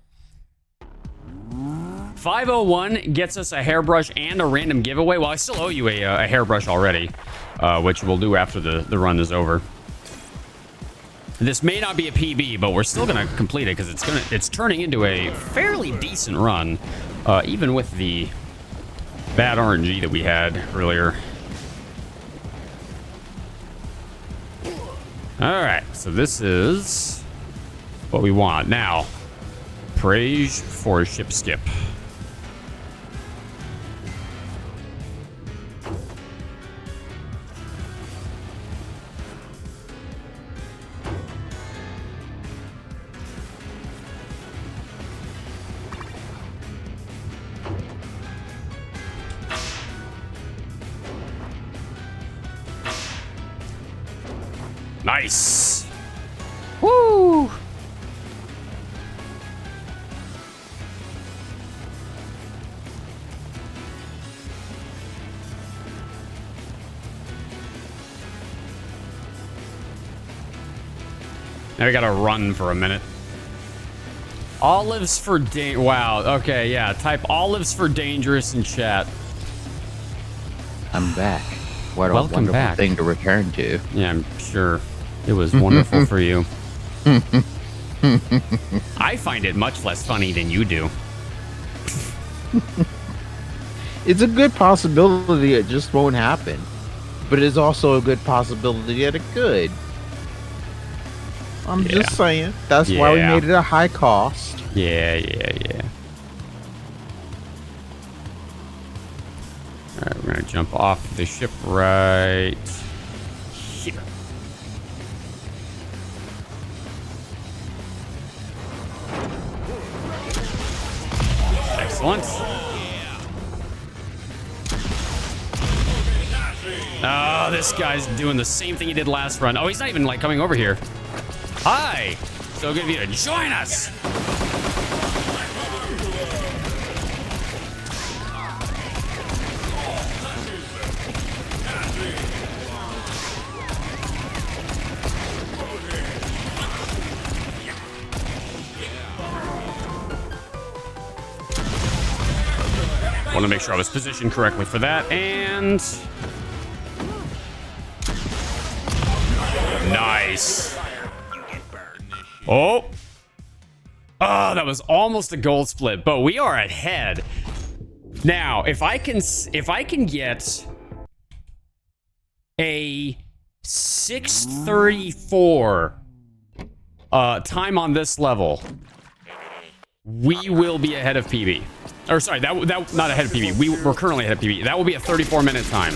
501 gets us a hairbrush and a random giveaway. Well, I still owe you a hairbrush already, which we'll do after the run is over. This may not be a PB, but we're still gonna complete it because it's turning into a fairly decent run, even with the bad RNG that we had earlier. All right, so this is what we want now. Praise for a ship skip. Nice. Woo! Now we gotta run for a minute. Olives for wow. Okay, yeah. Type olives for dangerous in chat. I'm back. What a Welcome wonderful back. thing to return to. Yeah, I'm sure it was wonderful for you. I find it much less funny than you do. It's a good possibility it just won't happen, but it is also a good possibility that it could. I'm just saying. That's why we made it a high cost. Yeah. All right, we're gonna jump off the ship right here. Excellent. Oh, this guy's doing the same thing he did last run. Oh, he's not even like coming over here. Hi. So good of you to join us. Want to make sure I was positioned correctly for that, and nice. Oh, that was almost a gold split, but we are ahead now. If I can get a 6:34 time on this level, we will be ahead of PB. Or sorry, that not ahead of PB. We're currently ahead of PB. That will be a 34-minute time.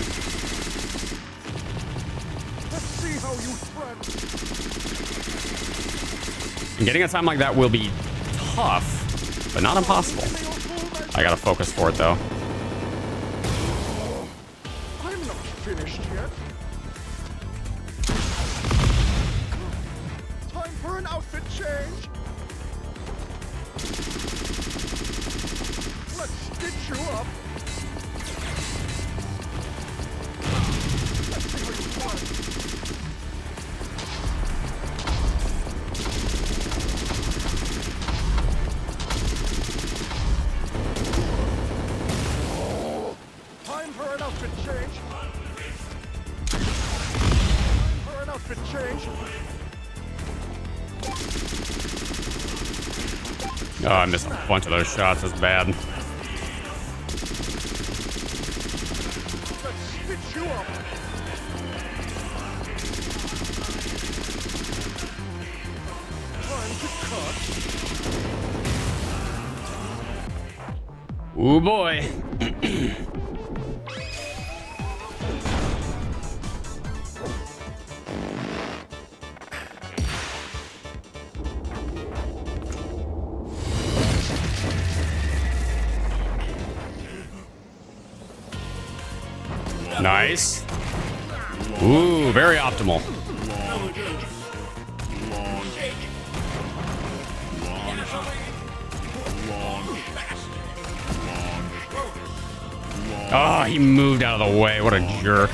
Let's see how you spread. And getting a time like that will be tough, but not impossible. I gotta focus for it though. I'm not finished yet. Time for an outfit change. Let's stitch you up. Let's see how you run. Time for an outfit change. Time for an outfit change. Oh, I missed a bunch of those shots. That's bad. Let's stitch you up. Time to cut. Ooh boy. Nice. Ooh, very optimal. Oh, he moved out of the way. What a jerk.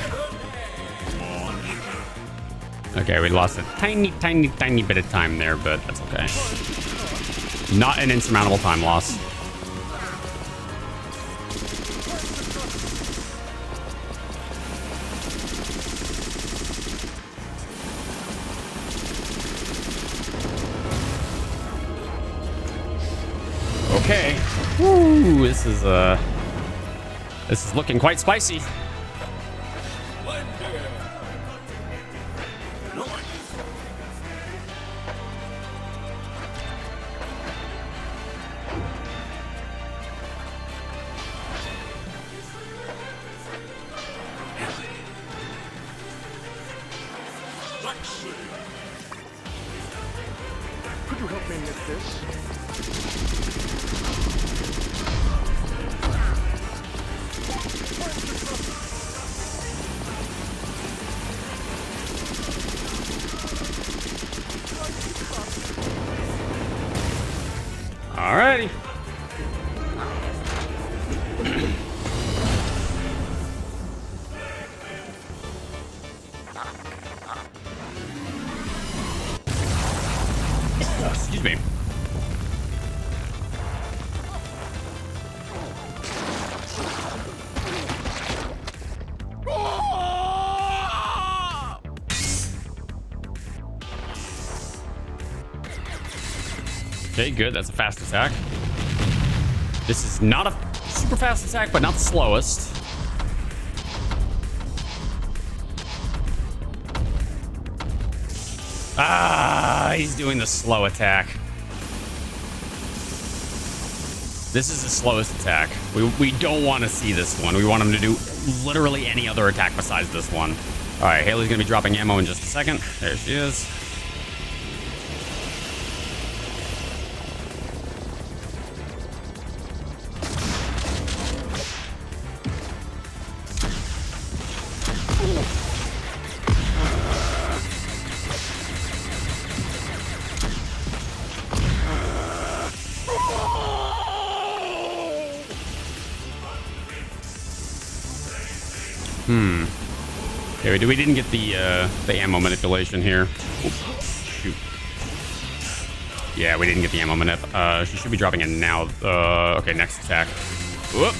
Okay, we lost a tiny bit of time there, but that's okay. Not an insurmountable time loss. Okay. Woo, this is looking quite spicy. Could you help me knit this? Alrighty. Excuse me. Okay, good. That's a fast attack. This is not a super fast attack, but not the slowest. Ah, he's doing the slow attack. This is the slowest attack. We don't want to see this one. We want him to do literally any other attack besides this one. All right, Haley's going to be dropping ammo in just a second. There she is. Okay, we didn't get the ammo manipulation here. Oops, shoot. Yeah, we didn't get the ammo manip. She should be dropping it now. Okay, next attack. Whoop.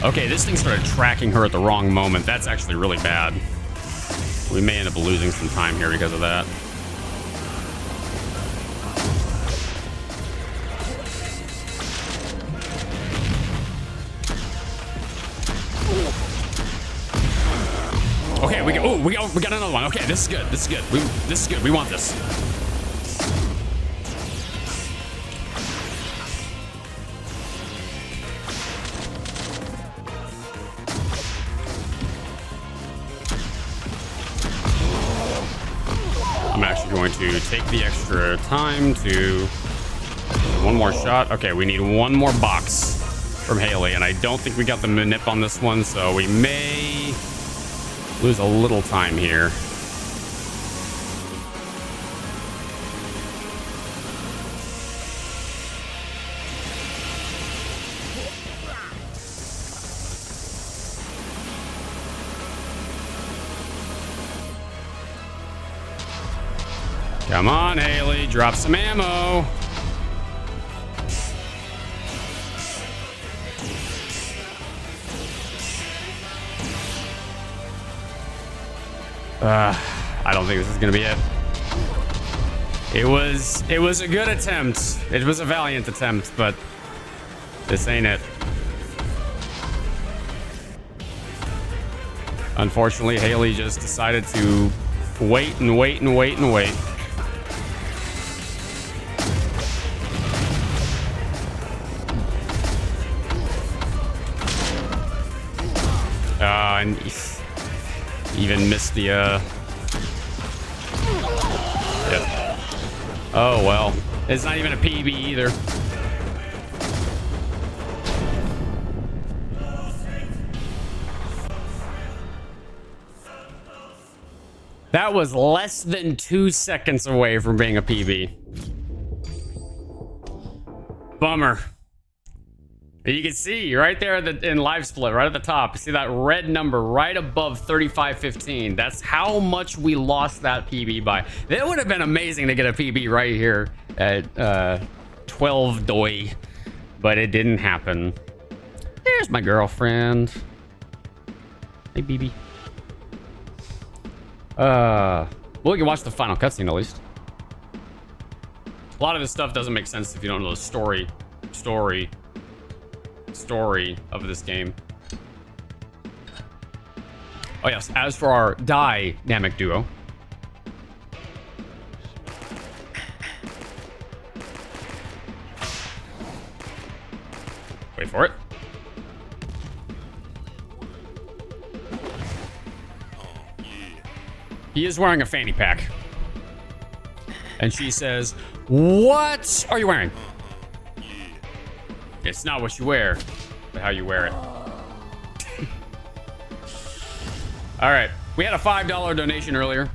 Okay, this thing started tracking her at the wrong moment. That's actually really bad. We may end up losing some time here because of that. Okay, we got another one. Okay, this is good. This is good. This is good. We want this. I'm actually going to take the extra time to one more shot. Okay, we need one more box from Haley, and I don't think we got the manip on this one, so we may lose a little time here. Come on, Haley, drop some ammo. I don't think this is gonna be it. It was a good attempt. It was a valiant attempt, but this ain't it. Unfortunately, Haley just decided to wait and wait and wait and wait. And even missed the Yep. Oh well, it's not even a PB either. That was less than 2 seconds away from being a PB. Bummer. You can see right there in live split, right at the top. See that red number right above 3515. That's how much we lost that PB by. It would have been amazing to get a PB right here at 12 doi, but it didn't happen. There's my girlfriend. Hey, BB. Well, we can watch the final cutscene at least. A lot of this stuff doesn't make sense if you don't know the story of this game. Oh yes, as for our dynamic duo, wait for it. He is wearing a fanny pack, and she says, "What are you wearing?" It's not what you wear, but how you wear it. All right, we had a $5 donation earlier,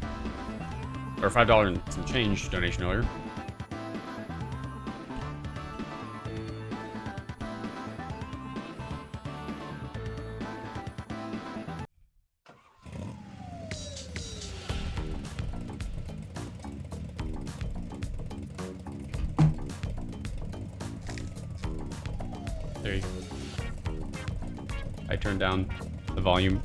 or $5 and some change donation earlier. There you go. I turned down the volume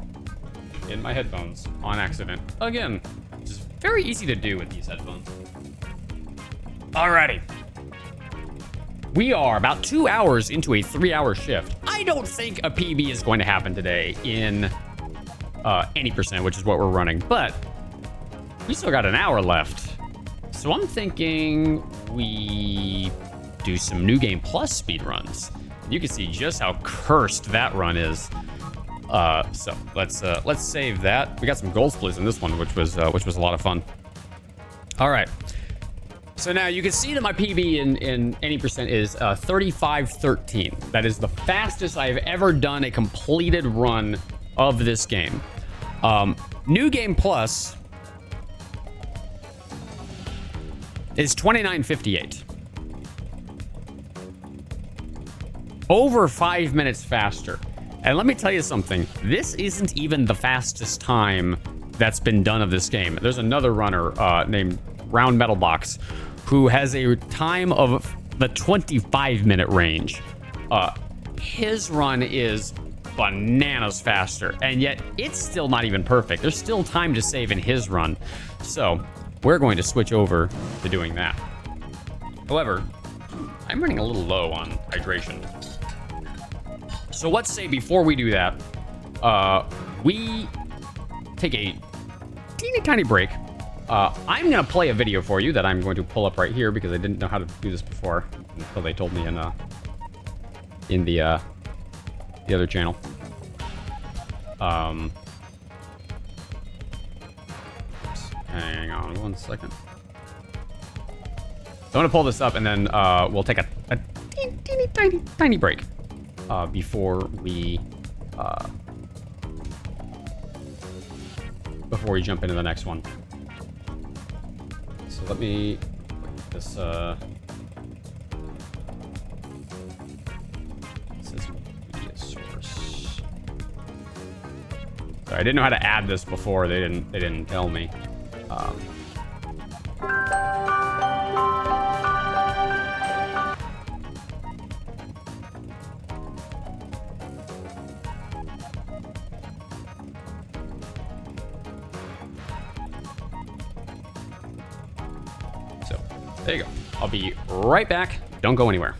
in my headphones on accident. Again, which is very easy to do with these headphones. Alrighty. We are about 2 hours into a 3-hour shift. I don't think a PB is going to happen today in any percent, which is what we're running, but we still got an hour left. So I'm thinking we do some New Game Plus speed runs. You can see just how cursed that run is. So let's save that. We got some gold splits in this one, which was a lot of fun. All right. So now you can see that my PB in any percent is 35:13. That is the fastest I've ever done a completed run of this game. New Game Plus is 29:58. Over 5 minutes faster. And let me tell you something. This isn't even the fastest time that's been done of this game. There's another runner named Round Metal Box who has a time of the 25-minute range. His run is bananas faster, and yet it's still not even perfect. There's still time to save in his run. So we're going to switch over to doing that. However, I'm running a little low on hydration. So let's say before we do that, we take a teeny tiny break. I'm going to play a video for you that I'm going to pull up right here because I didn't know how to do this before until they told me in the other channel. Hang on one second. So I'm going to pull this up and then we'll take a teeny tiny break before we jump into the next one. So let me put this says media source. So I didn't know how to add this before. They didn't tell me. There you go. I'll be right back. Don't go anywhere.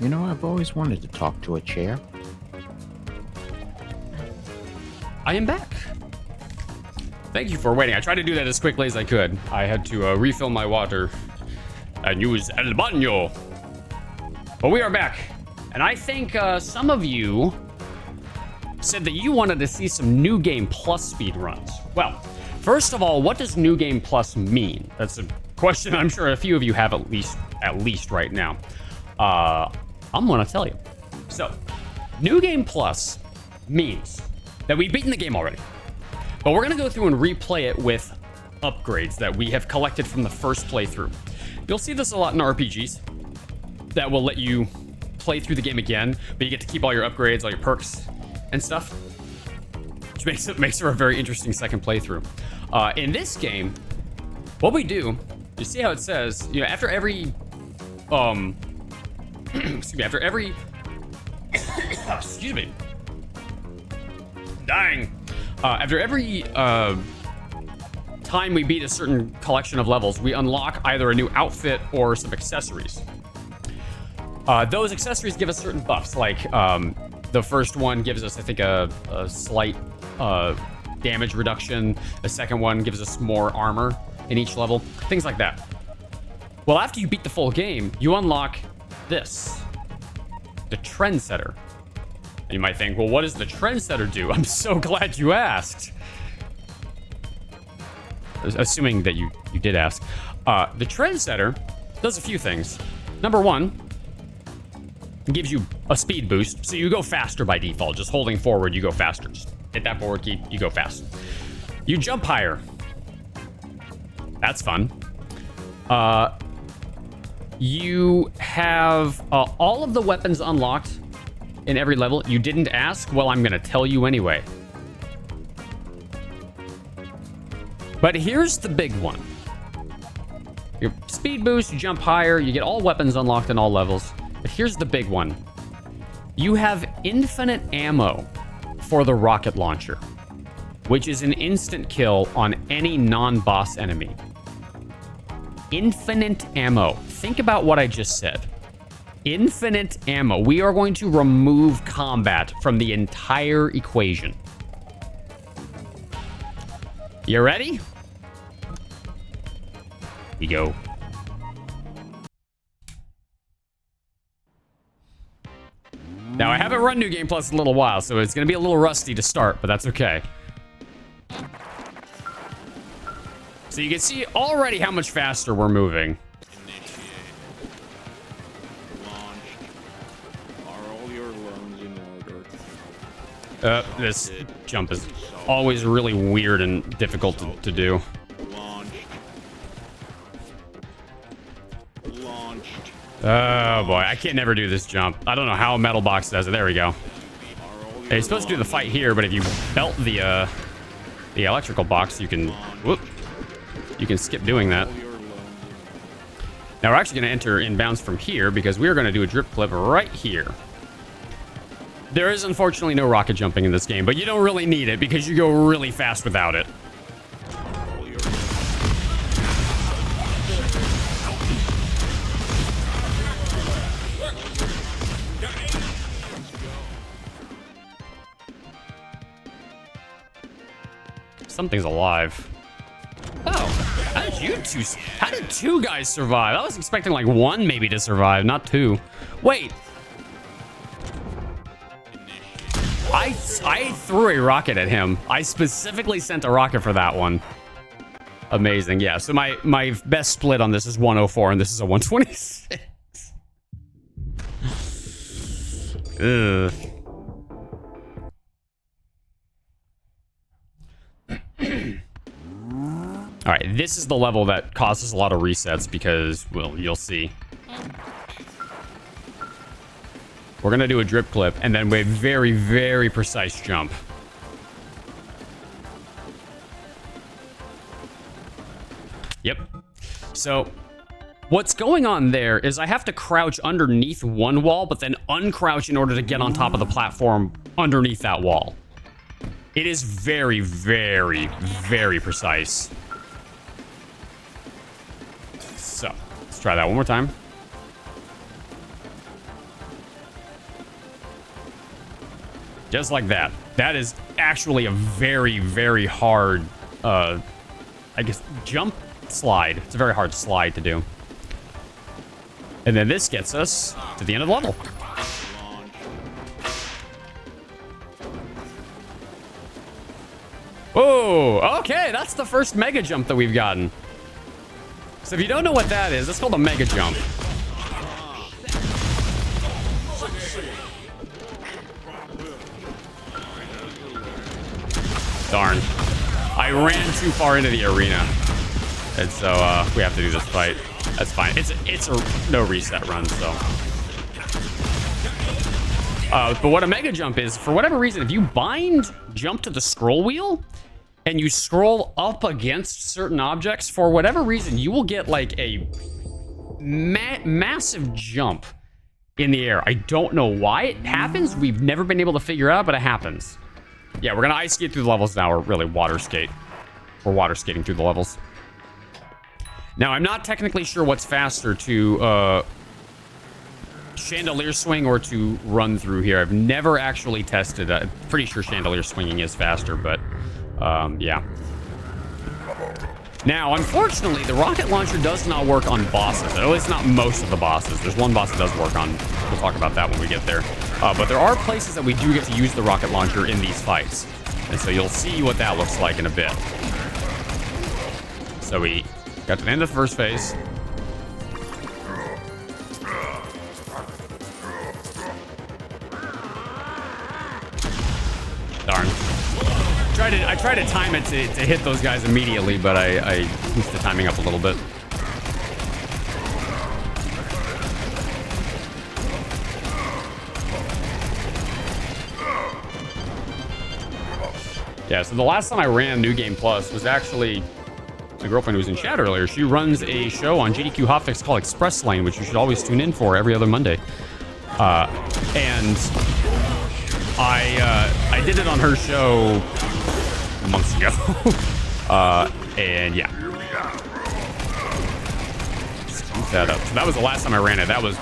You know, I've always wanted to talk to a chair. I am back. Thank you for waiting. I tried to do that as quickly as I could. I had to refill my water and use el baño. But we are back. And I think some of you said that you wanted to see some New Game Plus speed runs. Well, first of all, what does New Game Plus mean? That's a question I'm sure a few of you have at least right now. I'm gonna tell you. So, New Game Plus means that we've beaten the game already. But we're going to go through and replay it with upgrades that we have collected from the first playthrough. You'll see this a lot in RPGs that will let you play through the game again, but you get to keep all your upgrades, all your perks and stuff, which makes it a very interesting second playthrough. In this game, what we do, you see how it says, you know, after every excuse me, after every excuse me, dying. After every time we beat a certain collection of levels, we unlock either a new outfit or some accessories. Those accessories give us certain buffs, like the first one gives us, I think, a slight damage reduction. The second one gives us more armor in each level, things like that. Well, after you beat the full game, you unlock this, the Trendsetter. And you might think, well, what does the Trendsetter do? I'm so glad you asked. Assuming that you did ask. The Trendsetter does a few things. Number one, it gives you a speed boost, so you go faster by default. Just holding forward, you go faster. Just hit that forward key, you go fast. You jump higher. That's fun. You have all of the weapons unlocked in every level. You didn't ask? Well, I'm gonna tell you anyway. But here's the big one. Your speed boost, you jump higher, you get all weapons unlocked in all levels. But here's the big one. You have infinite ammo for the rocket launcher, which is an instant kill on any non-boss enemy. Infinite ammo. Think about what I just said. Infinite ammo. We are going to remove combat from the entire equation. You ready? Here we go. Now, I haven't run New Game Plus in a little while, so it's going to be a little rusty to start, but that's okay. So you can see already how much faster we're moving. This jump is always really weird and difficult to do. Oh boy, I can't never do this jump. I don't know how Metal Box does it. There we go. Hey, you're supposed to do the fight here, but if you belt the electrical box, you can skip doing that. Now we're actually going to enter inbounds from here because we are going to do a drip clip right here. There is unfortunately no rocket jumping in this game, but you don't really need it because you go really fast without it. Something's alive. Oh, how did two guys survive? I was expecting like one maybe to survive, not two. Wait. I threw a rocket at him. I specifically sent a rocket for that one. Amazing. Yeah, so my best split on this is 104 and this is a 126. Ugh. All right, this is the level that causes a lot of resets because, well, you'll see. We're gonna do a drip clip and then a very, very precise jump. Yep. So what's going on there is I have to crouch underneath one wall, but then uncrouch in order to get on top of the platform underneath that wall. It is very, very, very precise. So let's try that one more time. Just like that. That is actually a very, very hard, I guess, jump slide. It's a very hard slide to do. And then this gets us to the end of the level. Oh, okay. That's the first mega jump that we've gotten. So if you don't know what that is, that's called a mega jump. Darn. I ran too far into the arena, and so we have to do this fight. That's fine. It's a no reset run, so. But what a mega jump is, for whatever reason, if you bind jump to the scroll wheel and you scroll up against certain objects, for whatever reason, you will get like a massive jump in the air. I don't know why it happens. We've never been able to figure out, but it happens. Yeah, we're gonna ice skate through the levels now, or really water skate. We're water skating through the levels. Now, I'm not technically sure what's faster to chandelier swing or to run through here. I've never actually tested. I'm pretty sure chandelier swinging is faster, but yeah. Now, unfortunately, the rocket launcher does not work on bosses. At least not most of the bosses. There's one boss that does work on. We'll talk about that when we get there. But there are places that we do get to use the rocket launcher in these fights. And so you'll see what that looks like in a bit. So we got to the end of the first phase. Darn. I tried to time it to hit those guys immediately, but I goofed the timing up a little bit. Yeah, so the last time I ran New Game Plus was actually my girlfriend who was in chat earlier. She runs a show on GDQ Hotfix called Express Lane, which you should always tune in for every other Monday. And I did it on her show months ago. And yeah. Just keep that up. So that was the last time I ran it. That was...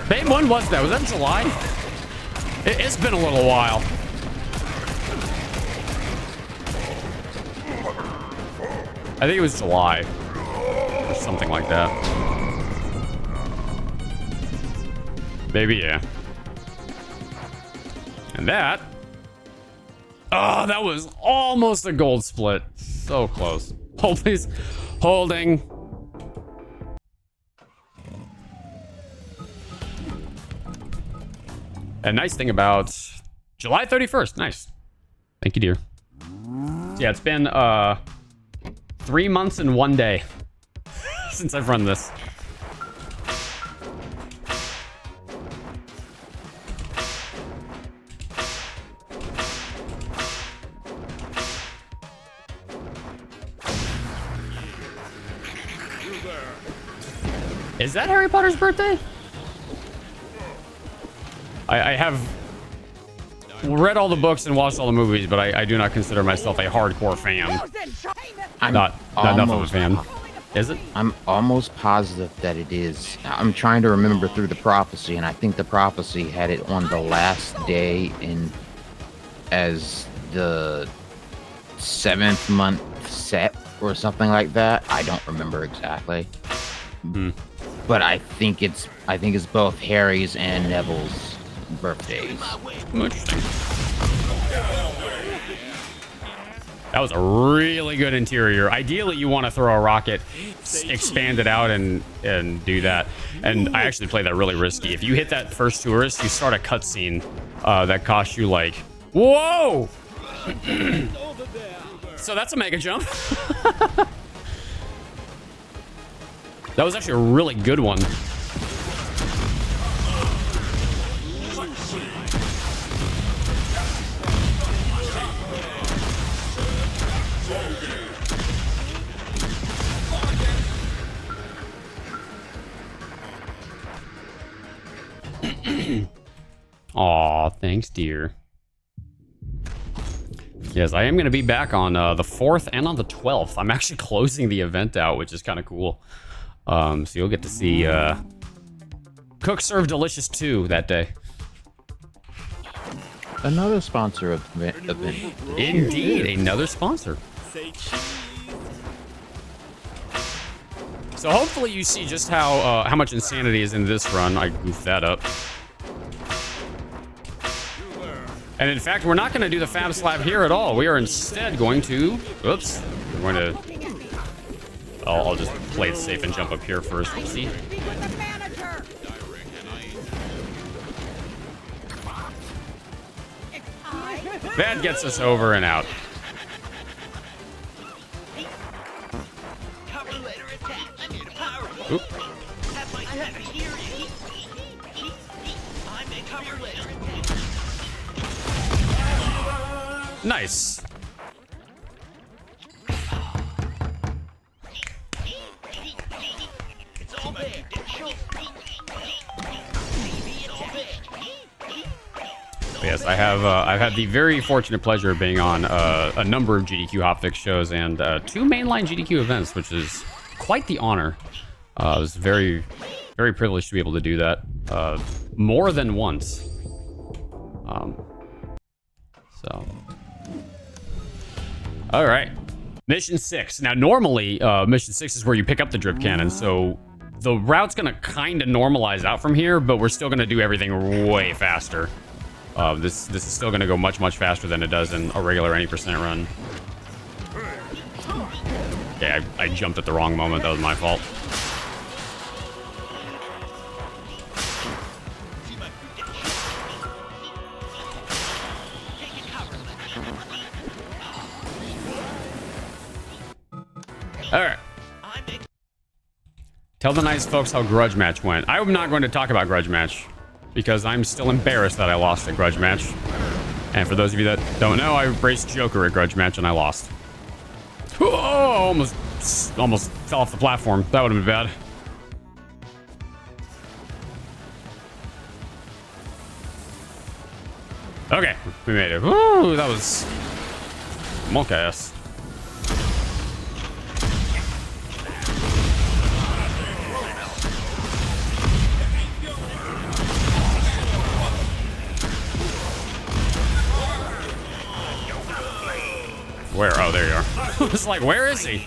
Babe, when was that? Was that in July? It's been a little while. I think it was July. Or something like that. Maybe, yeah. And that... Oh, that was almost a gold split. So close. Hold, please. Holding. A nice thing about July 31st. Nice. Thank you, dear. Yeah, it's been 3 months and 1 day since I've run this. Is that Harry Potter's birthday? I have read all the books and watched all the movies, but I do not consider myself a hardcore fan. I'm Not enough of a fan. Is it? I'm almost positive that it is. I'm trying to remember through the prophecy, and I think the prophecy had it on the last day in as the 7th month set or something like that. I don't remember exactly. But I think it's both Harry's and Neville's birthdays. Interesting. That was a really good interior. Ideally, you want to throw a rocket, expand it out, and do that. And I actually play that really risky. If you hit that first tourist, you start a cutscene that costs you like, whoa! So that's a mega jump. That was actually a really good one. Aw, thanks, dear. Yes, I am going to be back on the 4th and on the 12th. I'm actually closing the event out, which is kind of cool. So you'll get to see Cook Serve Delicious 2 that day. Another sponsor of the event. Indeed, another sponsor. So hopefully you see just how much insanity is in this run. I goofed that up. And in fact, we're not going to do the Fab Slap here at all. We are instead going to... Oops. We're going to... I'll just play it safe and jump up here first. We'll see. That gets us over and out. Oop. Nice. Yes, I've had the very fortunate pleasure of being on a number of GDQ hotfix shows and 2 mainline GDQ events, which is quite the honor. I was very, very privileged to be able to do that more than once. All right, mission 6. Now, normally, mission 6 is where you pick up the drip cannon, so the route's gonna kind of normalize out from here, but we're still gonna do everything way faster. This is still gonna go much faster than it does in a regular any percent run. Okay, I jumped at the wrong moment. That was my fault. All right. Tell the nice folks how Grudge Match went. I'm not going to talk about Grudge Match because I'm still embarrassed that I lost at Grudge Match. And for those of you that don't know, I raced Joker at Grudge Match and I lost. Oh, almost fell off the platform. That would have been bad. Okay, we made it. Ooh, that was monk-ass. Where? Oh, there you are. I was like, where is he?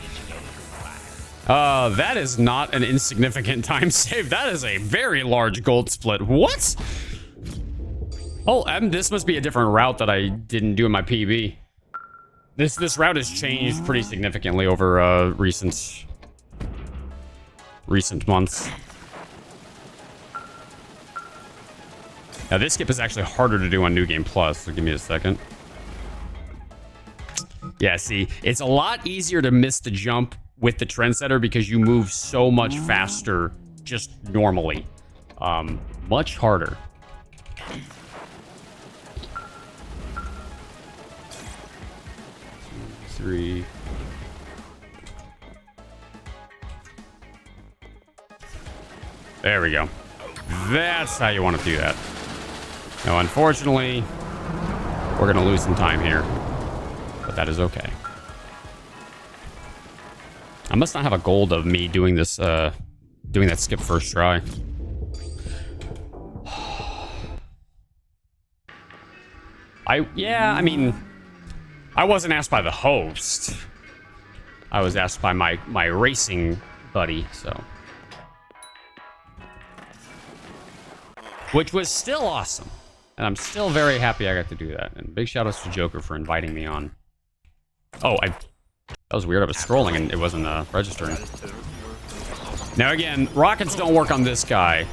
That is not an insignificant time save. That is a very large gold split. What? Oh, this must be a different route that I didn't do in my PB. This route has changed pretty significantly over recent months. Now this skip is actually harder to do on New Game Plus, so give me a second. Yeah, see, it's a lot easier to miss the jump with the Trendsetter because you move so much faster just normally. Much harder. Three. There we go. That's how you want to do that. Now, unfortunately, we're going to lose some time here. But that is okay. I must not have a gold of me doing this, doing that skip first try. I mean, I wasn't asked by the host. I was asked by my racing buddy, so. Which was still awesome. And I'm still very happy I got to do that. And big shout outs to Joker for inviting me on. Oh, that was weird. I was scrolling and it wasn't registering. Now again, rockets don't work on this guy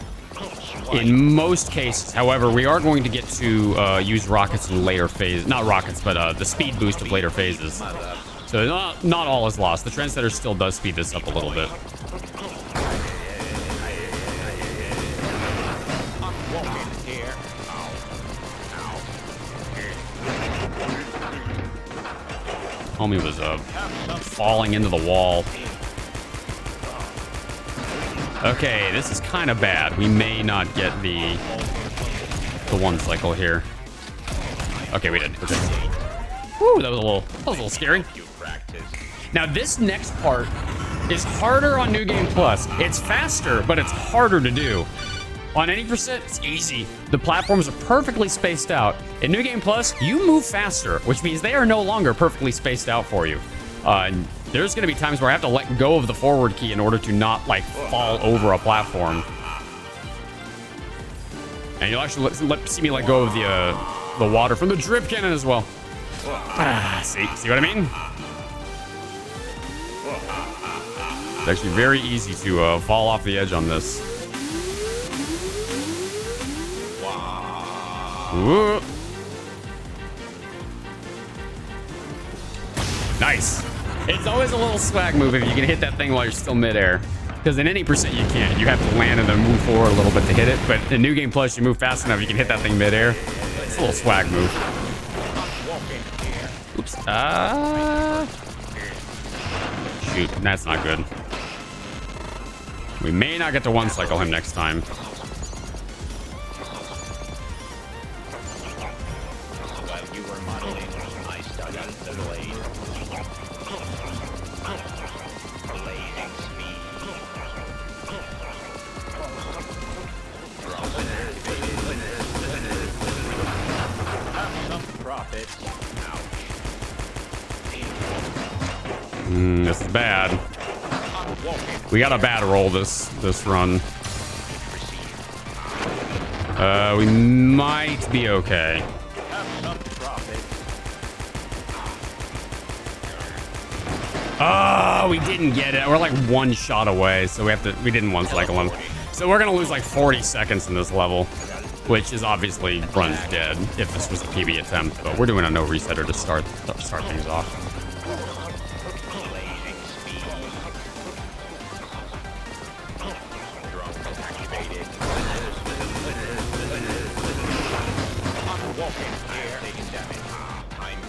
in most cases. However, we are going to get to use rockets in later phases. Not rockets, but the speed boost of later phases. So not all is lost. The Trendsetter still does speed this up a little bit. Homie was falling into the wall. Okay, this is kind of bad. We may not get the one cycle here. Okay, we did. We're good. Woo, that was a little scary. Now this next part is harder on New Game Plus. It's faster, but it's harder to do. On any percent, it's easy. The platforms are perfectly spaced out. In New Game Plus, you move faster, which means they are no longer perfectly spaced out for you. And there's going to be times where I have to let go of the forward key in order to not, like, fall over a platform. And you'll actually see me let go of the water from the drip cannon as well. See what I mean? It's actually very easy to fall off the edge on this. Ooh. Nice. It's always a little swag move if you can hit that thing while you're still midair. Because in any percent you can't. You have to land and then move forward a little bit to hit it. But in New Game Plus, you move fast enough, you can hit that thing midair. It's a little swag move. Oops. Shoot, that's not good. We may not get to one cycle him next time. While you were modeling, I studied the blade. Blazing speed. Have some profit. This is bad. We got a bad roll this run. We might be okay. Have some profit. Oh, we didn't get it. We're like one shot away, so we didn't one cycle him. So we're gonna lose like 40 seconds in this level, which is obviously runs dead if this was a PB attempt. But we're doing a no resetter to start things off. Blazing speed. Drone activated. Walking here. Taking damage.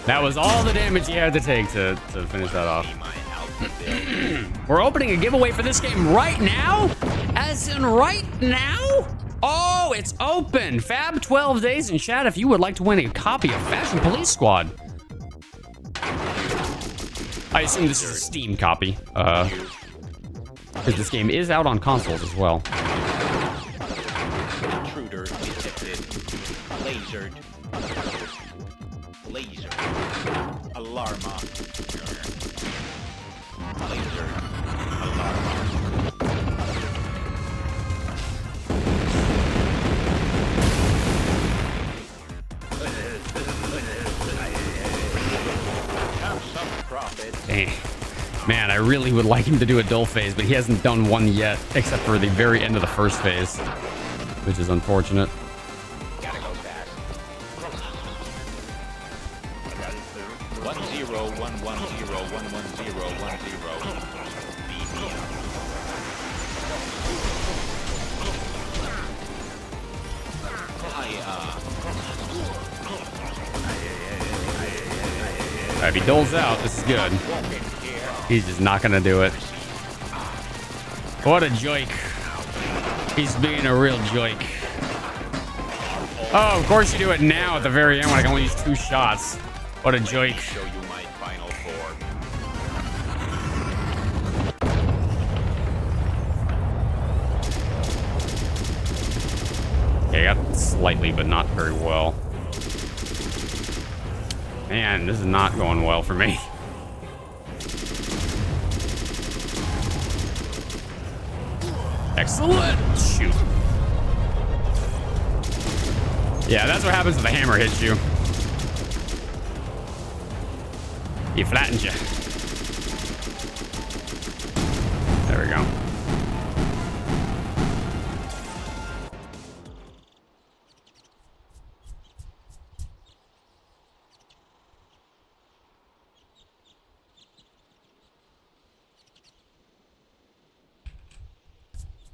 That was all the damage he had to take to finish that off. My alpha build. We're opening a giveaway for this game right now? As in right now? Oh, it's open. Fab 12 days in chat if you would like to win a copy of Fashion Police Squad. I assume this is a Steam copy. Because this game is out on consoles as well. Intruder detected. Lasered. Laser. Alarma. Laser. Alarma. Have some profit. Dang. Man, I really would like him to do a dull phase, but he hasn't done one yet, except for the very end of the first phase, which is unfortunate. Gotta go fast. 1-0-1-1-0-1-1-0-1-1-0. Beat me up. If he doles out, this is good. He's just not gonna do it. What a joke. He's being a real joke. Oh, of course you do it now at the very end when I can only use 2 shots. What a joke. Show you my final form. Okay, got slightly, but not very well. Man, this is not going well for me. Excellent. Shoot. Yeah, that's what happens if the hammer hits you. He flattens you. There we go.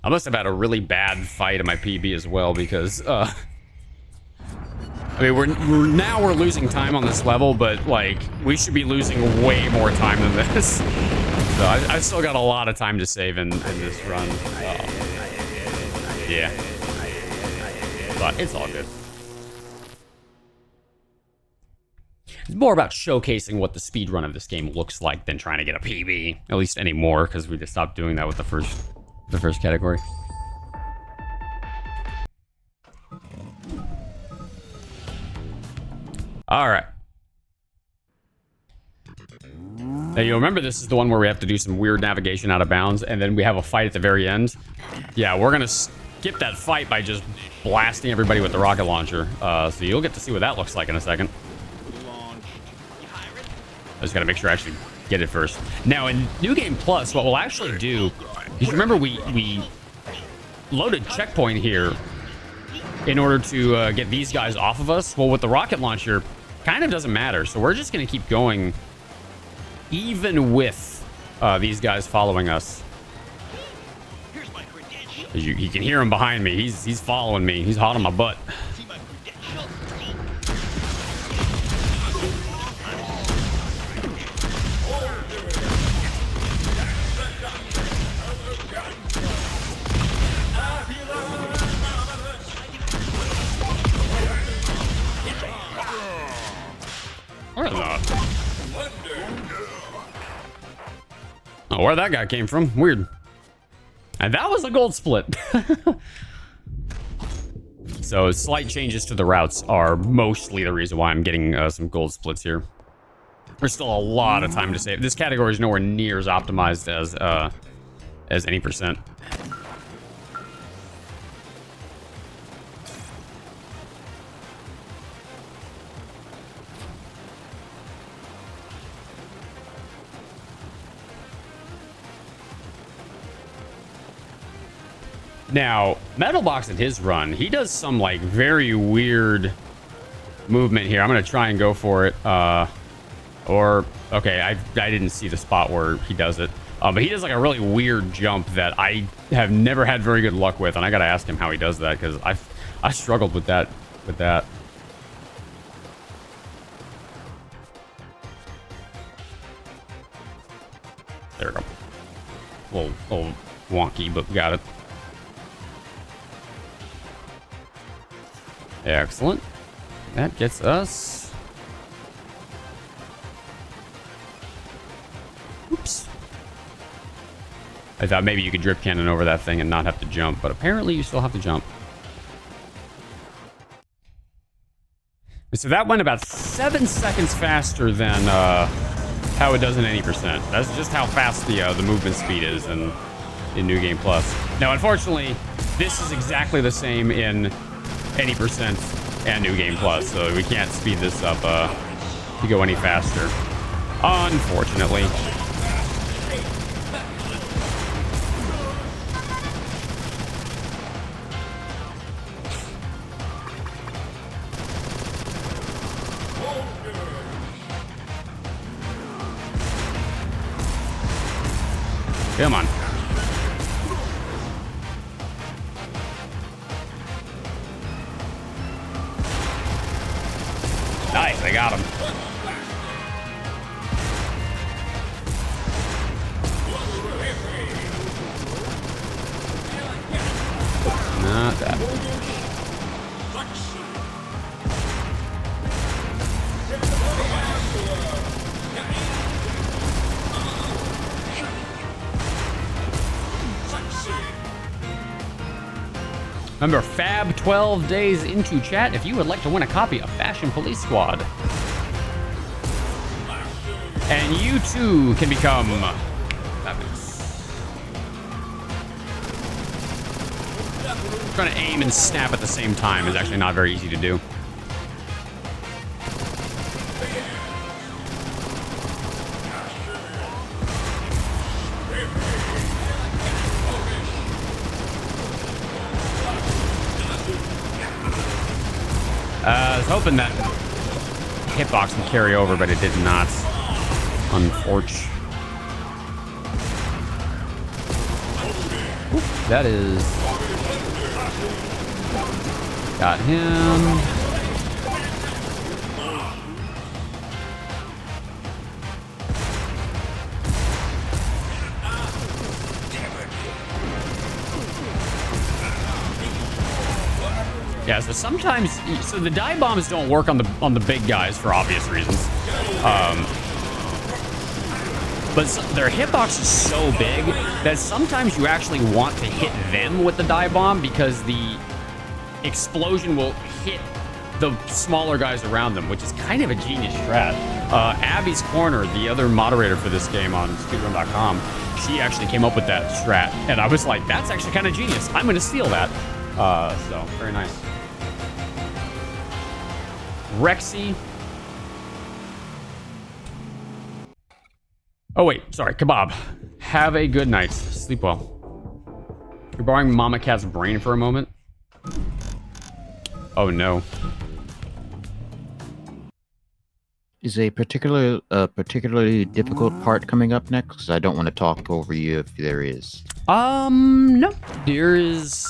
I must have had a really bad fight in my PB as well because, I mean, we're losing time on this level, but like we should be losing way more time than this. So I've still got a lot of time to save in this run. Yeah, but it's all good. It's more about showcasing what the speed run of this game looks like than trying to get a PB, at least anymore, because we just stopped doing that with the first category. All right. Now you remember this is the one where we have to do some weird navigation out of bounds, and then we have a fight at the very end. Yeah, we're gonna skip that fight by just blasting everybody with the rocket launcher. So you'll get to see what that looks like in a second. I just gotta make sure I actually get it first. Now in New Game Plus, what we'll actually do is, remember we loaded checkpoint here in order to get these guys off of us. Well, with the rocket launcher, kind of doesn't matter. So we're just gonna keep going even with these guys following us. You can hear him behind me. He's following me. He's hot on my butt. Oh, where that guy came from? Weird. And that was a gold split. So slight changes to the routes are mostly the reason why I'm getting some gold splits here. There's still a lot of time to save. This category is nowhere near as optimized as any percent. Now, Metalbox in his run, he does some like very weird movement here. I'm gonna try and go for it. Okay, I didn't see the spot where he does it. But he does like a really weird jump that I have never had very good luck with, and I gotta ask him how he does that because I struggled with that. There we go. A little wonky, but we got it. Excellent. That gets us. Oops. I thought maybe you could drip cannon over that thing and not have to jump, but apparently you still have to jump. So that went about 7 seconds faster than how it does in any percent. That's just how fast the movement speed is in New Game Plus. Now, unfortunately, this is exactly the same in any percent and New Game Plus, so we can't speed this up to go any faster, unfortunately. Come on. Nice, I got him. Not that. Remember, Fab 12 days into chat if you would like to win a copy of Fashion Police Squad. And you too can become fabulous. Trying to aim and snap at the same time is actually not very easy to do. I was hoping that hitbox would carry over, but it did not. Unfortunate. That is... Got him. Yeah, so sometimes, so the dive bombs don't work on the big guys for obvious reasons. But their hitbox is so big that sometimes you actually want to hit them with the dive bomb because the explosion will hit the smaller guys around them, which is kind of a genius strat. Abby's Corner, the other moderator for this game on speedrun.com, she actually came up with that strat, and I was like, that's actually kind of genius. I'm going to steal that. So, very nice. Rexy. Oh, wait. Sorry. Kebab. Have a good night. Sleep well. You're borrowing Mama Cat's brain for a moment? Oh, no. Is a particularly difficult part coming up next? 'Cause I don't want to talk over you if there is. No, there is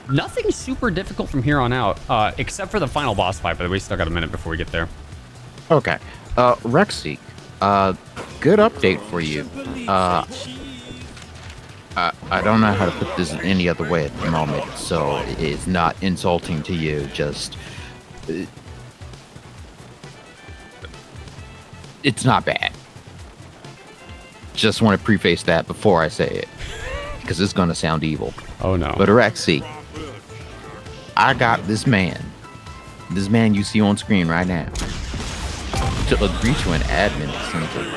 nothing super difficult from here on out, except for the final boss fight. But we still got a minute before we get there. Okay. Rexy, good update for you. I don't know how to put this in any other way at the moment, so it's not insulting to you. Just, it's not bad. Just want to preface that before I say it, because it's gonna sound evil. Oh no. But Rexy, I got this man you see on screen right now, to agree to an admin incentive.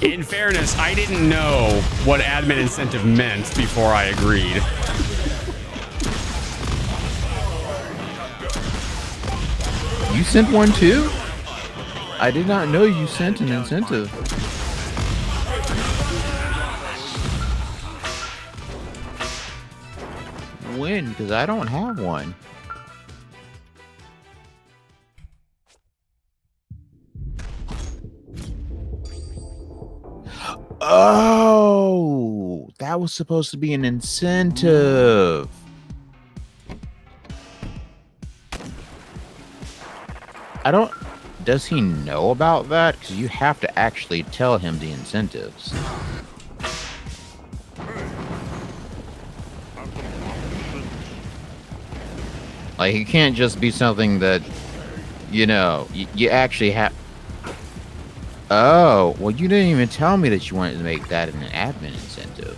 In fairness, I didn't know what admin incentive meant before I agreed. You sent one too? I did not know you sent an incentive. When? Because I don't have one. Oh, that was supposed to be an incentive. I don't... Does he know about that? Because you have to actually tell him the incentives. Like, it can't just be something that, you know, you actually have... Oh, well, you didn't even tell me that you wanted to make that an admin incentive.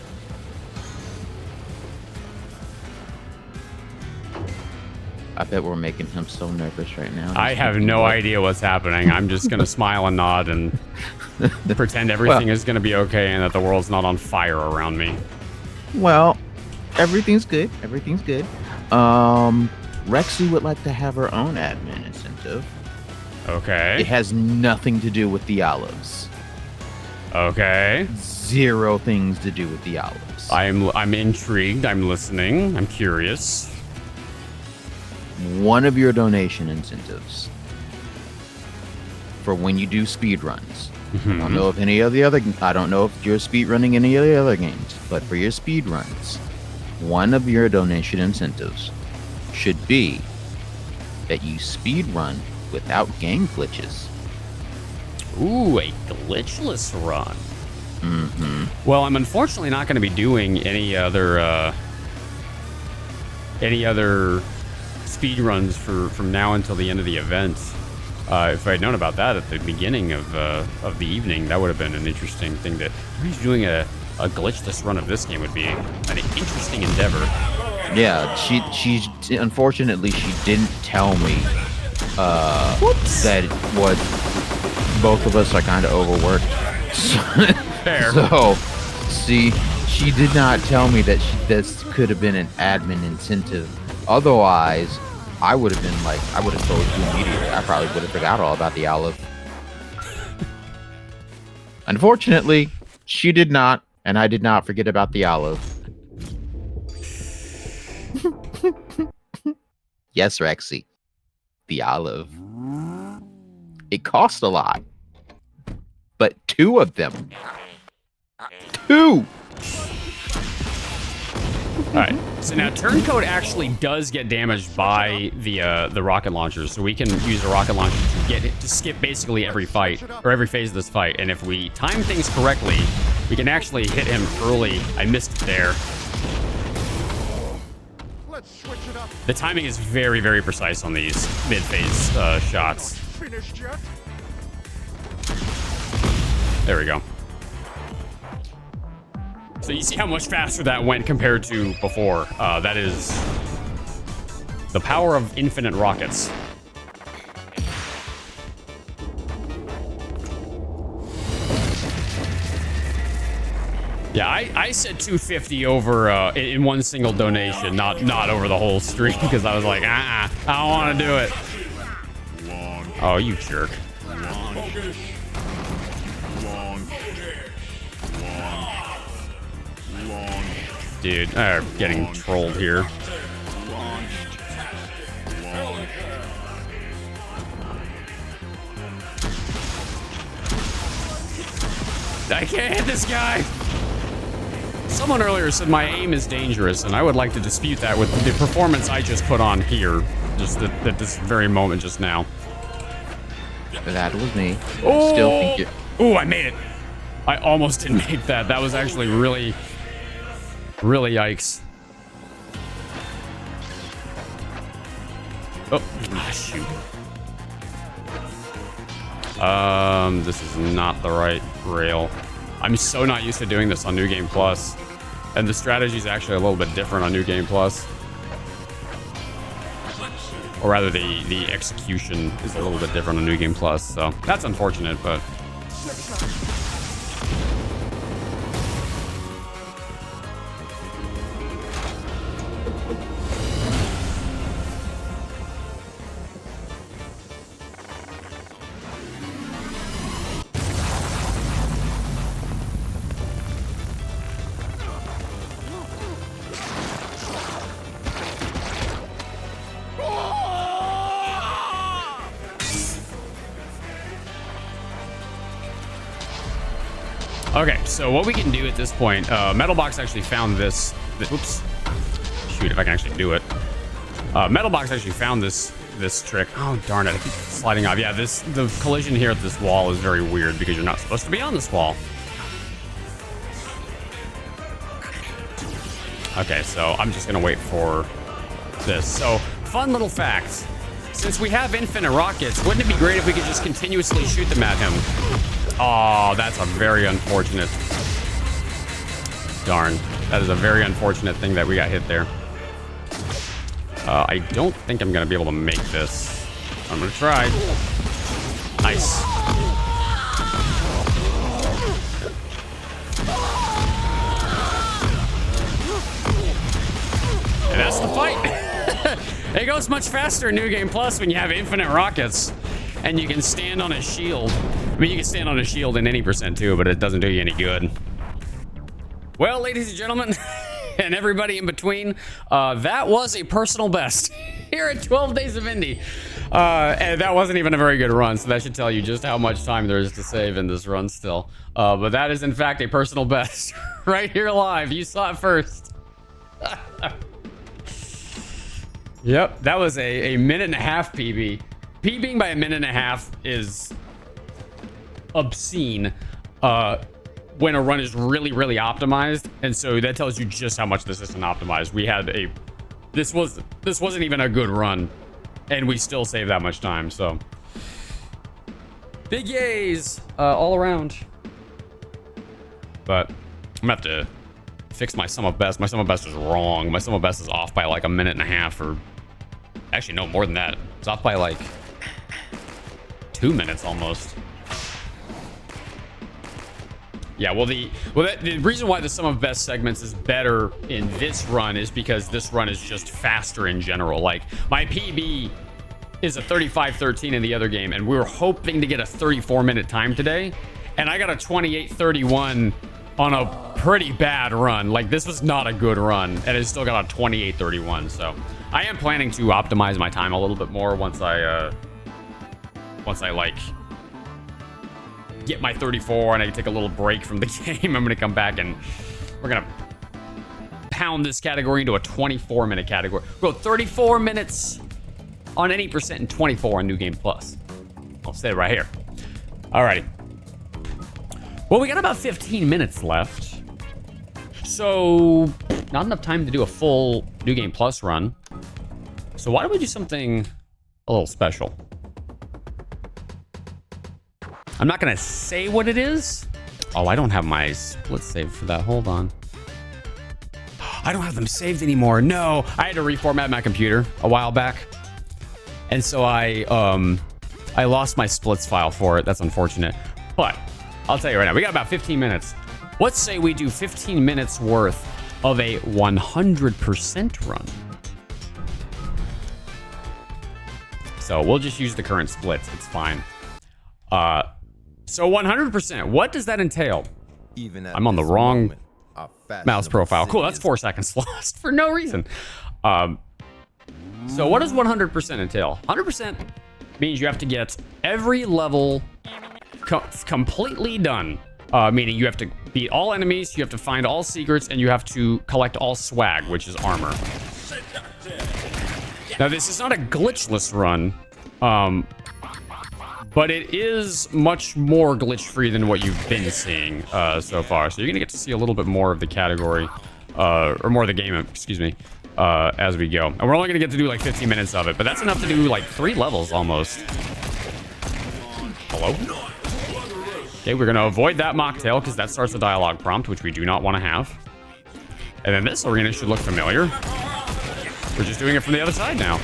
I bet we're making him so nervous right now. I have no idea what's happening. I'm just going to smile and nod and pretend everything is going to be okay and that the world's not on fire around me. Well, everything's good. Everything's good. Rexy would like to have her own admin incentive. Okay. It has nothing to do with the olives. Okay. Zero things to do with the olives. I'm intrigued. I'm listening. I'm curious. One of your donation incentives for when you do speed runs. I don't know if any of the other. I don't know if you're speed running any of the other games, but for your speed runs, one of your donation incentives should be that you speed run without game glitches. Ooh, a glitchless run. Well, I'm unfortunately not going to be doing any other speed runs from now until the end of the event. If I'd known about that at the beginning of the evening, that would have been an interesting thing. That doing a glitchless run of this game would be an interesting endeavor. Yeah, she unfortunately she didn't tell me that what both of us are kind of overworked. Fair. So, see, she did not tell me that this could have been an admin incentive. Otherwise, I would have been like, I would have told you immediately. I probably would have forgot all about the olive. Unfortunately, she did not, and I did not forget about the olive. Yes, Rexy. The olive. It cost a lot. But 2 of them. 2! Alright, so now turncoat actually does get damaged by the rocket launchers, so we can use a rocket launcher to skip basically every fight, or every phase of this fight, and if we time things correctly, we can actually hit him early. I missed it there. Let's switch it up. The timing is very, very precise on these mid-phase shots. Finished yet? There we go. So you see how much faster that went compared to before. That is the power of infinite rockets. Yeah, I said 250 over in one single donation, not over the whole stream, because I was like, I don't want to do it. Oh, you jerk. Dude, getting trolled here. I can't hit this guy. Someone earlier said my aim is dangerous, and I would like to dispute that with the performance I just put on here, just at this very moment just now. That was me. Oh, Still think it. Oh, I made it. I almost didn't make that. That was actually really, really yikes. Oh, shoot. This is not the right rail. I'm so not used to doing this on New Game Plus. And the strategy is actually a little bit different on New Game Plus. Or rather, the execution is a little bit different on New Game Plus. So that's unfortunate, but... Okay, so what we can do at this point, Metalbox actually found this. Oops. Shoot, if I can actually do it. Metalbox actually found this trick. Oh, darn it. I keep sliding off. Yeah, the collision here at this wall is very weird because you're not supposed to be on this wall. Okay, so I'm just going to wait for this. So, fun little fact. Since we have infinite rockets, wouldn't it be great if we could just continuously shoot them at him? Oh, that's a very unfortunate. Darn. That is a very unfortunate thing that we got hit there. I don't think I'm going to be able to make this. I'm going to try. Nice. And that's the fight. It goes much faster in New Game Plus when you have infinite rockets and you can stand on a shield. I mean, you can stand on a shield in any percent too, but it doesn't do you any good. Well, ladies and gentlemen, and everybody in between, that was a personal best here at 12 Days of Indie. And that wasn't even a very good run, so that should tell you just how much time there is to save in this run still. But that is, in fact, a personal best right here live. You saw it first. Yep, that was a minute and a half PB. PBing by a minute and a half is obscene when a run is really, really optimized. And so that tells you just how much this isn't optimized. We had this wasn't even a good run, and we still saved that much time. So big yays all around. But I'm gonna have to fix my sum of best. My sum of best is wrong. My sum of best is off by like a minute and a half, or actually no, more than that. It's off by like 2 minutes almost. Yeah, well, the reason why the sum of best segments is better in this run is because this run is just faster in general. Like, my PB is a 35:13 in the other game, and we were hoping to get a 34-minute time today, and I got a 28:31 on a pretty bad run. Like, this was not a good run, and it still got a 28:31. So I am planning to optimize my time a little bit more once I like get my 34 and I take a little break from the game. I'm gonna come back and we're gonna pound this category into a 24-minute category. Go 34 minutes on any percent and 24 on New Game Plus. I'll say it right here. Alrighty. Well, we got about 15 minutes left, so not enough time to do a full New Game Plus run. So why don't we do something a little special? I'm not gonna say what it is. Oh, I don't have my splits saved for that. Hold on. I don't have them saved anymore. No, I had to reformat my computer a while back, and so I lost my splits file for it. That's unfortunate. But I'll tell you right now, we got about 15 minutes. Let's say we do 15 minutes worth of a 100% run. So we'll just use the current splits. It's fine. So 100%, what does that entail? Even I'm on the wrong moment, our mouse profile. fashionable Cool, city that's is 4 seconds lost for no reason. So what does 100% entail? 100% means you have to get every level completely done meaning you have to beat all enemies, you have to find all secrets, and you have to collect all swag, which is armor. Now, this is not a glitchless run, but it is much more glitch-free than what you've been seeing so far. So you're going to get to see a little bit more of the category, or more of the game, excuse me, as we go. And we're only going to get to do like 15 minutes of it, but that's enough to do like 3 levels almost. Hello? Okay, we're going to avoid that mocktail because that starts the dialogue prompt, which we do not want to have. And then this arena should look familiar. We're just doing it from the other side now.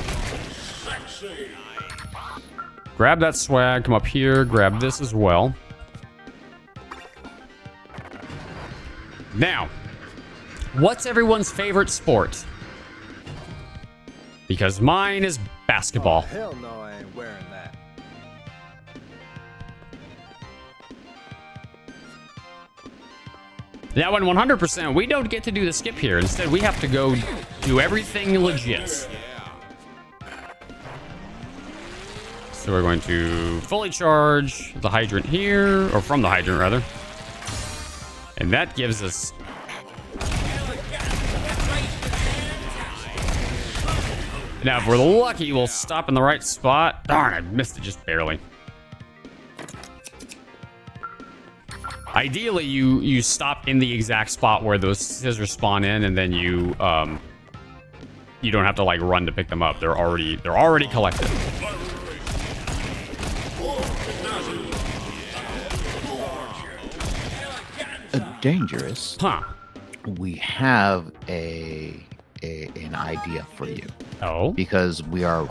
Grab that swag, come up here, grab this as well. Now, what's everyone's favorite sport? Because mine is basketball. Hell no, I ain't wearing that. Now, in 100%, we don't get to do the skip here. Instead, we have to go do everything legit. So we're going to fully charge the hydrant here, or from the hydrant, rather. And that gives us... Now, if we're lucky, we'll stop in the right spot. Darn, I missed it just barely. Ideally, you stop in the exact spot where those scissors spawn in, and then you don't have to like run to pick them up. They're already collected. Dangerous. Huh. We have an idea for you. Oh. Because we are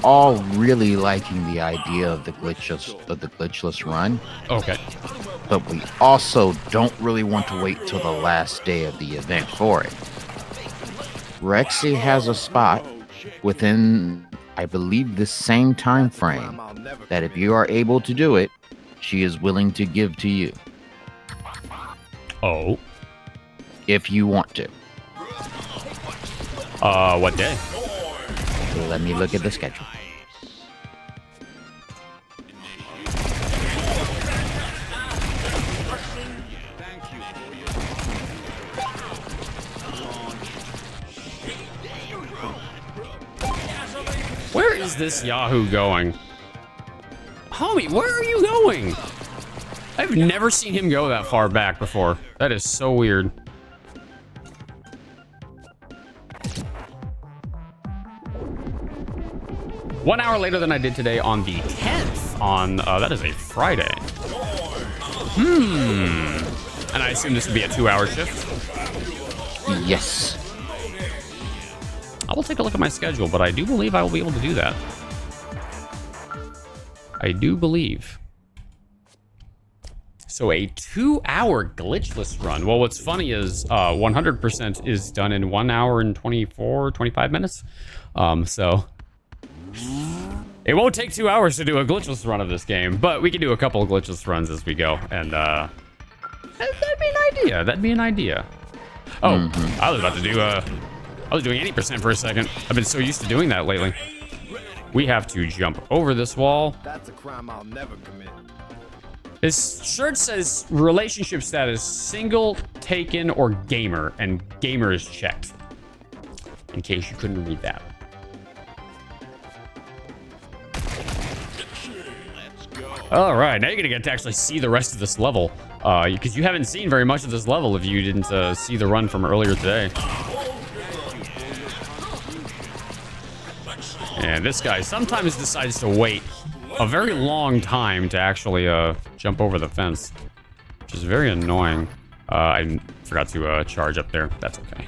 all really liking the idea of the glitchless run. Okay. But we also don't really want to wait till the last day of the event for it. Rexy has a spot within, I believe, the same time frame that if you are able to do it, she is willing to give to you. Oh. If you want to. What day? Let me look at the schedule. Where is this Yahoo going? Homie, where are you going? I've never seen him go that far back before. That is so weird. One hour later than I did today on the 10th on, that is a Friday. And I assume this would be a 2-hour shift? Yes. I will take a look at my schedule, but I do believe I will be able to do that. I do believe. So a 2-hour glitchless run. Well, what's funny is 100% is done in 1 hour and 25 minutes. So it won't take 2 hours to do a glitchless run of this game, but we can do a couple of glitchless runs as we go. And that'd be an idea. That'd be an idea. Oh, I was about to do I was doing 80% for a second. I've been so used to doing that lately. We have to jump over this wall. That's a crime I'll never commit. This shirt says relationship status single, taken, or gamer, and gamer is checked. In case you couldn't read that. All right, now you're gonna get to actually see the rest of this level, because you haven't seen very much of this level if you didn't see the run from earlier today. And this guy sometimes decides to wait a very long time to actually jump over the fence, which is very annoying. I forgot to charge up there. That's okay.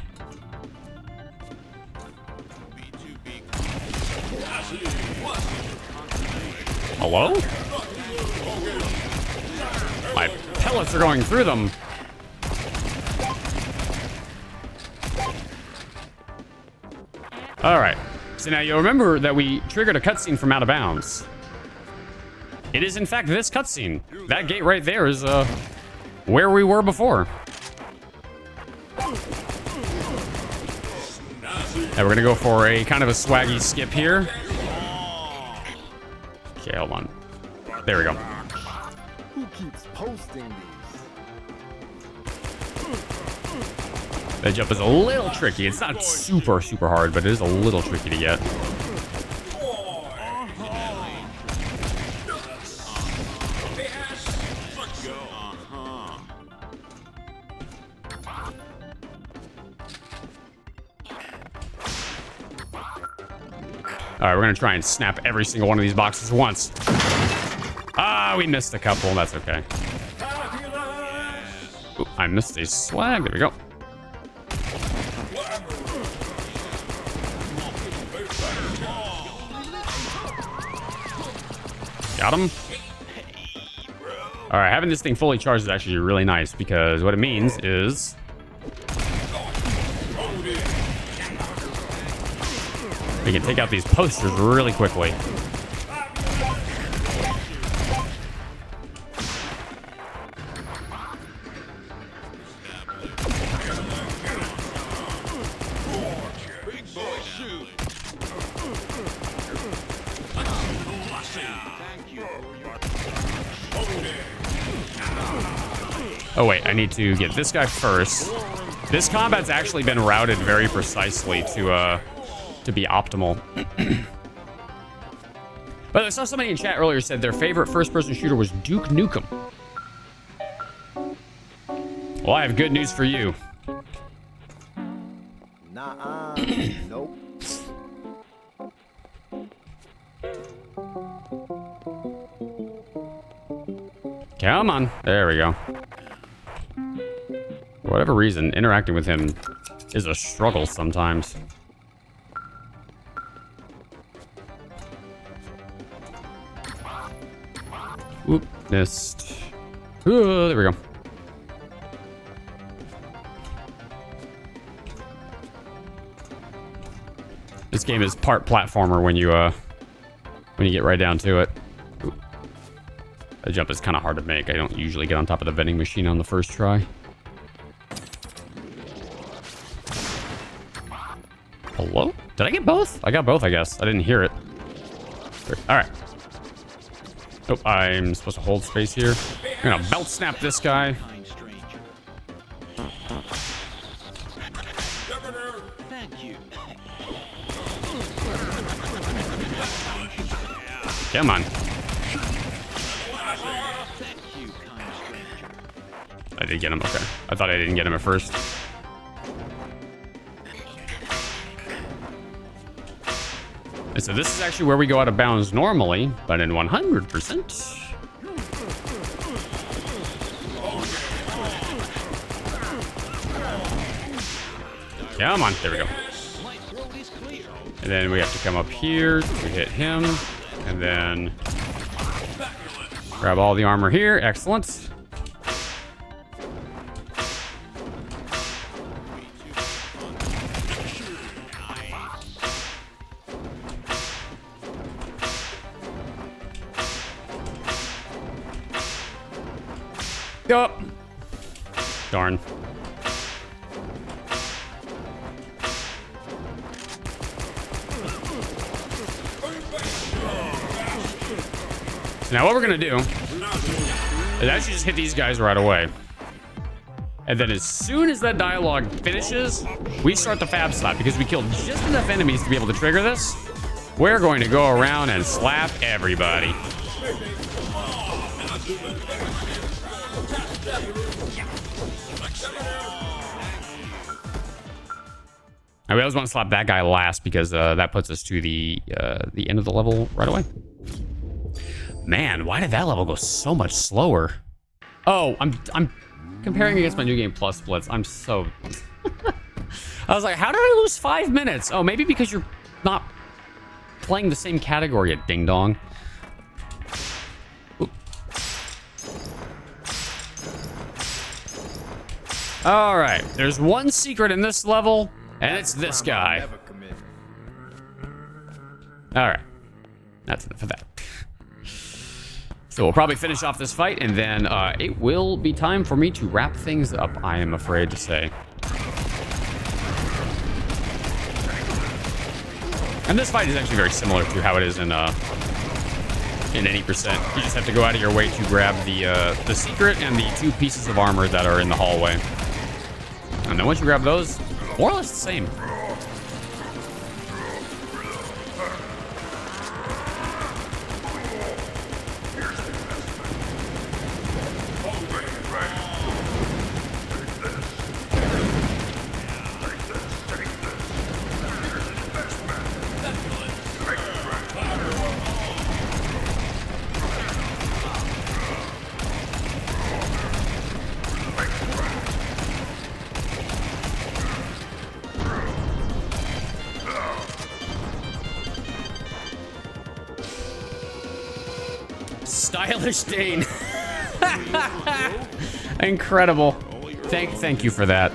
Hello? My pellets are going through them. All right. So now you'll remember that we triggered a cutscene from out of bounds. It is in fact this cutscene. That gate right there is where we were before. And we're gonna go for a kind of a swaggy skip here. Okay, hold on. There we go. Who keeps posting these? That jump is a little tricky. It's not super, super hard, but it is a little tricky to get. All right, we're going to try and snap every single one of these boxes once. Ah, we missed a couple. That's okay. Ooh, I missed a swag. There we go. Got him. All right, having this thing fully charged is actually really nice because what it means is we can take out these posters really quickly. Oh wait, I need to get this guy first. This combat's actually been routed very precisely to be optimal. But I saw somebody in chat earlier said their favorite first-person shooter was Duke Nukem. Well, I have good news for you. Nah, nope. Come on. There we go. For whatever reason, interacting with him is a struggle sometimes. Oop, missed. Ooh, there we go. This game is part platformer when you get right down to it. Ooh. The jump is kind of hard to make. I don't usually get on top of the vending machine on the first try. Hello? Did I get both? I got both, I guess. I didn't hear it. All right. Oh, I'm supposed to hold space here. I'm gonna belt snap this guy. Come on. I did get him. Okay. I thought I didn't get him at first. And so this is actually where we go out of bounds normally, but in 100%. Come on, there we go. And then we have to come up here to hit him, and then grab all the armor here. Excellent. Go. Darn. So now what we're gonna do is actually just hit these guys right away. And then as soon as that dialogue finishes, we start the fab slap because we killed just enough enemies to be able to trigger this. We're going to go around and slap everybody. I always want to slap that guy last because that puts us to the end of the level right away. Man, why did that level go so much slower? Oh, I'm comparing against my New Game Plus splits. I'm so... I was like, how did I lose 5 minutes? Oh, maybe because you're not playing the same category at Ding Dong. Oop. All right, there's one secret in this level, and it's this guy. All right, that's enough of that. So we'll probably finish off this fight, and then it will be time for me to wrap things up, I am afraid to say. And this fight is actually very similar to how it is in any percent. You just have to go out of your way to grab the secret and the 2 pieces of armor that are in the hallway. And then once you grab those, more or less the same. Stylish Dane. Incredible. Thank you for that.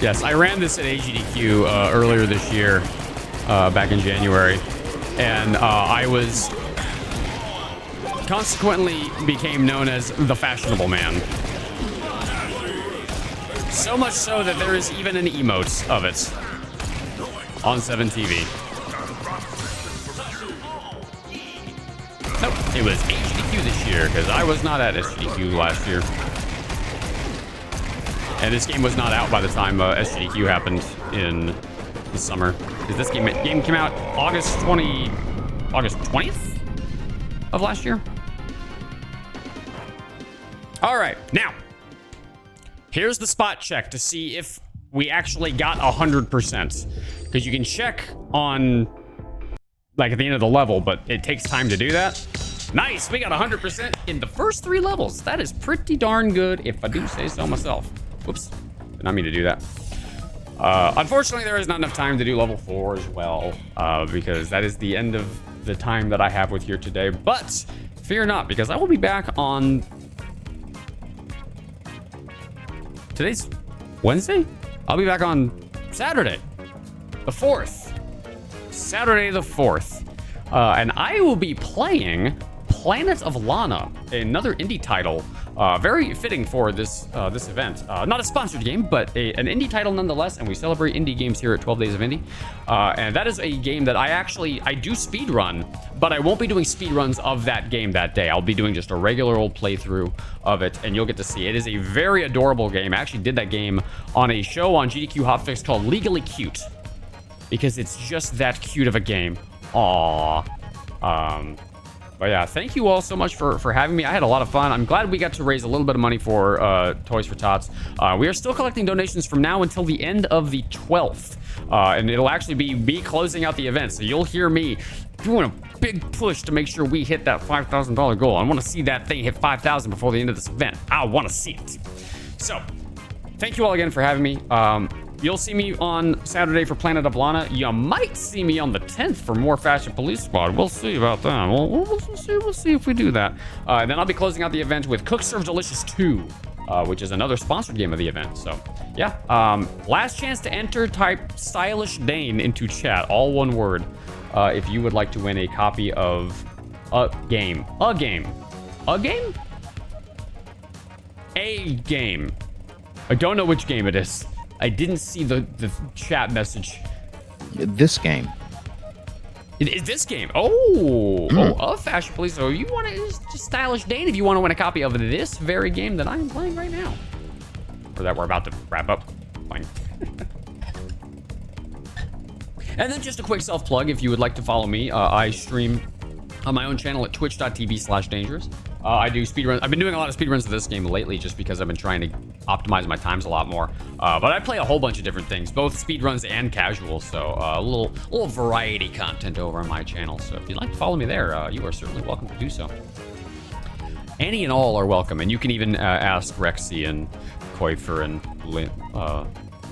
Yes, I ran this at AGDQ earlier this year, back in January, and I was consequently became known as the fashionable man. So much so that there is even an emote of it on 7TV. Nope, it was HDQ this year, because I was not at SGDQ last year. And this game was not out by the time SGDQ happened in the summer. Because this game came out August 20th of last year. All right, now, here's the spot check to see if we actually got 100%. Because you can check on, like, at the end of the level, but it takes time to do that. Nice, we got 100% in the first 3 levels. That is pretty darn good, if I do say so myself. Whoops, did not mean to do that. Unfortunately, there is not enough time to do level 4 as well, because that is the end of the time that I have with here today. But fear not, because I will be back on... Today's Wednesday? I'll be back on Saturday, the 4th. Saturday the 4th. And I will be playing Planet of Lana, another indie title, very fitting for this this event. Not a sponsored game, but an indie title nonetheless, and we celebrate indie games here at 12 Days of Indie. And that is a game that I do speedrun, but I won't be doing speedruns of that game that day. I'll be doing just a regular old playthrough of it, and you'll get to see. It is a very adorable game. I actually did that game on a show on GDQ Hotfix called Legally Cute, because it's just that cute of a game. Aww. But yeah, thank you all so much for having me. I had a lot of fun. I'm glad we got to raise a little bit of money for Toys for Tots. We are still collecting donations from now until the end of the 12th. And it'll actually be me closing out the event. So you'll hear me doing a big push to make sure we hit that $5,000 goal. I want to see that thing hit 5,000 before the end of this event. I want to see it. So thank you all again for having me. You'll see me on Saturday for Planet of Lana. You might see me on the 10th for more Fashion Police Squad. We'll see about that. We'll see if we do that. And then I'll be closing out the event with Cook Serve Delicious 2, which is another sponsored game of the event. So, yeah. Last chance to enter. Type Stylish Dane into chat. All one word. If you would like to win a copy of a game. A game. A game? A game. I don't know which game it is. I didn't see the chat message. This game. It is this game. Oh, Fashion Police. So you want to just Stylish Dane if you want to win a copy of this very game that I am playing right now, or that we're about to wrap up playing. And then just a quick self plug. If you would like to follow me, I stream on my own channel at twitch.tv/Danejerus. I do speedruns. I've been doing a lot of speedruns of this game lately just because I've been trying to optimize my times a lot more. But I play a whole bunch of different things, both speedruns and casual. So a little variety content over on my channel. So if you'd like to follow me there, you are certainly welcome to do so. Any and all are welcome. And you can even ask Rexy and Koifer and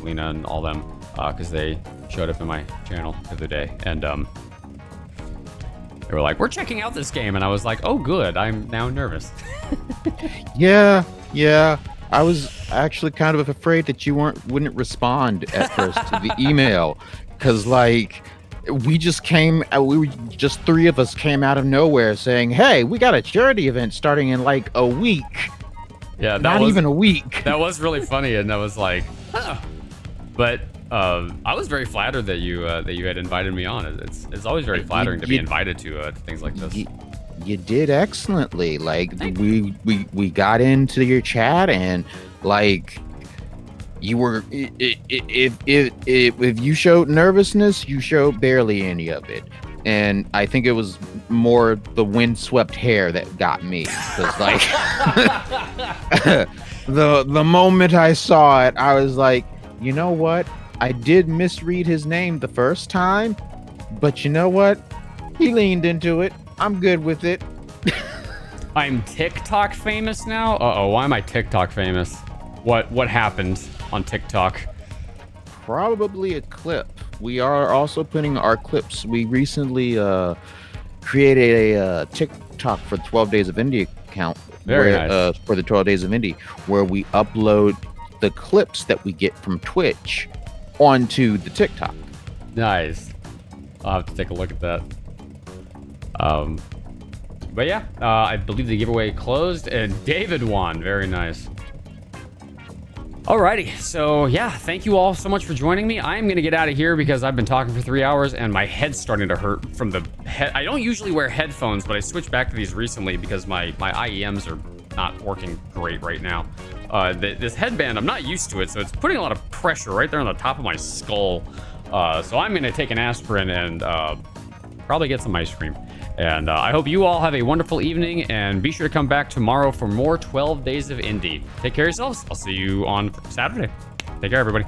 Lena and all them because they showed up in my channel the other day. And they were like, we're checking out this game. And I was like, oh, good. I'm now nervous. Yeah. I was actually kind of afraid that you wouldn't respond at first to the email. Because, like, we just 3 of us came out of nowhere saying, hey, we got a charity event starting in, like, a week. Yeah, Not even a week. That was really funny. And I was like, huh. But I was very flattered that you had invited me on. It's always very flattering to be invited to things like this. You did excellently. Like we got into your chat and Like you were, if you showed nervousness, you showed barely any of it. And I think it was more the windswept hair that got me. Because like the moment I saw it, I was like, you know what? I did misread his name the first time, but you know what? He leaned into it. I'm good with it. I'm TikTok famous now? Uh-oh, why am I TikTok famous? What happened on TikTok? Probably a clip. We are also putting our clips. We recently created a TikTok for 12 Days of Indie account. Very nice. For the 12 Days of Indie, where we upload the clips that we get from Twitch onto the TikTok. Nice. I'll have to take a look at that. But yeah, I believe the giveaway closed and David won. Very nice. Alrighty, so yeah, thank you all so much for joining me. I am gonna get out of here because I've been talking for 3 hours and my head's starting to hurt from the head. I don't usually wear headphones, but I switched back to these recently because my IEMs are not working great right now. This headband, I'm not used to it, so it's putting a lot of pressure right there on the top of my skull. So I'm gonna take an aspirin and probably get some ice cream. And I hope you all have a wonderful evening, and be sure to come back tomorrow for more 12 Days of Indie. Take care of yourselves. I'll see you on Saturday. Take care, everybody.